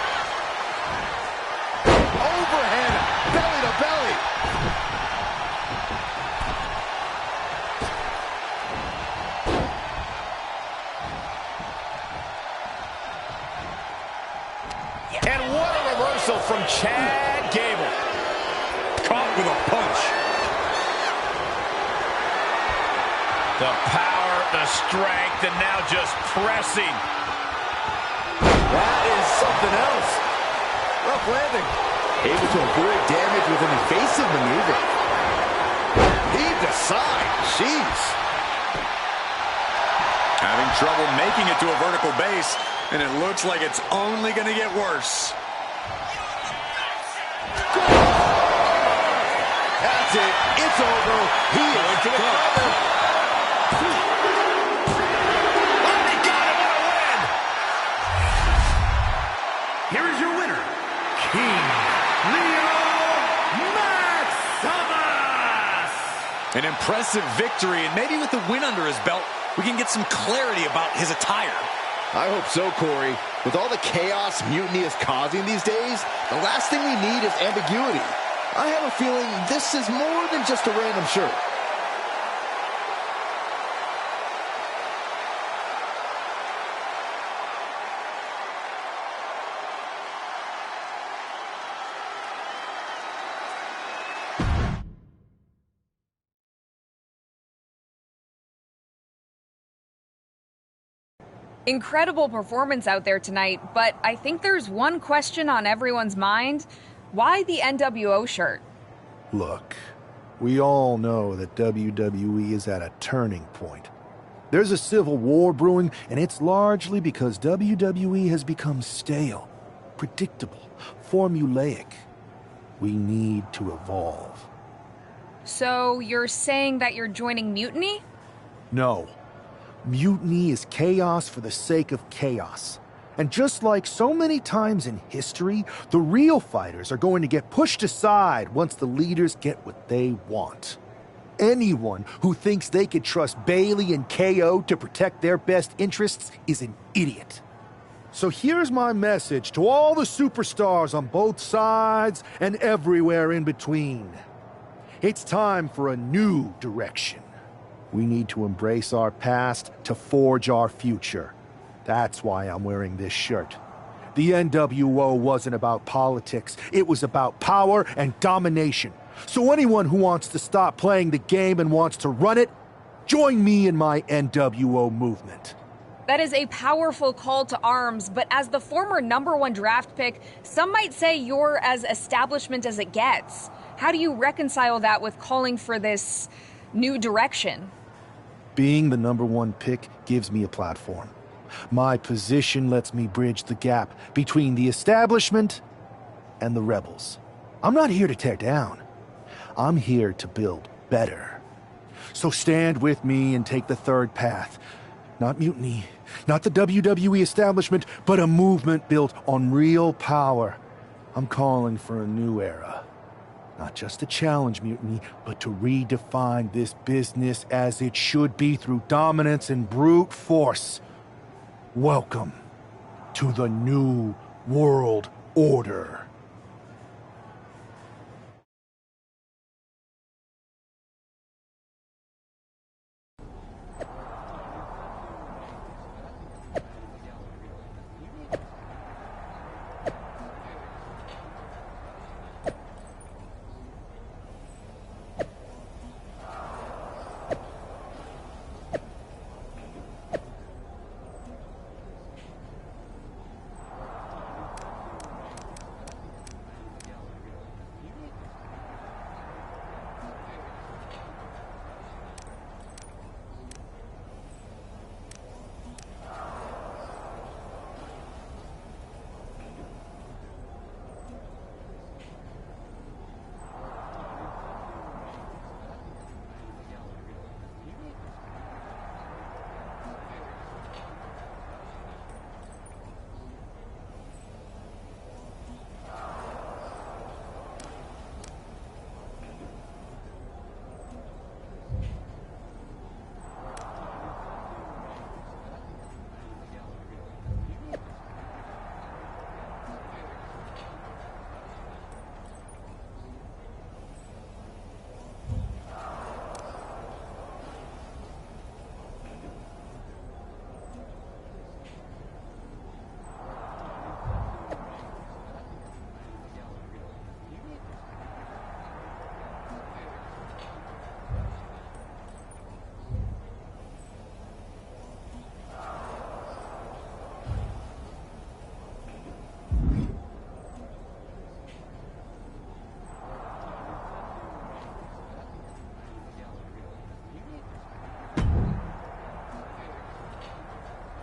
Overhand, belly to belly. And what a reversal from Chad Gable. Caught with a punch. The power, the strength, and now just pressing. That is something else. Rough landing. Able to avoid damage with an evasive maneuver. Heaved aside. Jeez. Having trouble making it to a vertical base, and it looks like it's only going to get worse. That's it. It's over. He is done. Here is your winner, King Leo Maximus! An impressive victory, and maybe with the win under his belt, we can get some clarity about his attire. I hope so, Corey. With all the chaos Mutiny is causing these days, the last thing we need is ambiguity. I have a feeling this is more than just a random shirt. Incredible performance out there tonight, but I think there's one question on everyone's mind. Why the NWO shirt? Look, we all know that WWE is at a turning point. There's a civil war brewing, and it's largely because WWE has become stale, predictable, formulaic. We need to evolve. So you're saying that you're joining Mutiny? No. Mutiny is chaos for the sake of chaos. And just like so many times in history, the real fighters are going to get pushed aside once the leaders get what they want. Anyone who thinks they could trust Bailey and KO to protect their best interests is an idiot. So here's my message to all the superstars on both sides and everywhere in between. It's time for a new direction. We need to embrace our past to forge our future. That's why I'm wearing this shirt. The NWO wasn't about politics. It was about power and domination. So anyone who wants to stop playing the game and wants to run it, join me in my NWO movement. That is a powerful call to arms, but as the former #1 draft pick, some might say you're as establishment as it gets. How do you reconcile that with calling for this new direction? Being the #1 pick gives me a platform. My position lets me bridge the gap between the establishment and the rebels. I'm not here to tear down. I'm here to build better. So stand with me and take the third path. Not mutiny, not the WWE establishment, but a movement built on real power. I'm calling for a new era. Not just to challenge mutiny, but to redefine this business as it should be through dominance and brute force. Welcome to the New World Order.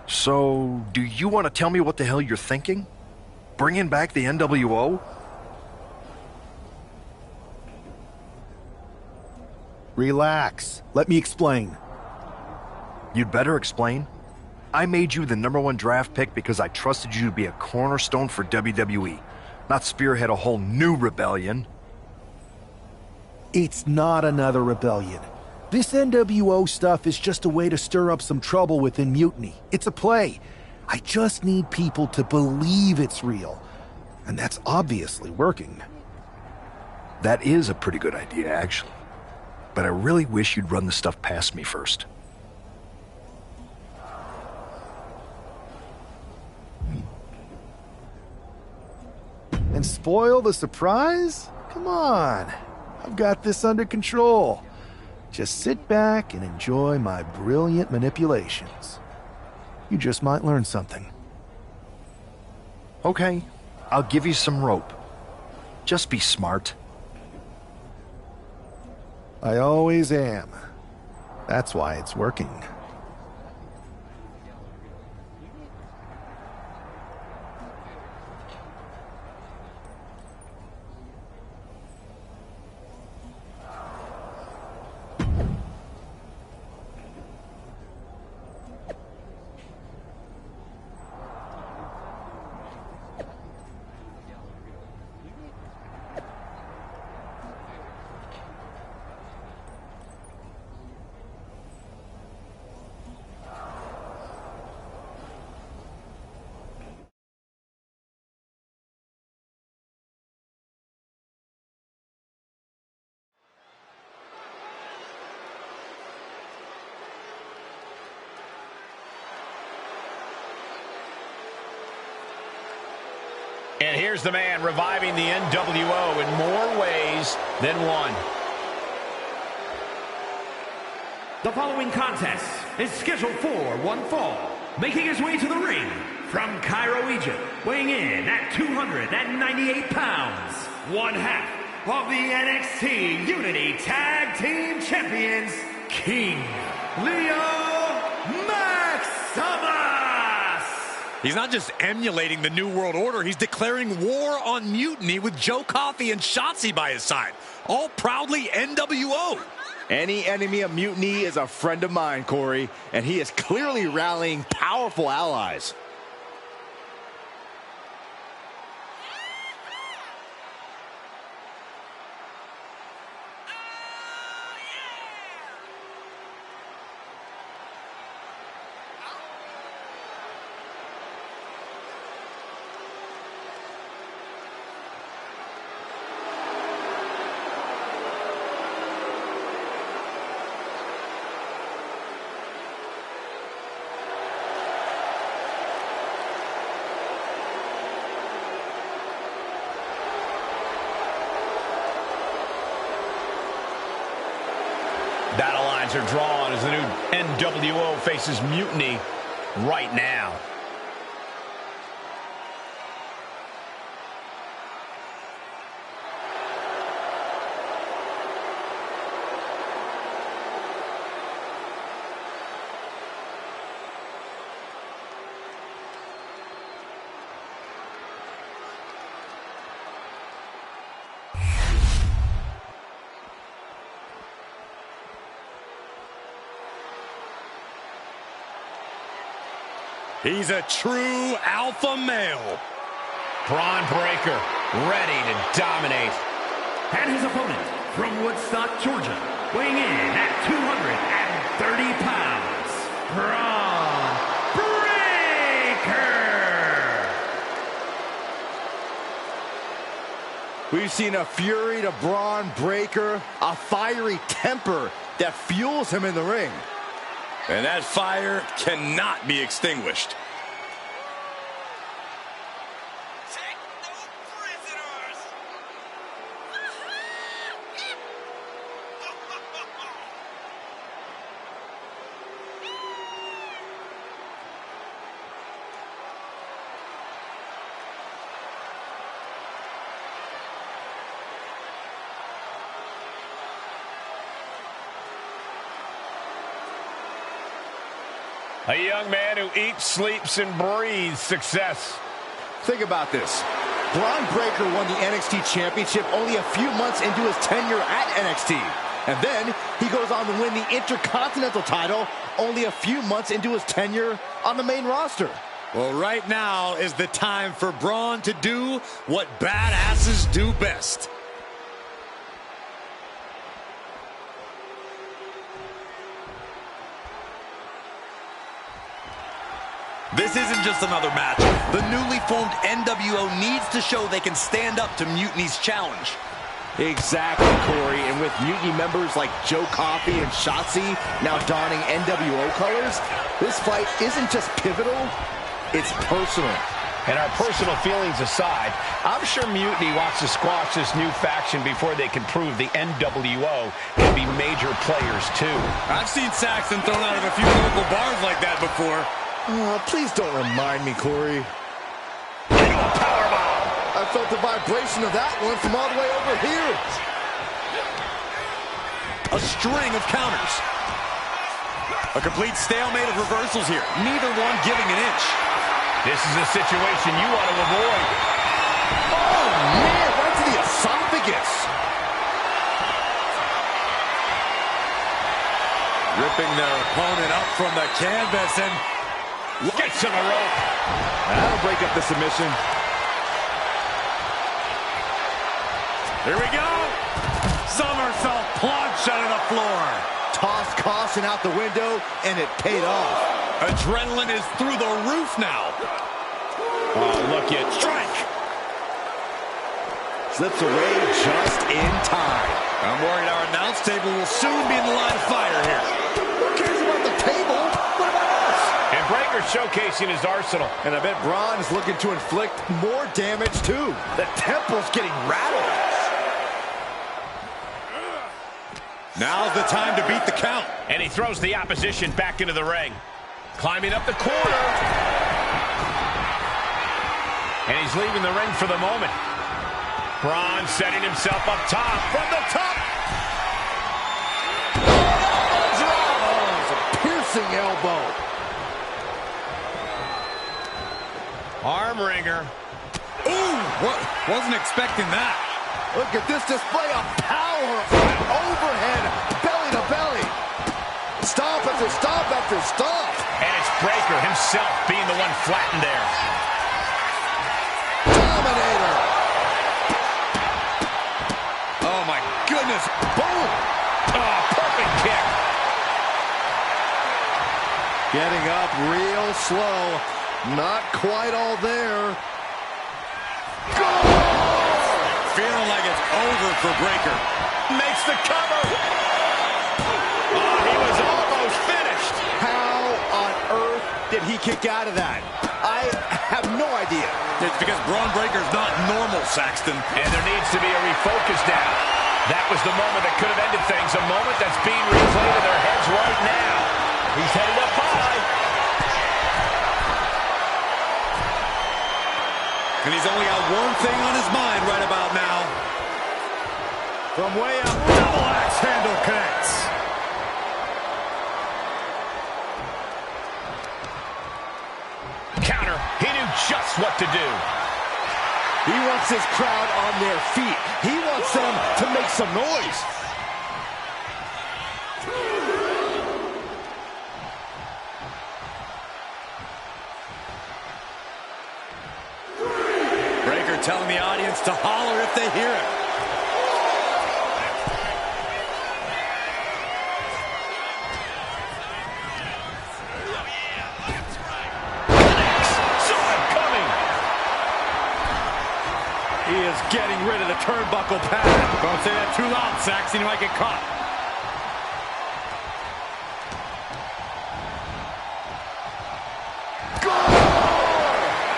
So, do you want to tell me what the hell you're thinking? Bringing back the NWO? Relax. Let me explain. You'd better explain. I made you the #1 draft pick because I trusted you to be a cornerstone for WWE, not spearhead a whole new rebellion. It's not another rebellion. This NWO stuff is just a way to stir up some trouble within Mutiny. It's a play. I just need people to believe it's real. And that's obviously working. That is a pretty good idea, actually. But I really wish you'd run the stuff past me first. And spoil the surprise? Come on. I've got this under control. Just sit back and enjoy my brilliant manipulations. You just might learn something. Okay, I'll give you some rope. Just be smart. I always am. That's why it's working. And here's the man reviving the NWO in more ways than one. The following contest is scheduled for one fall. Making his way to the ring from Cairo, Egypt, weighing in at 298 pounds, one half of the NXT Unity Tag Team Champions, King Leo Maximus. He's not just emulating the New World Order, he's declaring war on Mutiny with Joe Coffey and Shotzi by his side. All proudly NWO. Any enemy of Mutiny is a friend of mine, Corey, and he is clearly rallying powerful allies. Battle lines are drawn as the new NWO faces Mutiny right now. He's a true alpha male. Braun Breaker, ready to dominate. And his opponent from Woodstock, Georgia, weighing in at 230 pounds, Braun Breaker. We've seen a fury to Braun Breaker, a fiery temper that fuels him in the ring. And that fire cannot be extinguished. A young man who eats, sleeps, and breathes success. Think about this. Braun Breaker won the NXT Championship only a few months into his tenure at NXT. And then he goes on to win the Intercontinental title only a few months into his tenure on the main roster. Well, right now is the time for Braun to do what badasses do best. This isn't just another match. The newly formed NWO needs to show they can stand up to Mutiny's challenge. Exactly, Corey. And with Mutiny members like Joe Coffey and Shotzi now donning NWO colors, this fight isn't just pivotal, it's personal. And our personal feelings aside, I'm sure Mutiny wants to squash this new faction before they can prove the NWO can be major players too. I've seen Saxton thrown out of a few local bars like that before. Please don't remind me, Corey. Powerbomb! I felt the vibration of that one from all the way over here. A string of counters. A complete stalemate of reversals here. Neither one giving an inch. This is a situation you want to avoid. Oh, man, right to the esophagus. Ripping their opponent up from the canvas and gets to the rope. That'll break up the submission. Here we go. Somersault plunge out of the floor. Tossed caution out the window, and it paid off. Adrenaline is through the roof now. Oh, look at strike. Slips away just in time. I'm worried our announce table will soon be in the line of fire here. Who cares about the table? What about us? And Breaker showcasing his arsenal. And I bet Braun is looking to inflict more damage, too. The temple's getting rattled. Now's the time to beat the count. And he throws the opposition back into the ring. Climbing up the corner. And he's leaving the ring for the moment. Braun setting himself up top. From the top. Oh, it's a piercing elbow. Arm wringer. Ooh, wasn't expecting that. Look at this display of power. Overhead, belly to belly. Stomp after stomp after stomp. And it's Breaker himself being the one flattened there. Dominator. Oh, my goodness. Boom. Oh, perfect kick. Getting up real slow. Not quite all there. Feeling like it's over for Breaker. Makes the cover. Oh, he was almost finished. How on earth did he kick out of that? I have no idea. It's because Braun Breaker's not normal, Saxton. And there needs to be a refocus now. That was the moment that could have ended things. A moment that's being replayed in their heads right now. He's headed up high. And he's only got one thing on his mind right about now. From way up, double axe handle connects. Counter. He knew just what to do. He wants his crowd on their feet. He wants them to make some noise. Breaker telling the audience to holler if they hear it. He is getting rid of the turnbuckle pad. Don't say that too loud, Saxon. You might get caught.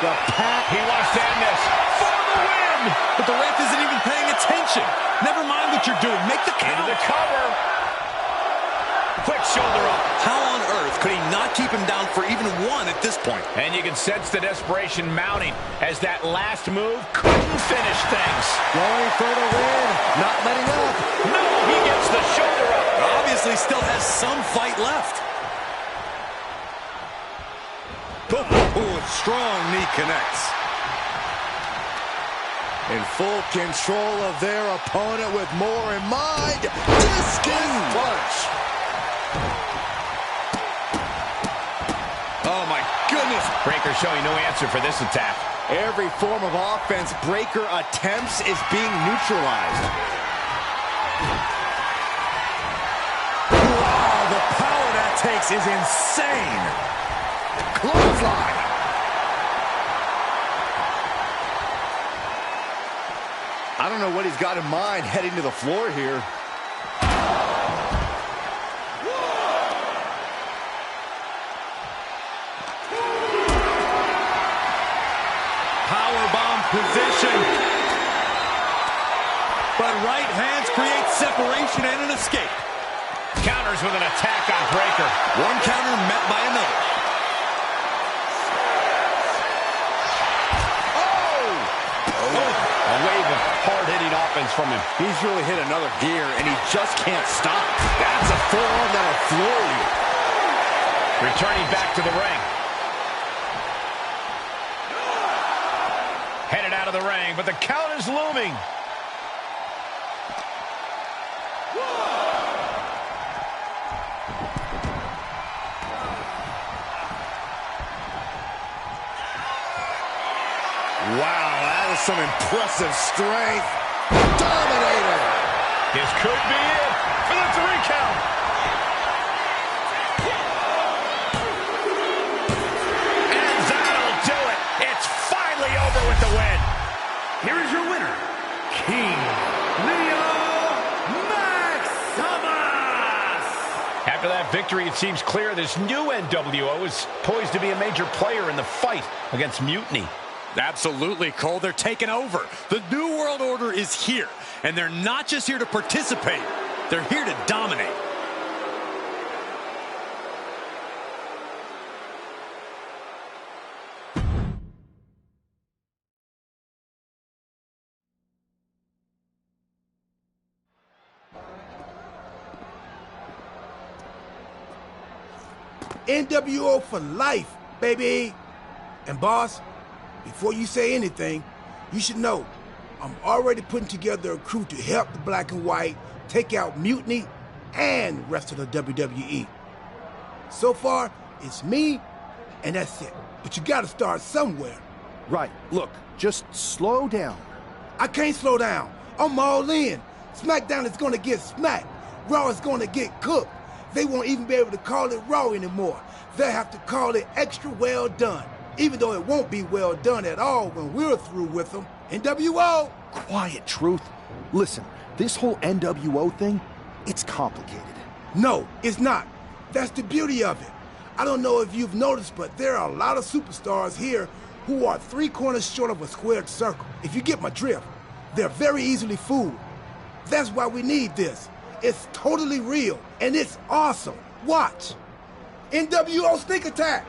The pack. He wants to end this. For the win! But the ref isn't even paying attention. Never mind what you're doing. Make the count. Into the cover. Quick shoulder up. How on earth could he not keep him down for even one at this point? And you can sense the desperation mounting as that last move couldn't finish things. Going for the win. Not letting up. No, he gets the shoulder up. Obviously still has some fight left. Strong knee connects. In full control of their opponent with more in mind. Discus punch. Oh my goodness. Breaker showing no answer for this attack. Every form of offense Breaker attempts is being neutralized. Wow, the power that takes is insane. Clothesline. I don't know what he's got in mind heading to the floor here. Powerbomb position. But right hands create separation and an escape. Counters with an attack on Breaker. One counter met by another. A wave of hard-hitting offense from him. He's really hit another gear, and he just can't stop. That's a forearm that'll floor you. Returning back to the ring. Headed out of the ring, but the count is looming. Wow, that is some impressive strength. Dominator. This could be it for the 3 count. And that'll do it. It's finally over with the win. Here is your winner, King Maximus! After that victory, it seems clear this new NWO is poised to be a major player in the fight against Mutiny. Absolutely, Cole. They're taking over. The New World Order is here, and they're not just here to participate. They're here to dominate. NWO for life, baby. And boss, before you say anything, you should know I'm already putting together a crew to help the Black and White take out Mutiny and rest of the WWE. So far, it's me, and that's it. But you gotta start somewhere. Right. Look, just slow down. I can't slow down. I'm all in. SmackDown is gonna get smacked. Raw is gonna get cooked. They won't even be able to call it Raw anymore. They'll have to call it Extra Well Done. Even though it won't be well done at all when we're through with them. NWO! Quiet, Truth. Listen, this whole NWO thing, it's complicated. No, it's not. That's the beauty of it. I don't know if you've noticed, but there are a lot of superstars here who are 3 corners short of a squared circle. If you get my drift, they're very easily fooled. That's why we need this. It's totally real, and it's awesome. Watch. NWO Sneak Attack!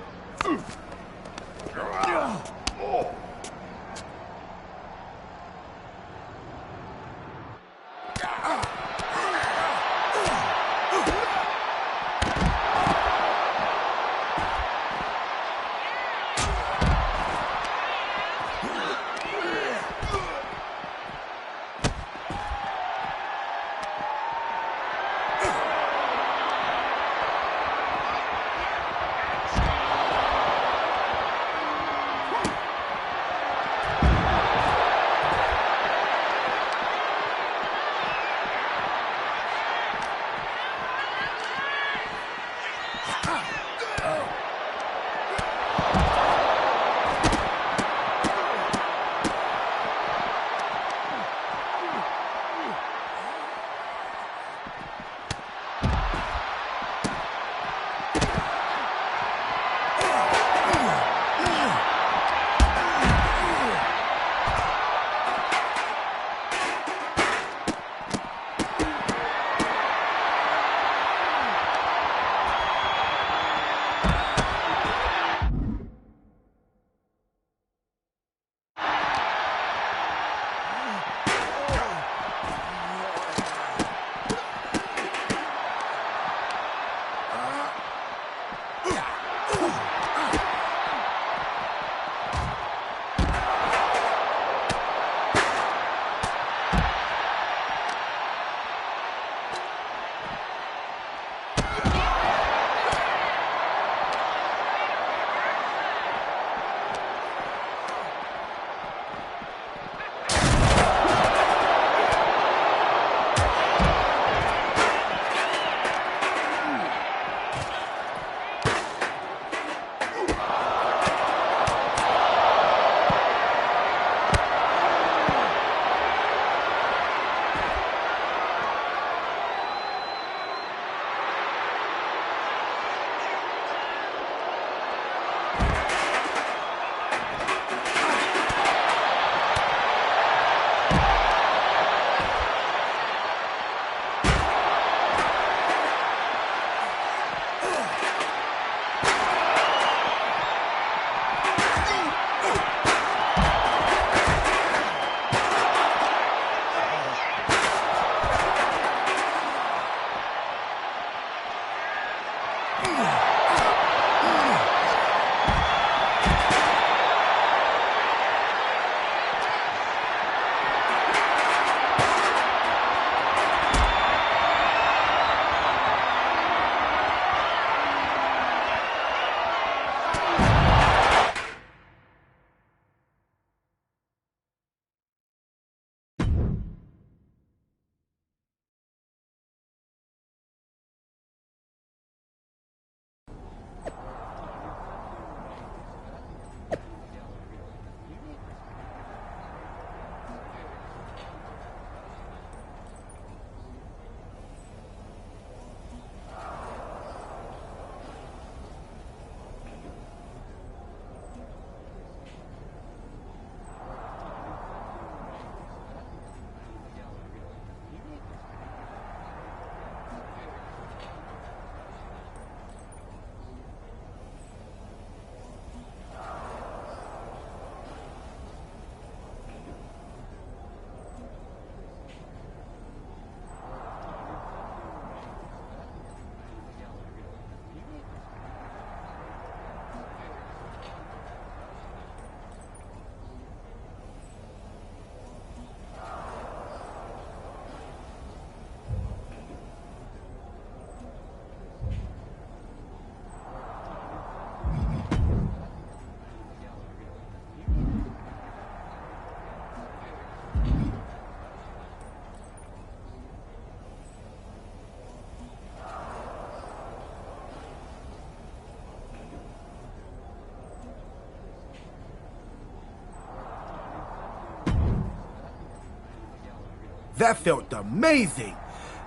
That felt amazing.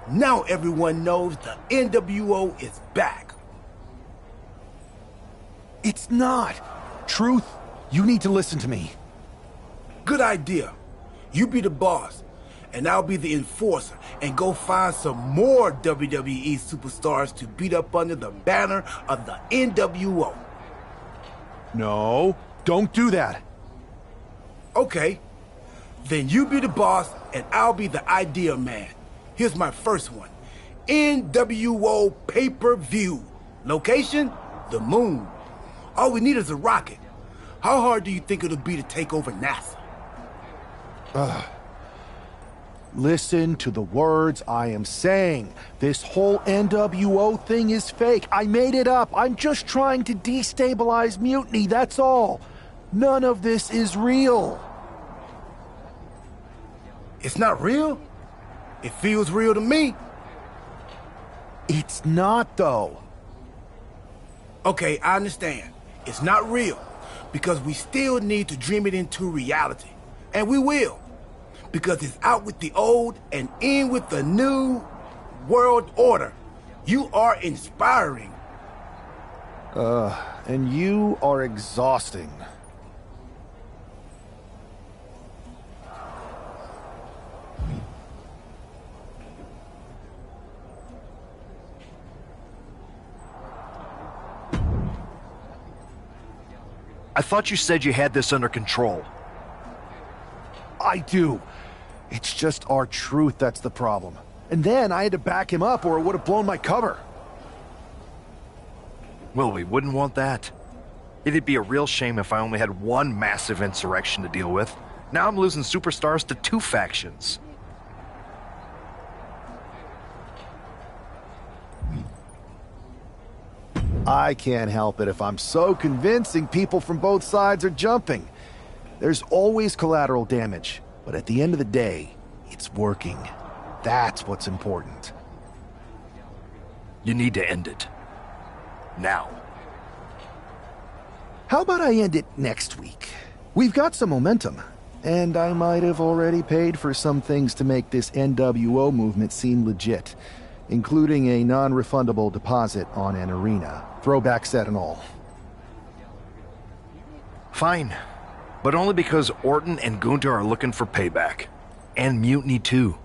Now everyone knows the NWO is back. It's not. Truth, you need to listen to me. Good idea. You be the boss, and I'll be the enforcer, and go find some more WWE superstars to beat up under the banner of the NWO. No, don't do that. Okay. Then you be the boss, and I'll be the idea man. Here's my first one. NWO pay-per-view. Location? The moon. All we need is a rocket. How hard do you think it'll be to take over NASA? Listen to the words I am saying. This whole NWO thing is fake. I made it up. I'm just trying to destabilize Mutiny, that's all. None of this is real. It's not real? It feels real to me. It's not, though. Okay, I understand. It's not real, because we still need to dream it into reality. And we will. Because it's out with the old and in with the new world order. You are inspiring. And you are exhausting. I thought you said you had this under control. I do. It's just our truth that's the problem. And then I had to back him up or it would have blown my cover. Well, we wouldn't want that. It'd be a real shame if I only had one massive insurrection to deal with. Now I'm losing superstars to two factions. I can't help it if I'm so convincing people from both sides are jumping. There's always collateral damage, but at the end of the day, it's working. That's what's important. You need to end it. Now. How about I end it next week? We've got some momentum, and I might have already paid for some things to make this NWO movement seem legit, including a non-refundable deposit on an arena, throwback set and all. Fine, but only because Orton and Gunther are looking for payback. And Mutiny too.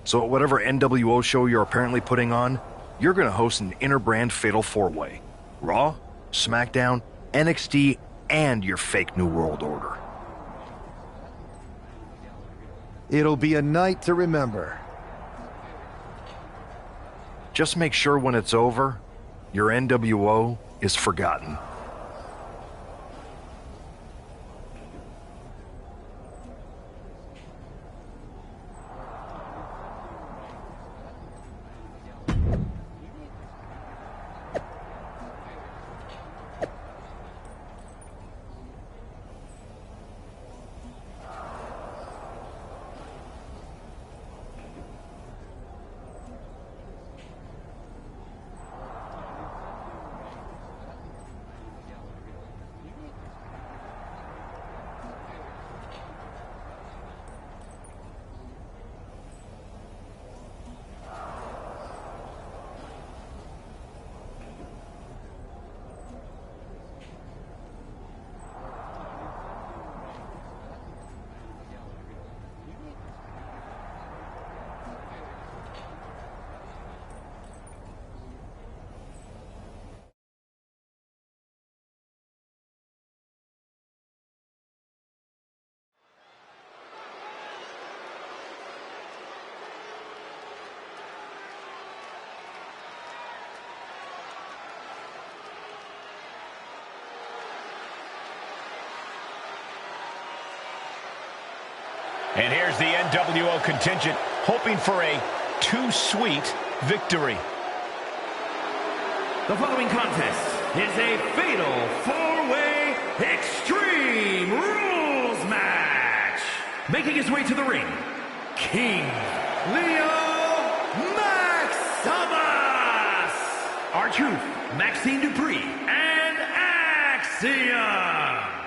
So at whatever NWO show you're apparently putting on, you're gonna host an inter-brand fatal four-way. Raw, SmackDown, NXT, and your fake New World Order. It'll be a night to remember. Just make sure when it's over, your NWO is forgotten. And here's the NWO contingent hoping for a too-sweet victory. The following contest is a fatal four-way Extreme Rules match. Making his way to the ring, King Leo Maximus, R-Truth, Maxine Dupree, and Axiom.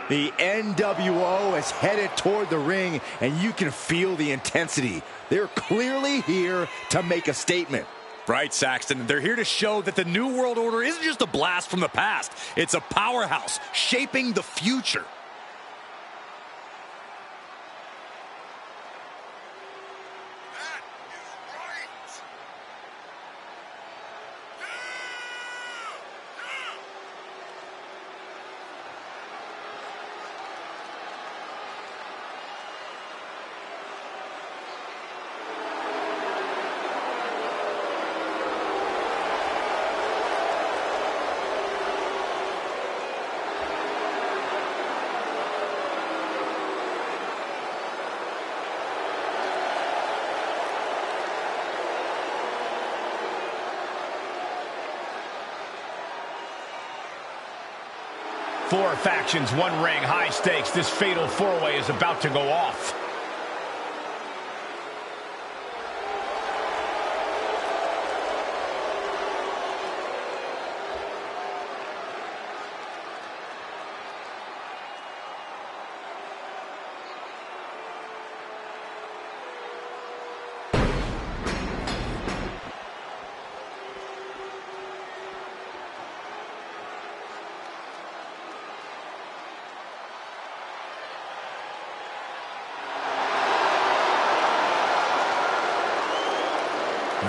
The NWO is headed toward the ring, and you can feel the intensity. They're clearly here to make a statement. Right, Saxton. They're here to show that the New World Order isn't just a blast from the past. It's a powerhouse shaping the future. Four factions, one ring, high stakes. This fatal four-way is about to go off.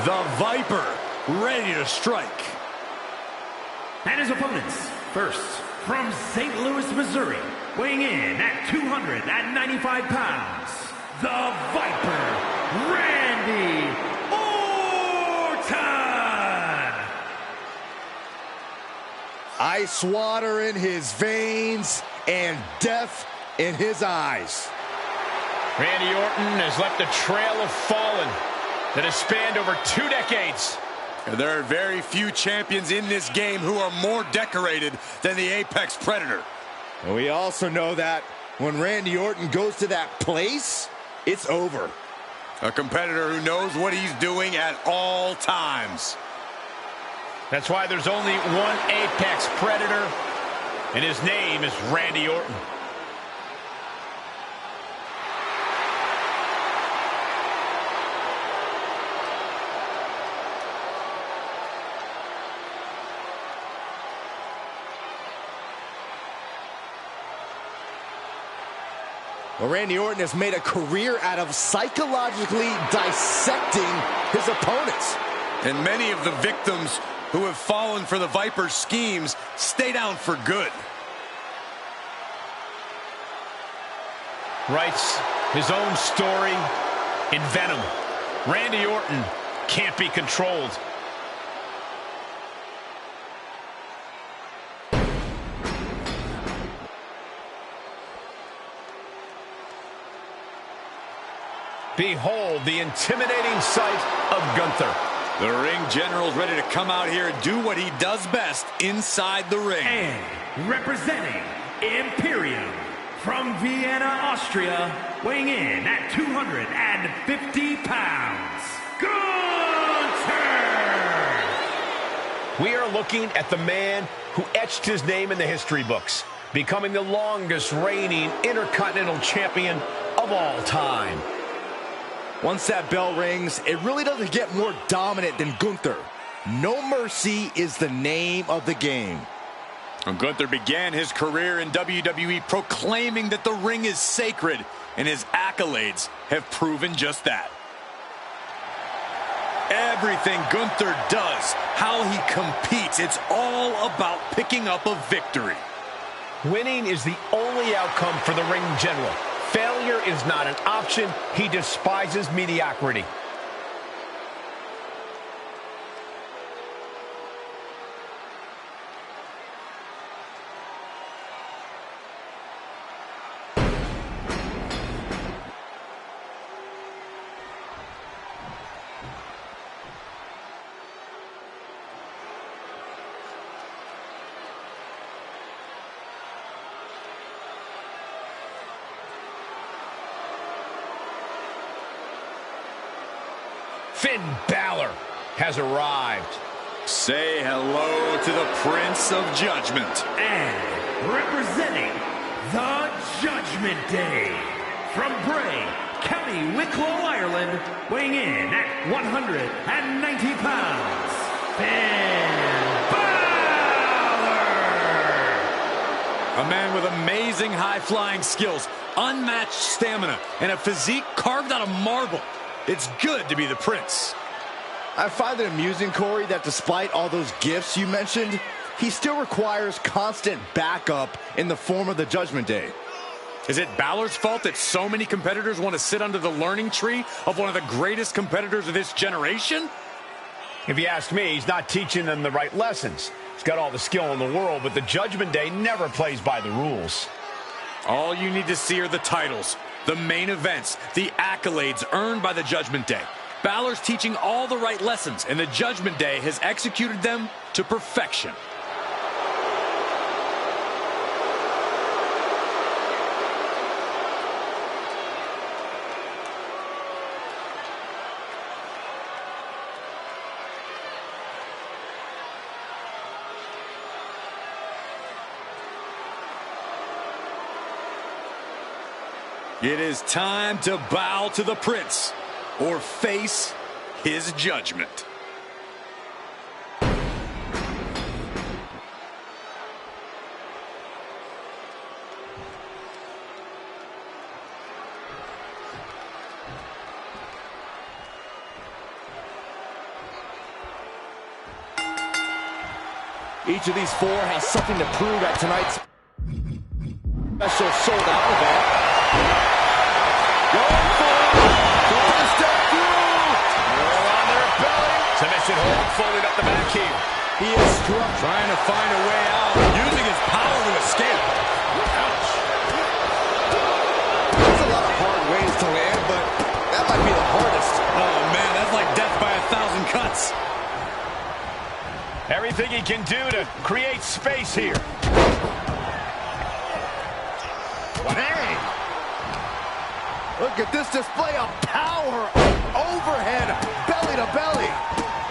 The Viper, ready to strike. And his opponents, first, from St. Louis, Missouri, weighing in at 295 pounds, the Viper, Randy Orton! Ice water in his veins and death in his eyes. Randy Orton has left a trail of fallen that has spanned over 2 decades. There are very few champions in this game who are more decorated than the Apex Predator. And we also know that when Randy Orton goes to that place, it's over. A competitor who knows what he's doing at all times. That's why there's only one Apex Predator, and his name is Randy Orton. Well, Randy Orton has made a career out of psychologically dissecting his opponents. And many of the victims who have fallen for the Viper's schemes stay down for good. Writes his own story in Venom. Randy Orton can't be controlled. Behold the intimidating sight of Gunther. The ring general's ready to come out here and do what he does best inside the ring. And representing Imperium from Vienna, Austria, weighing in at 250 pounds, Gunther! We are looking at the man who etched his name in the history books, becoming the longest reigning Intercontinental Champion of all time. Once that bell rings, it really doesn't get more dominant than Gunther. No Mercy is the name of the game. And Gunther began his career in WWE proclaiming that the ring is sacred, and his accolades have proven just that. Everything Gunther does, how he competes, it's all about picking up a victory. Winning is the only outcome for the ring general. Failure is not an option. He despises mediocrity. Finn Balor has arrived. Say hello to the Prince of Judgment. And representing the Judgment Day. From Bray, County Wicklow, Ireland, weighing in at 190 pounds, Finn Balor! A man with amazing high-flying skills, unmatched stamina, and a physique carved out of marble. It's good to be the Prince. I find it amusing, Corey, that despite all those gifts you mentioned, he still requires constant backup in the form of the Judgment Day. Is it Balor's fault that so many competitors want to sit under the learning tree of one of the greatest competitors of this generation? If you ask me, he's not teaching them the right lessons. He's got all the skill in the world, but the Judgment Day never plays by the rules. All you need to see are the titles, the main events, the accolades earned by the Judgment Day. Balor's teaching all the right lessons, and the Judgment Day has executed them to perfection. It is time to bow to the Prince or face his judgment. Each of these four has something to prove at tonight's special sold-out event. Going for it. Going to step through. Roll on their belly. Submission hold, folded up the back heel. He is struck. Trying to find a way out, using his power to escape. Ouch. There's a lot of hard ways to land, but that might be the hardest. Oh, man, that's like death by 1,000 cuts. Everything he can do to create space here. Bang! Look at this display of power. Overhead, belly to belly.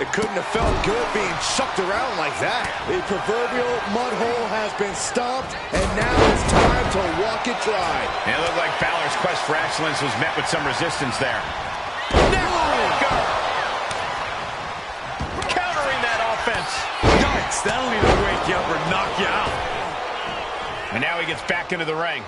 It couldn't have felt good being chucked around like that. The proverbial mud hole has been stomped, and now it's time to walk it dry. It looked like Balor's quest for excellence was met with some resistance there. Countering that offense. Yikes, that'll either wake you up or knock you out. And now he gets back into the ring.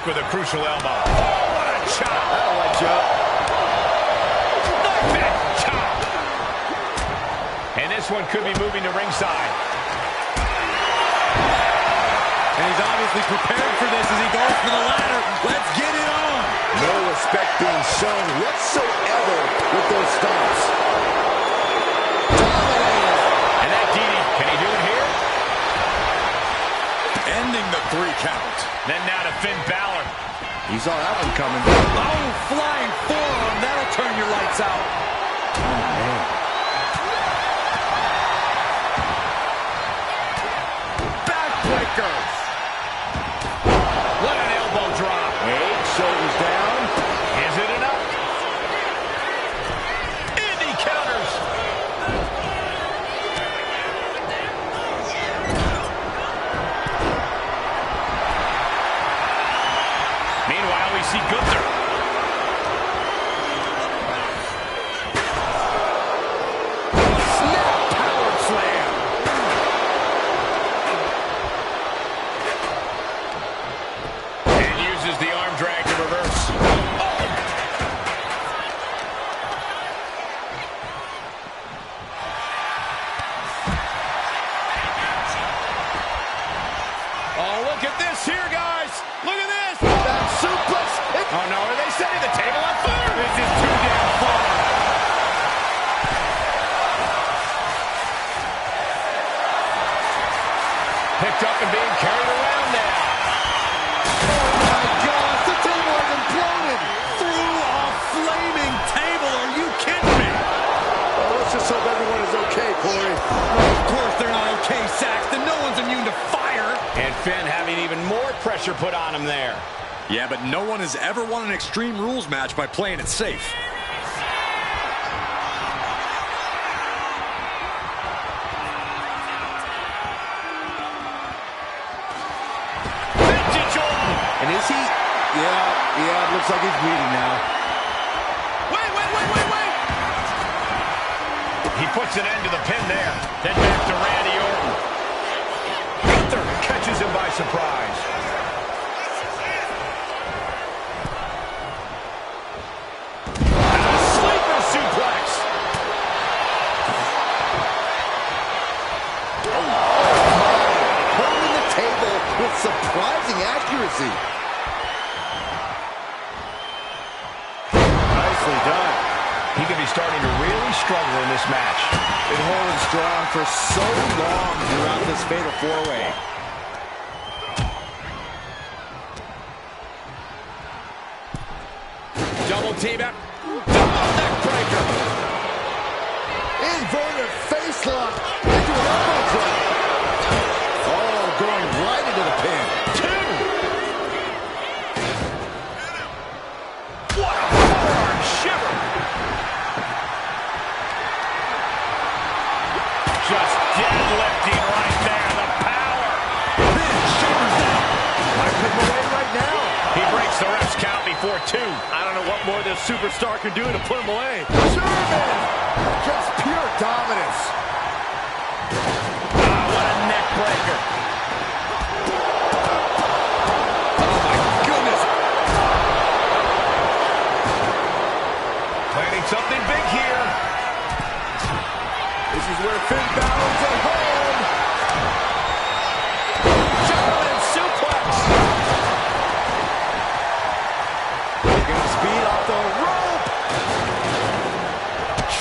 With a crucial elbow. Oh, what a chop! That'll let you up. That chop! And this one could be moving to ringside. And he's obviously prepared for this as he goes for the ladder. Let's get it on! No respect being shown whatsoever with those stomps. And that DD, can he do it here? Ending the 3 count. Then now to Finn Balor. You saw that one coming. Oh, flying forearm. That'll turn your lights out. Oh, man. Backbreakers. What an elbow drop. 8 shoulders down. Is it enough? And he counters. Meanwhile, we see Gunther. Snap power slam. And uses the arm drag to reverse. Oh, look at this here, guys. Look at this. That suplex. Oh, no, are they setting the table on fire? This is too damn far. picked up and being carried around now. Oh my gosh, the table has imploded through a flaming table. Are you kidding me? Well, let's just hope everyone is okay, Corey. Well, of course they're not okay, Saxton. No one's immune to fire. And Finn having even more pressure put on him there. Yeah, but no one has ever won an Extreme Rules match by playing it safe. And is he? Yeah, it looks like he's bleeding now. Wait. He puts an end to the pin there. Then back to Randy Orton. Gunther catches him by surprise. And a sleeper suplex. Holding the table with surprising accuracy. Nicely done. He could be starting to really struggle in this match. Been holding strong for so long throughout this fatal four-way. Double team out. Double neck breaker. Inverted face lock into an elbow drop. Oh, going right into the pin. What a forearm shiver. Just deadlifting right there. The power. Then shoulders down. Might put him away right now. He breaks the ref's count before 2. I don't know what more this superstar can do to put him away. German! Just pure dominance. What a neck breaker. Oh my goodness. Planning something big here. This is where Finn Balor's at home. German suplex. Gonna speed off the rope.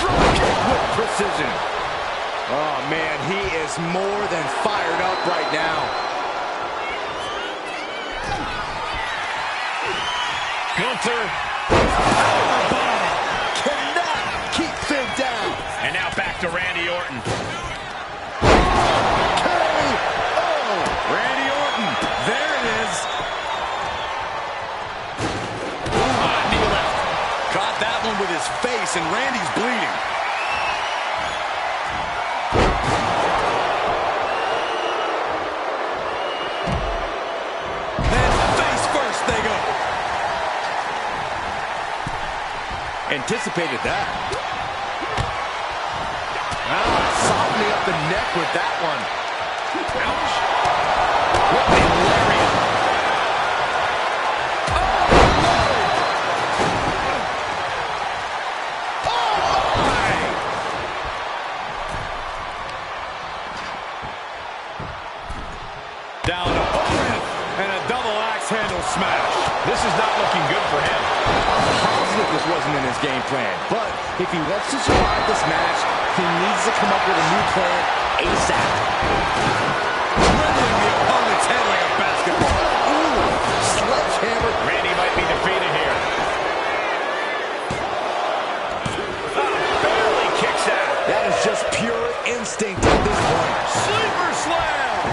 Drop kick with precision. Oh man, he is more than fired up right now. Gunther. Cannot keep Finn down. And now back to Randy Orton. Randy Orton. There it is. Knee left. Caught that one with his face, and Randy's bleeding. Then face first they go. Anticipated that. Softening up the neck with that one. Ouch. What a lariat. Down to Orton, and a double axe handle smash. This is not looking good for him. Positive this wasn't in his game plan, but if he wants to survive this match, he needs to come up with a new plan ASAP. Dribbling the opponent's head like a basketball. Ooh, sledgehammer. Randy might be defeated here. Barely kicks out. That is just pure instinct at this point. Sleeper slam.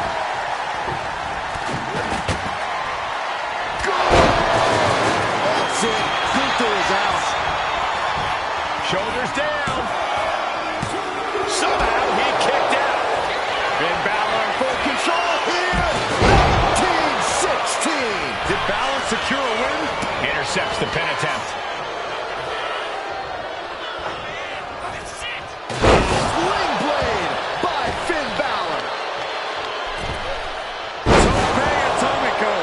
That's it. Gunther is out. Shoulders down. Somehow he kicked out. Finn Balor in full control here. 1916. Did Balor secure a win? Intercepts the pin attempt. Sling blade by Finn Balor. Tope Atomico.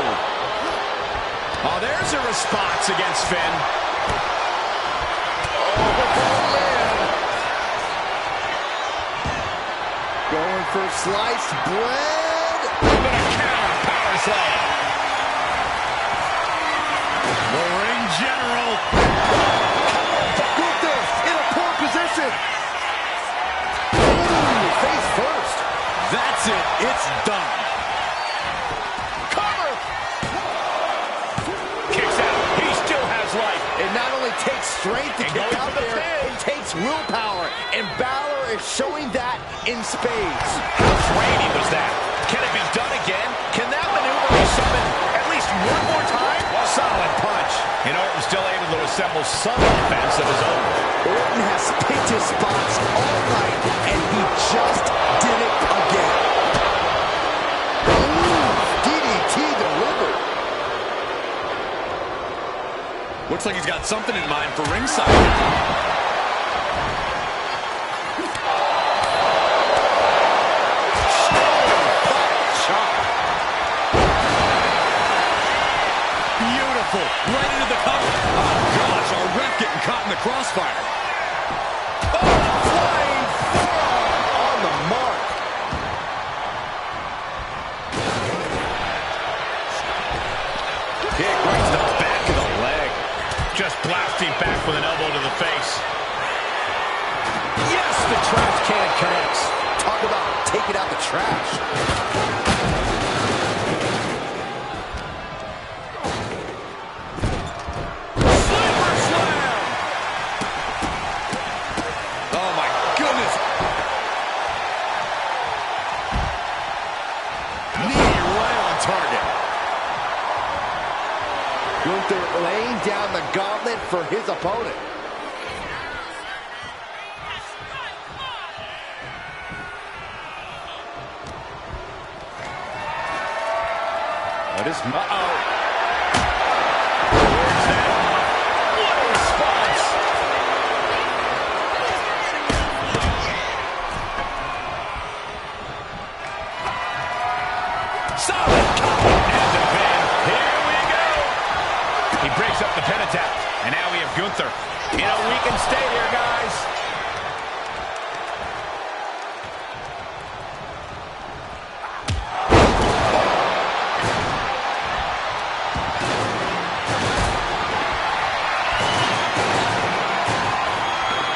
Oh, there's a response against Finn. Going for sliced bread. But a counter power slam. The ring general. Gunther in a poor position. Ooh, face first. That's it. It's done. strength to get out there. It takes willpower, and Balor is showing that in spades. How draining was that? Can it be done again? Can that maneuver be summoned at least one more time? Solid punch. And Orton's still able to assemble some offense of his own. Orton has picked his spots all night, and he just did it again. DDT delivered. Looks like he's got something in mind for ringside. Right into the cover. Oh, gosh, our ref getting caught in the crossfire. Oh, flying forearm on the mark. Kick right to the back of the leg. Just blasting back with an elbow to the face. Yes, the trash can connects. Talk about taking out the trash. Gunther laying down the gauntlet for his opponent. What is uh-oh. Where's that? What a response. Solid cover and the pin. Here we go. He breaks up the pin attempt. And now we have Gunther in a weakened state here, guys.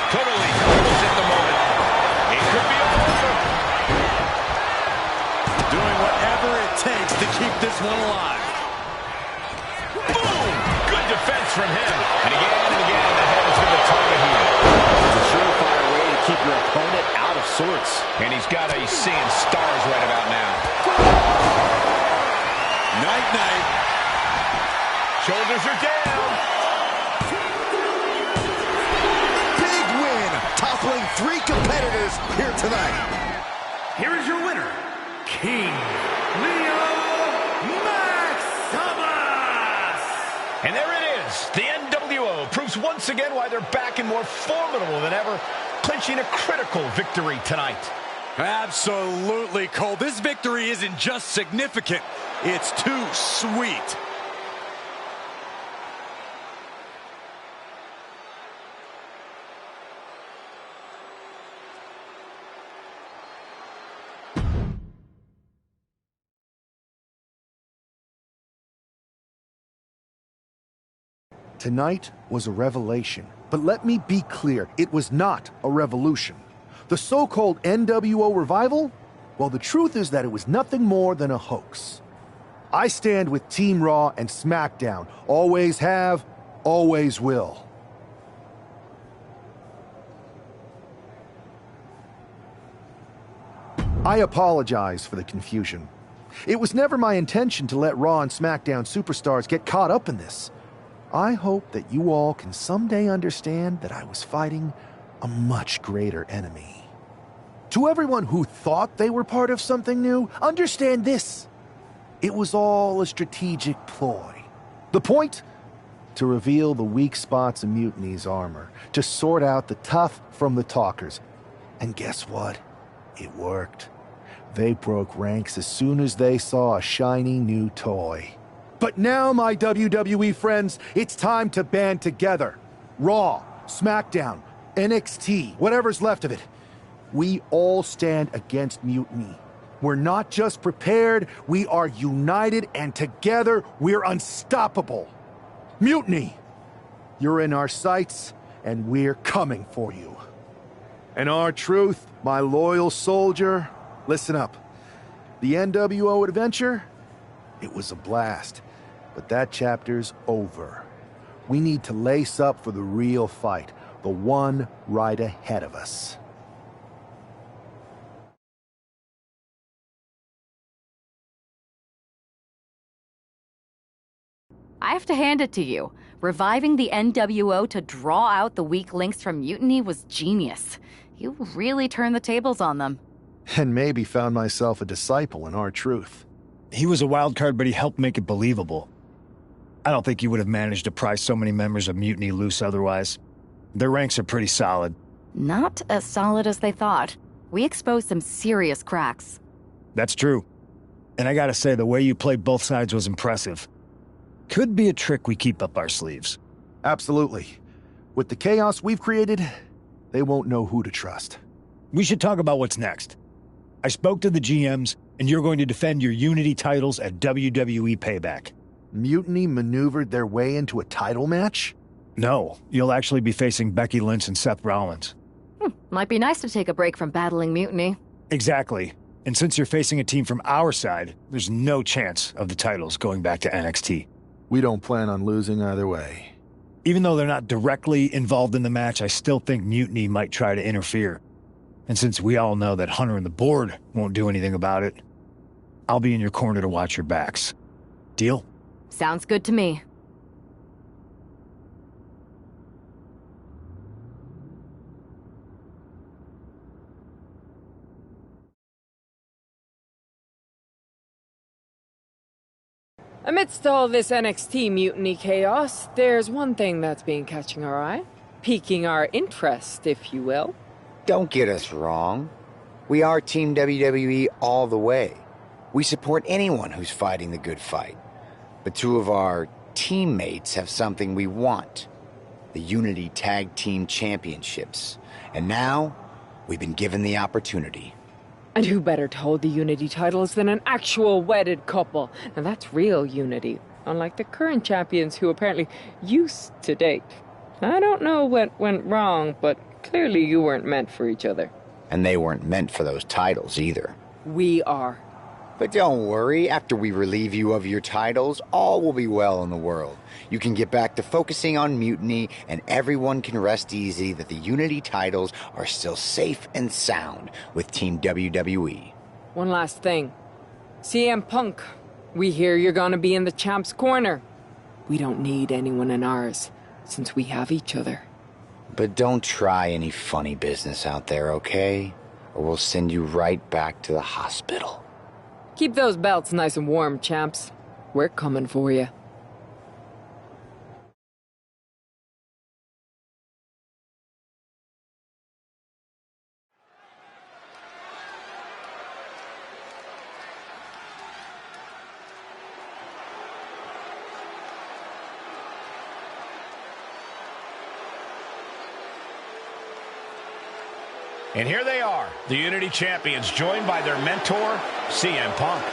Totally clueless at the moment. It could be over. Doing whatever it takes to keep this one alive. Boom! Good defense from him. And again, the head is to the target here. It's a surefire way to keep your opponent out of sorts. And he's got to be seeing stars right about now. Night-night. Shoulders are down. Big win, toppling 3 competitors here tonight. Here is your winner, King Leo Maximus! And there it is. The NWO proves once again why they're back and more formidable than ever, clinching a critical victory tonight. Absolutely, Cole. This victory isn't just significant, it's too sweet. Tonight was a revelation, but let me be clear, it was not a revolution. The so-called NWO revival? Well, the truth is that it was nothing more than a hoax. I stand with Team Raw and SmackDown. Always have, always will. I apologize for the confusion. It was never my intention to let Raw and SmackDown superstars get caught up in this. I hope that you all can someday understand that I was fighting a much greater enemy. To everyone who thought they were part of something new, understand this. It was all a strategic ploy. The point? To reveal the weak spots in Mutiny's armor, to sort out the tough from the talkers. And guess what? It worked. They broke ranks as soon as they saw a shiny new toy. But now, my WWE friends, it's time to band together. Raw, SmackDown, NXT, whatever's left of it. We all stand against mutiny. We're not just prepared, we are united, and together we're unstoppable. Mutiny! You're in our sights, and we're coming for you. And our truth, my loyal soldier, listen up. The NWO adventure, it was a blast. But that chapter's over. We need to lace up for the real fight, the one right ahead of us. I have to hand it to you. Reviving the NWO to draw out the weak links from Mutiny was genius. You really turned the tables on them. And maybe found myself a disciple in R-Truth. He was a wild card, but he helped make it believable. I don't think you would have managed to pry so many members of Mutiny loose otherwise. Their ranks are pretty solid. Not as solid as they thought. We exposed some serious cracks. That's true. And I gotta say, the way you played both sides was impressive. Could be a trick we keep up our sleeves. Absolutely. With the chaos we've created, they won't know who to trust. We should talk about what's next. I spoke to the GMs, and you're going to defend your Unity titles at WWE Payback. Mutiny maneuvered their way into a title match? No, you'll actually be facing Becky Lynch and Seth Rollins. Might be nice to take a break from battling Mutiny. Exactly. And since you're facing a team from our side, there's no chance of the titles going back to NXT. We don't plan on losing either way. Even though they're not directly involved in the match, I still think Mutiny might try to interfere. And since we all know that Hunter and the board won't do anything about it, I'll be in your corner to watch your backs. Deal? Sounds good to me. Amidst all this NXT Mutiny chaos, there's one thing that's been catching our eye. Piquing our interest, if you will. Don't get us wrong. We are Team WWE all the way. We support anyone who's fighting the good fight. But two of our teammates have something we want. The Unity Tag Team Championships. And now, we've been given the opportunity. And who better to hold the Unity titles than an actual wedded couple? Now that's real unity, unlike the current champions who apparently used to date. I don't know what went wrong, but clearly you weren't meant for each other. And they weren't meant for those titles either. We are. But don't worry, after we relieve you of your titles, all will be well in the world. You can get back to focusing on Mutiny, and everyone can rest easy that the Unity titles are still safe and sound with Team WWE. One last thing. CM Punk, we hear you're gonna be in the champ's corner. We don't need anyone in ours, since we have each other. But don't try any funny business out there, okay? Or we'll send you right back to the hospital. Keep those belts nice and warm, champs. We're coming for you. And here they are, the Unity Champions, joined by their mentor, CM Punk.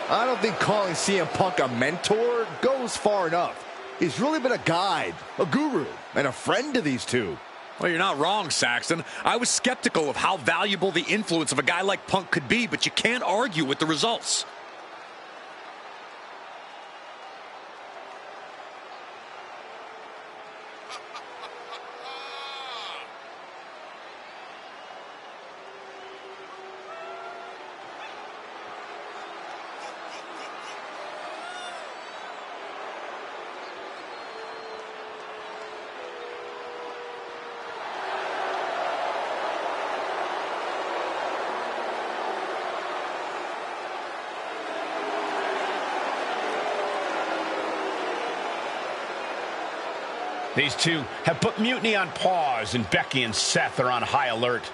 I don't think calling CM Punk a mentor goes far enough. He's really been a guide, a guru, and a friend to these two. Well, you're not wrong, Saxton. I was skeptical of how valuable the influence of a guy like Punk could be, but you can't argue with the results. These two have put Mutiny on pause, and Becky and Seth are on high alert.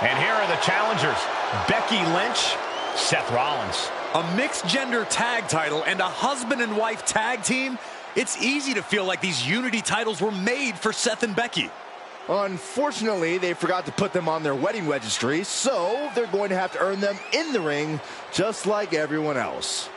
And here are the challengers, Becky Lynch, Seth Rollins. A mixed-gender tag title and a husband and wife tag team? It's easy to feel like these Unity titles were made for Seth and Becky. Unfortunately, they forgot to put them on their wedding registry, so they're going to have to earn them in the ring, just like everyone else.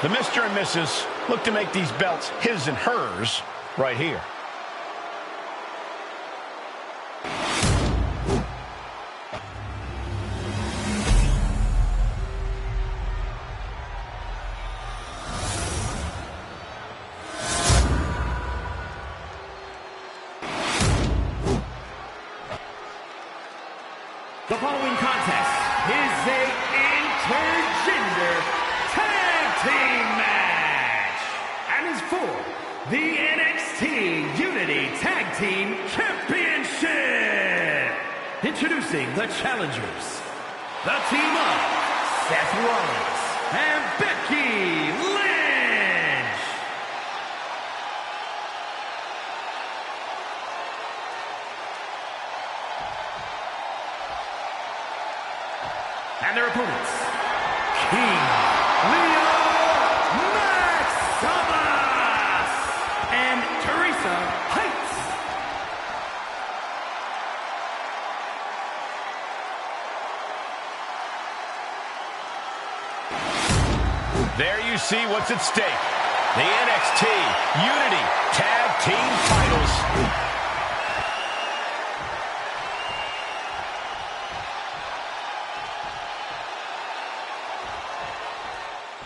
The Mr. and Mrs. look to make these belts his and hers right here. The following contest is a intergender tag team match and is for the NXT Unity Tag Team Championship. Introducing the challengers, the team of Seth Rollins and Becky Lynch. And their opponents, King Maximus and Teresa Heights. There you see what's at stake. The NXT Unity Tag Team titles.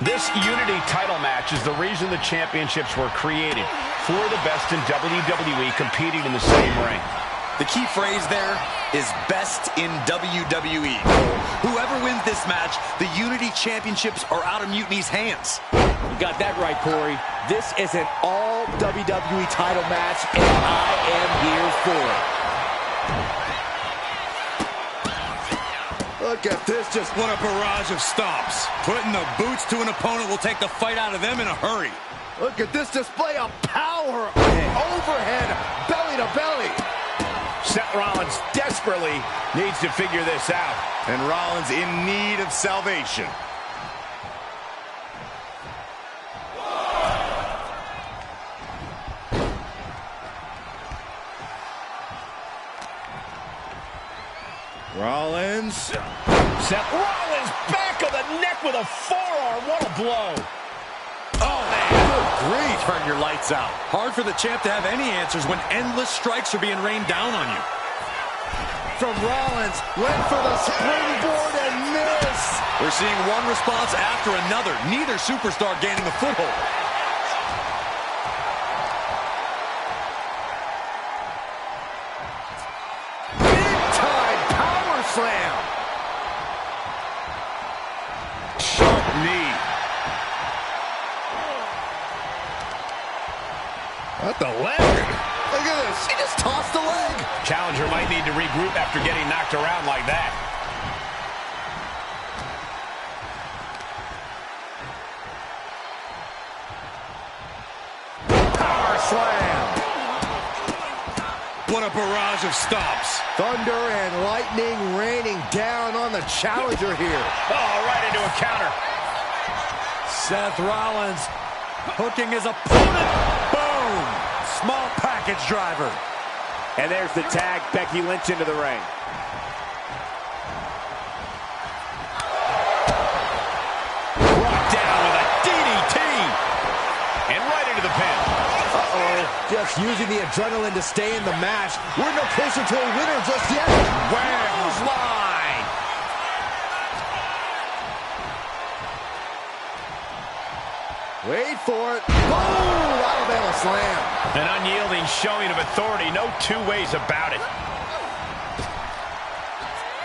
This Unity title match is the reason the championships were created, for the best in WWE competing in the same ring. The key phrase there is best in WWE. Whoever wins this match, the Unity Championships are out of Mutiny's hands. You got that right, Corey. This is an all WWE title match, and I am here for it. Look at this, just what a barrage of stomps. Putting the boots to an opponent will take the fight out of them in a hurry. Look at this display of power. Overhead, belly to belly. Seth Rollins desperately needs to figure this out. And Rollins in need of salvation. Rollins. Seth Rollins back of the neck with a forearm. What a blow. Oh, man. Good grief. Turn your lights out. Hard for the champ to have any answers when endless strikes are being rained down on you. From Rollins, went for the springboard and missed. We're seeing one response after another. Neither superstar gaining a foothold. Slam. Sharp knee. What the leg? Look at this. He just tossed the leg. Challenger might need to regroup after getting knocked around like that. Power slam. What a barrage of stomps. Thunder and lightning raining down on the challenger here. Oh, right into a counter. Seth Rollins hooking his opponent. Boom! Small package driver. And there's the tag. Becky Lynch into the ring. Brought down with a DDT. And right into the pin. Just using the adrenaline to stay in the match. We're no closer to a winner just yet. Wow. Line. Wait for it. Boom! Alabama slam. An unyielding showing of authority. No two ways about it.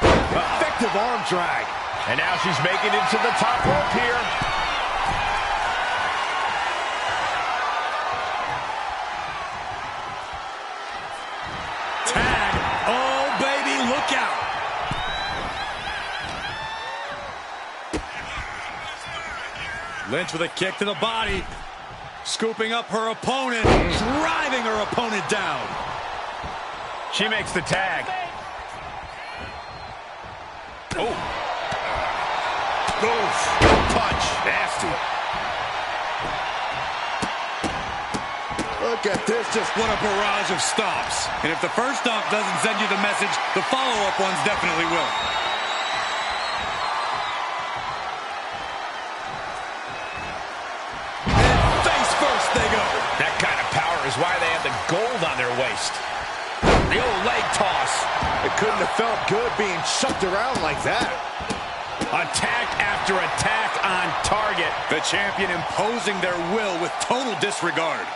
Effective arm drag. And now she's making it to the top rope here. Lynch with a kick to the body. Scooping up her opponent. Driving her opponent down. She makes the tag. Oh. Oof. Punch. Nasty. Look at this, just what a barrage of stomps. And if the first stomp doesn't send you the message, the follow-up ones definitely will. And face first they go. That kind of power is why they have the gold on their waist. The old leg toss. It couldn't have felt good being shoved around like that. Attack after attack on target. The champion imposing their will with total disregard.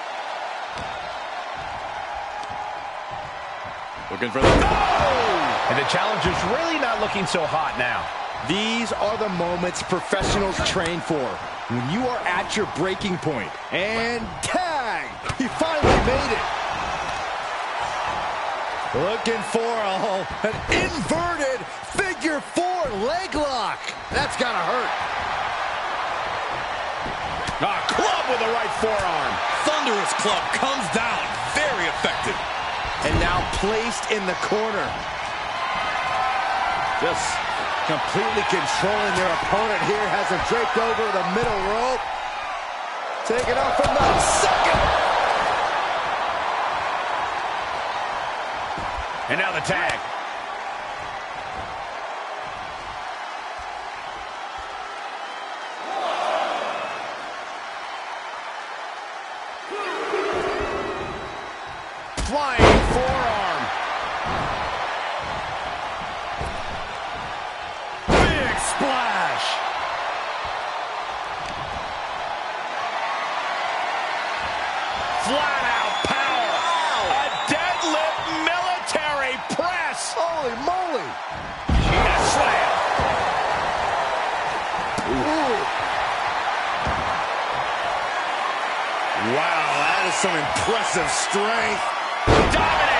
Looking for the... Oh! And the challenger's really not looking so hot now. These are the moments professionals train for. When you are at your breaking point. And tag! He finally made it. Looking for an inverted figure four leg lock. That's gotta hurt. A club with the right forearm. Thunderous club comes down. Very effective. And now placed in the corner. Just completely controlling their opponent here. Has him draped over the middle rope. Taking off from the second. And now the tag. Flying forearm. Big splash. Flat out power. A deadlift military press. Holy moly. She got slammed. Wow, that is some impressive strength. Dominator.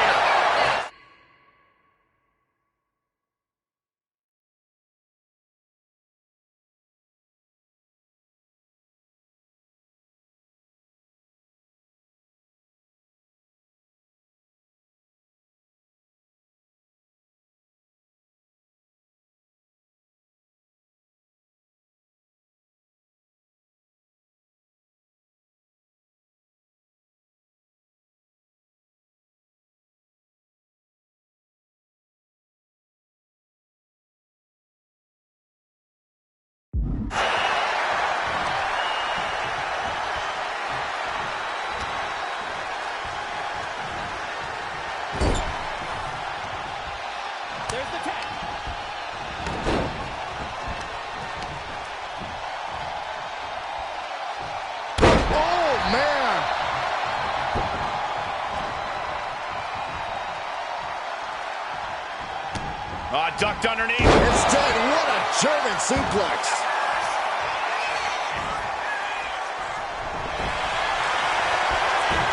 Ducked underneath. Instead, what a German suplex.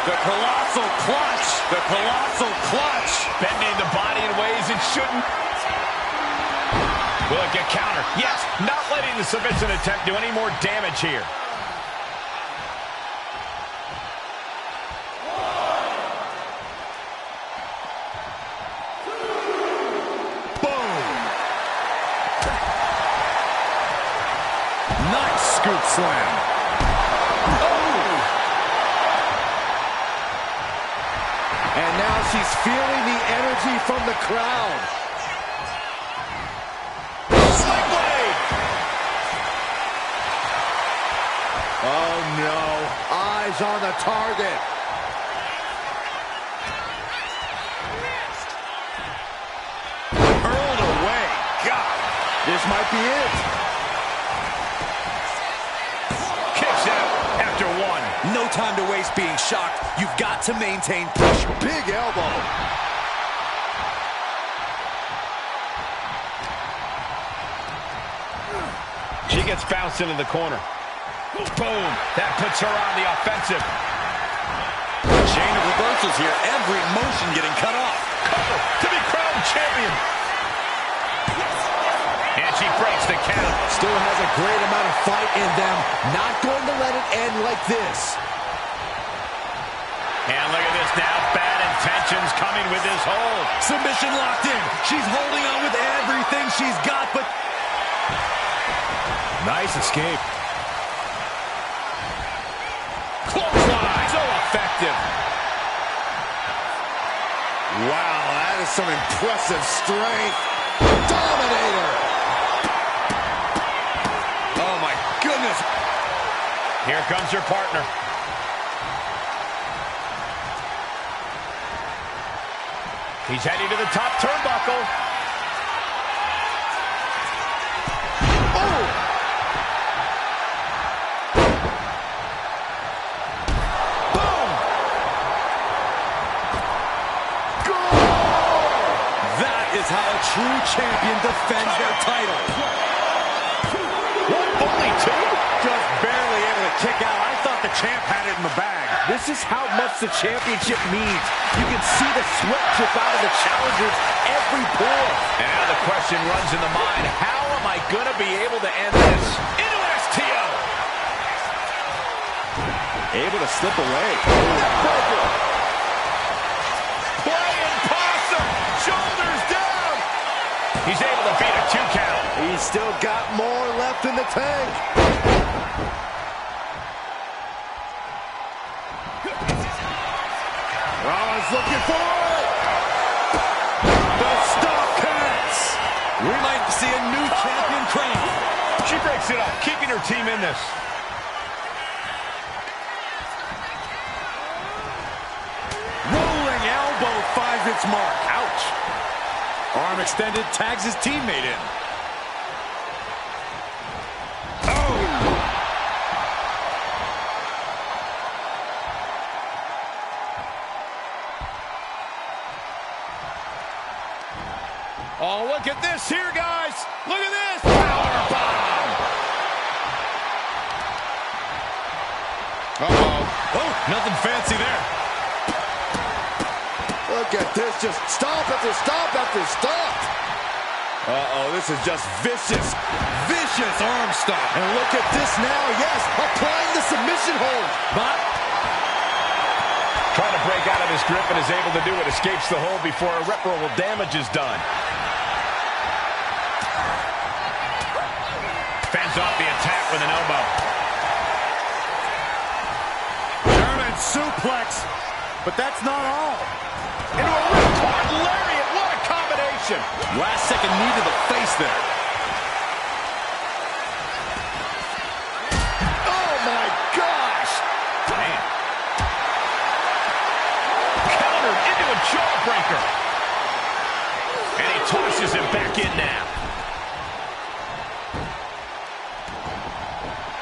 The colossal clutch. The colossal clutch. Bending the body in ways it shouldn't. Will it get counter? Yes, not letting the submission attempt do any more damage here. Scoop slam. Oh! And now she's feeling the energy from the crowd. Sling blade! Oh no, eyes on the target. Hurled away. God, this might be it. No time to waste being shocked. You've got to maintain pressure. Big elbow. She gets bounced into the corner. Boom. That puts her on the offensive. Chain of reversals here. Every motion getting cut off. Cover to be crowned champion. And she breaks the count. Still has a great amount of fight in them. Not going to let it end like this. And look at this now. Bad intentions coming with this hold. Submission locked in. She's holding on with everything she's got, but... Nice escape. Clothesline. So effective. Wow, that is some impressive strength. Dominator. Oh, my goodness. Here comes your partner. He's heading to the top turnbuckle. Oh! Boom! That is how a true champion defends their title. What? Only two? Just barely able to kick out. I thought the champ had it in the bag. This is how much the championship means. You can see the sweat drip out of the challengers every pore. And now the question runs in the mind, how am I going to be able to end this? Into an STO! Able to slip away. Playing possum! Shoulders down! He's able to beat a 2 count. He's still got more left in the tank. Rollins looking for it. The stop connects. We might see a new champion crown. She breaks it up, keeping her team in this. Rolling elbow finds its mark. Ouch. Arm extended, tags his teammate in. Oh, look at this here, guys. Look at this. Powerbomb. Uh-oh. Oh, nothing fancy there. Look at this, just stop after stop after stop. Uh-oh, this is just vicious. Vicious arm stop. And look at this now, yes, applying the submission hold. But trying to break out of his grip and is able to do it. Escapes the hold before irreparable damage is done. Fends off the attack with an elbow. German suplex. But that's not all. Into a ripcord lariat. What a combination. Last second knee to the face there. Oh my gosh. Man. Countered into a jawbreaker. And he tosses him back in now.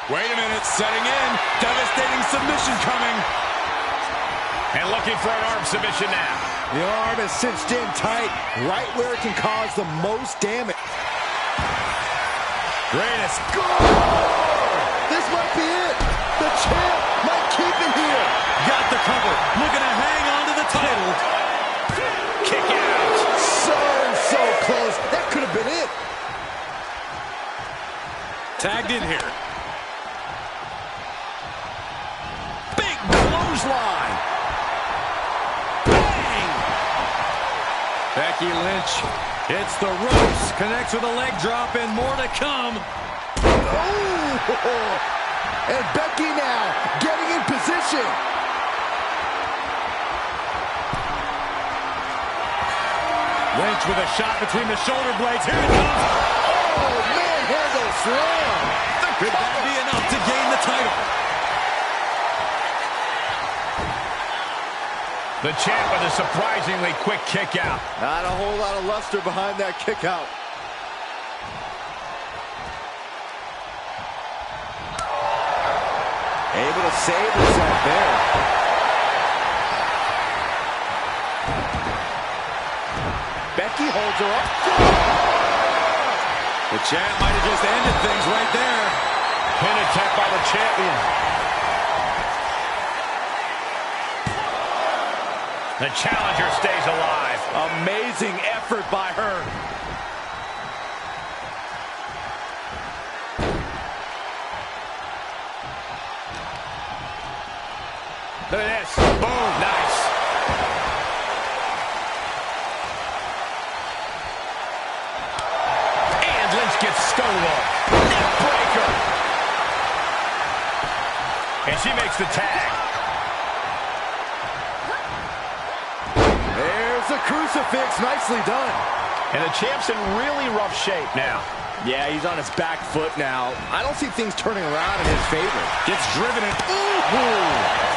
Wait a minute, setting in. Devastating submission coming. And looking for an arm submission now. The arm is cinched in tight, right where it can cause the most damage. Greatest. This might be it. The champ might keep it here. Got the cover. Looking to hang on to the title. Kick out. So close. That could have been it. Tagged in here. Big clothesline. Bang! Becky Lynch hits the ropes, connects with a leg drop, and more to come. Oh! And Becky now getting in position. Lynch with a shot between the shoulder blades. Here it comes. Oh, manhandle slam. Could that be enough to gain the title? The champ with a surprisingly quick kick out. Not a whole lot of luster behind that kick out. Able to save herself there. Becky holds her up. The champ might have just ended things right there. Pin attempt by the champion. The challenger stays alive. Amazing effort by her. Look at this. Boom. Nice. And Lynch gets stonewalled. Neck breaker. And she makes the tag. There's a crucifix. Nicely done. And the champ's in really rough shape now. Yeah, he's on his back foot now. I don't see things turning around in his favor. Gets driven in. Ooh.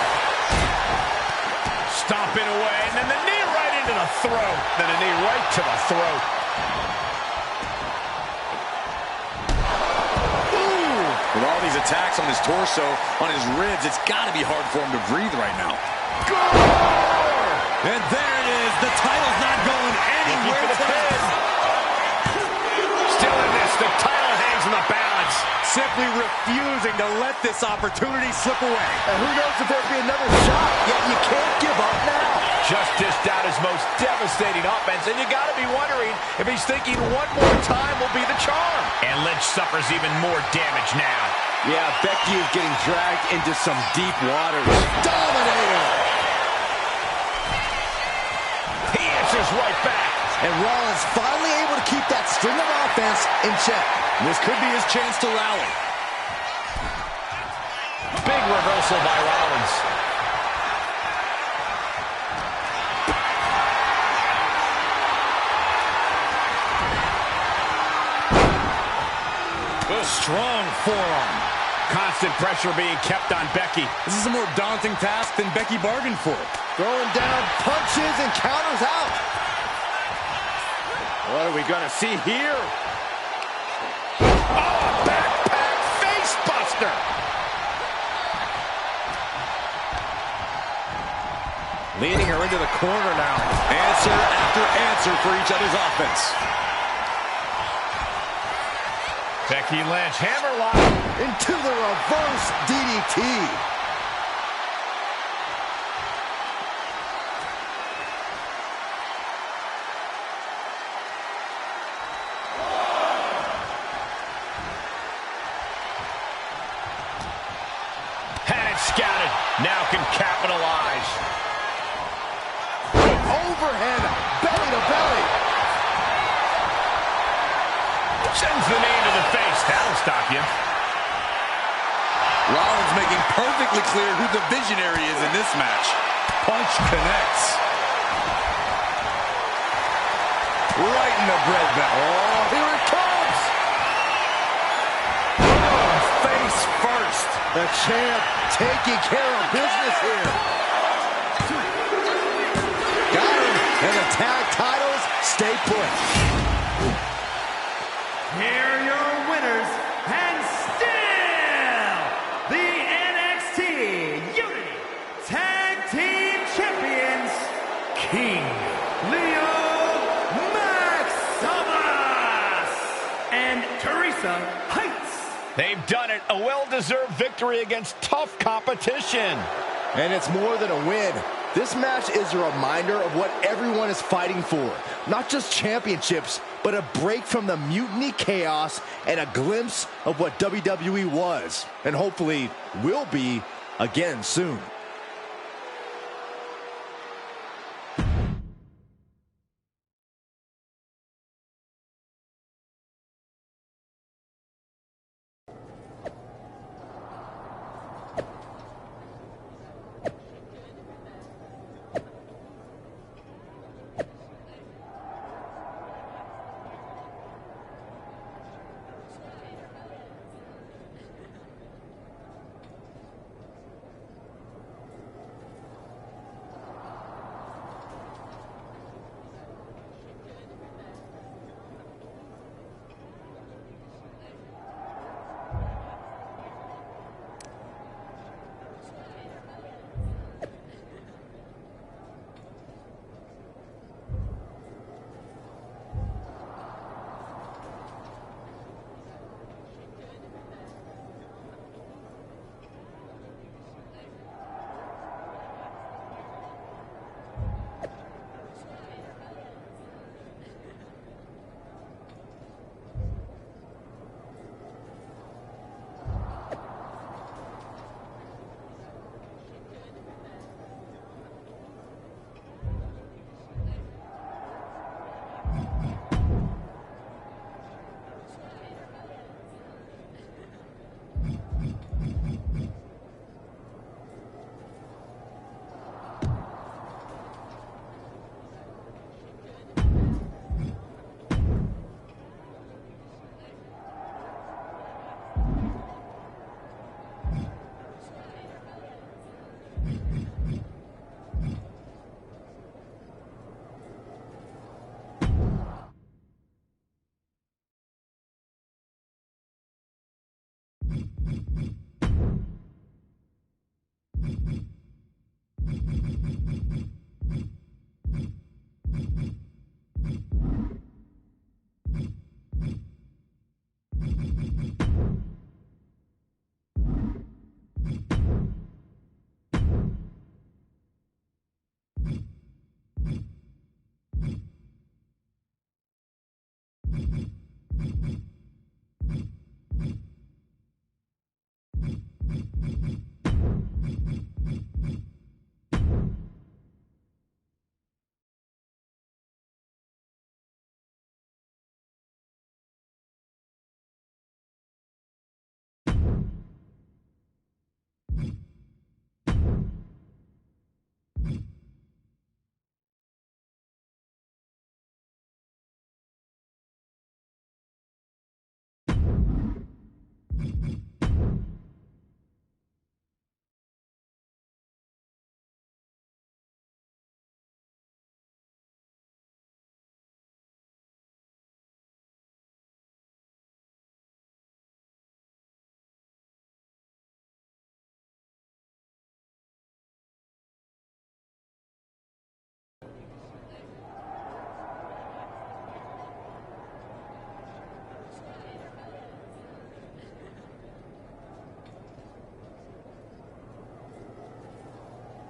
Stomping away, and then the knee right into the throat. Then a knee right to the throat. Ooh. With all these attacks on his torso, on his ribs, it's got to be hard for him to breathe right now. And there it is. The title's not going anywhere tonight. Still in this. The title hangs in the balance. Simply refusing to let this opportunity slip away. And who knows if there'll be another shot, yet you can't give up now. Just dished out his most devastating offense, and you got to be wondering if he's thinking one more time will be the charm. And Lynch suffers even more damage now. Yeah, Becky is getting dragged into some deep waters. Dominator! He answers right back. And Rollins finally able to keep that string of offense in check. This could be his chance to rally. Big reversal by Rollins. A strong forearm. Constant pressure being kept on Becky. This is a more daunting task than Becky bargained for. Throwing down punches and counters out. What are we going to see here? Oh, backpack face buster. Leading her into the corner now. Answer after answer for each other's offense. Becky Lynch, hammerlock. Into the reverse DDT. Scouted, now can capitalize. Overhead, belly to belly. Sends the knee into the face. That'll stop you. Rollins making perfectly clear who the visionary is in this match. Punch connects. Right in the breadbelt. Oh, here it comes. Oh, face first. The champ taking care of business here. Got him. And the tag titles stay put. Here are your winners, and still the NXT Unity Tag Team Champions, King Leo Maximus and Teresa Heights. They've done it. A well-deserved victory against tough competition. And it's more than a win. This match is a reminder of what everyone is fighting for. Not just championships, but a break from the mutiny chaos and a glimpse of what WWE was, and hopefully will be again soon.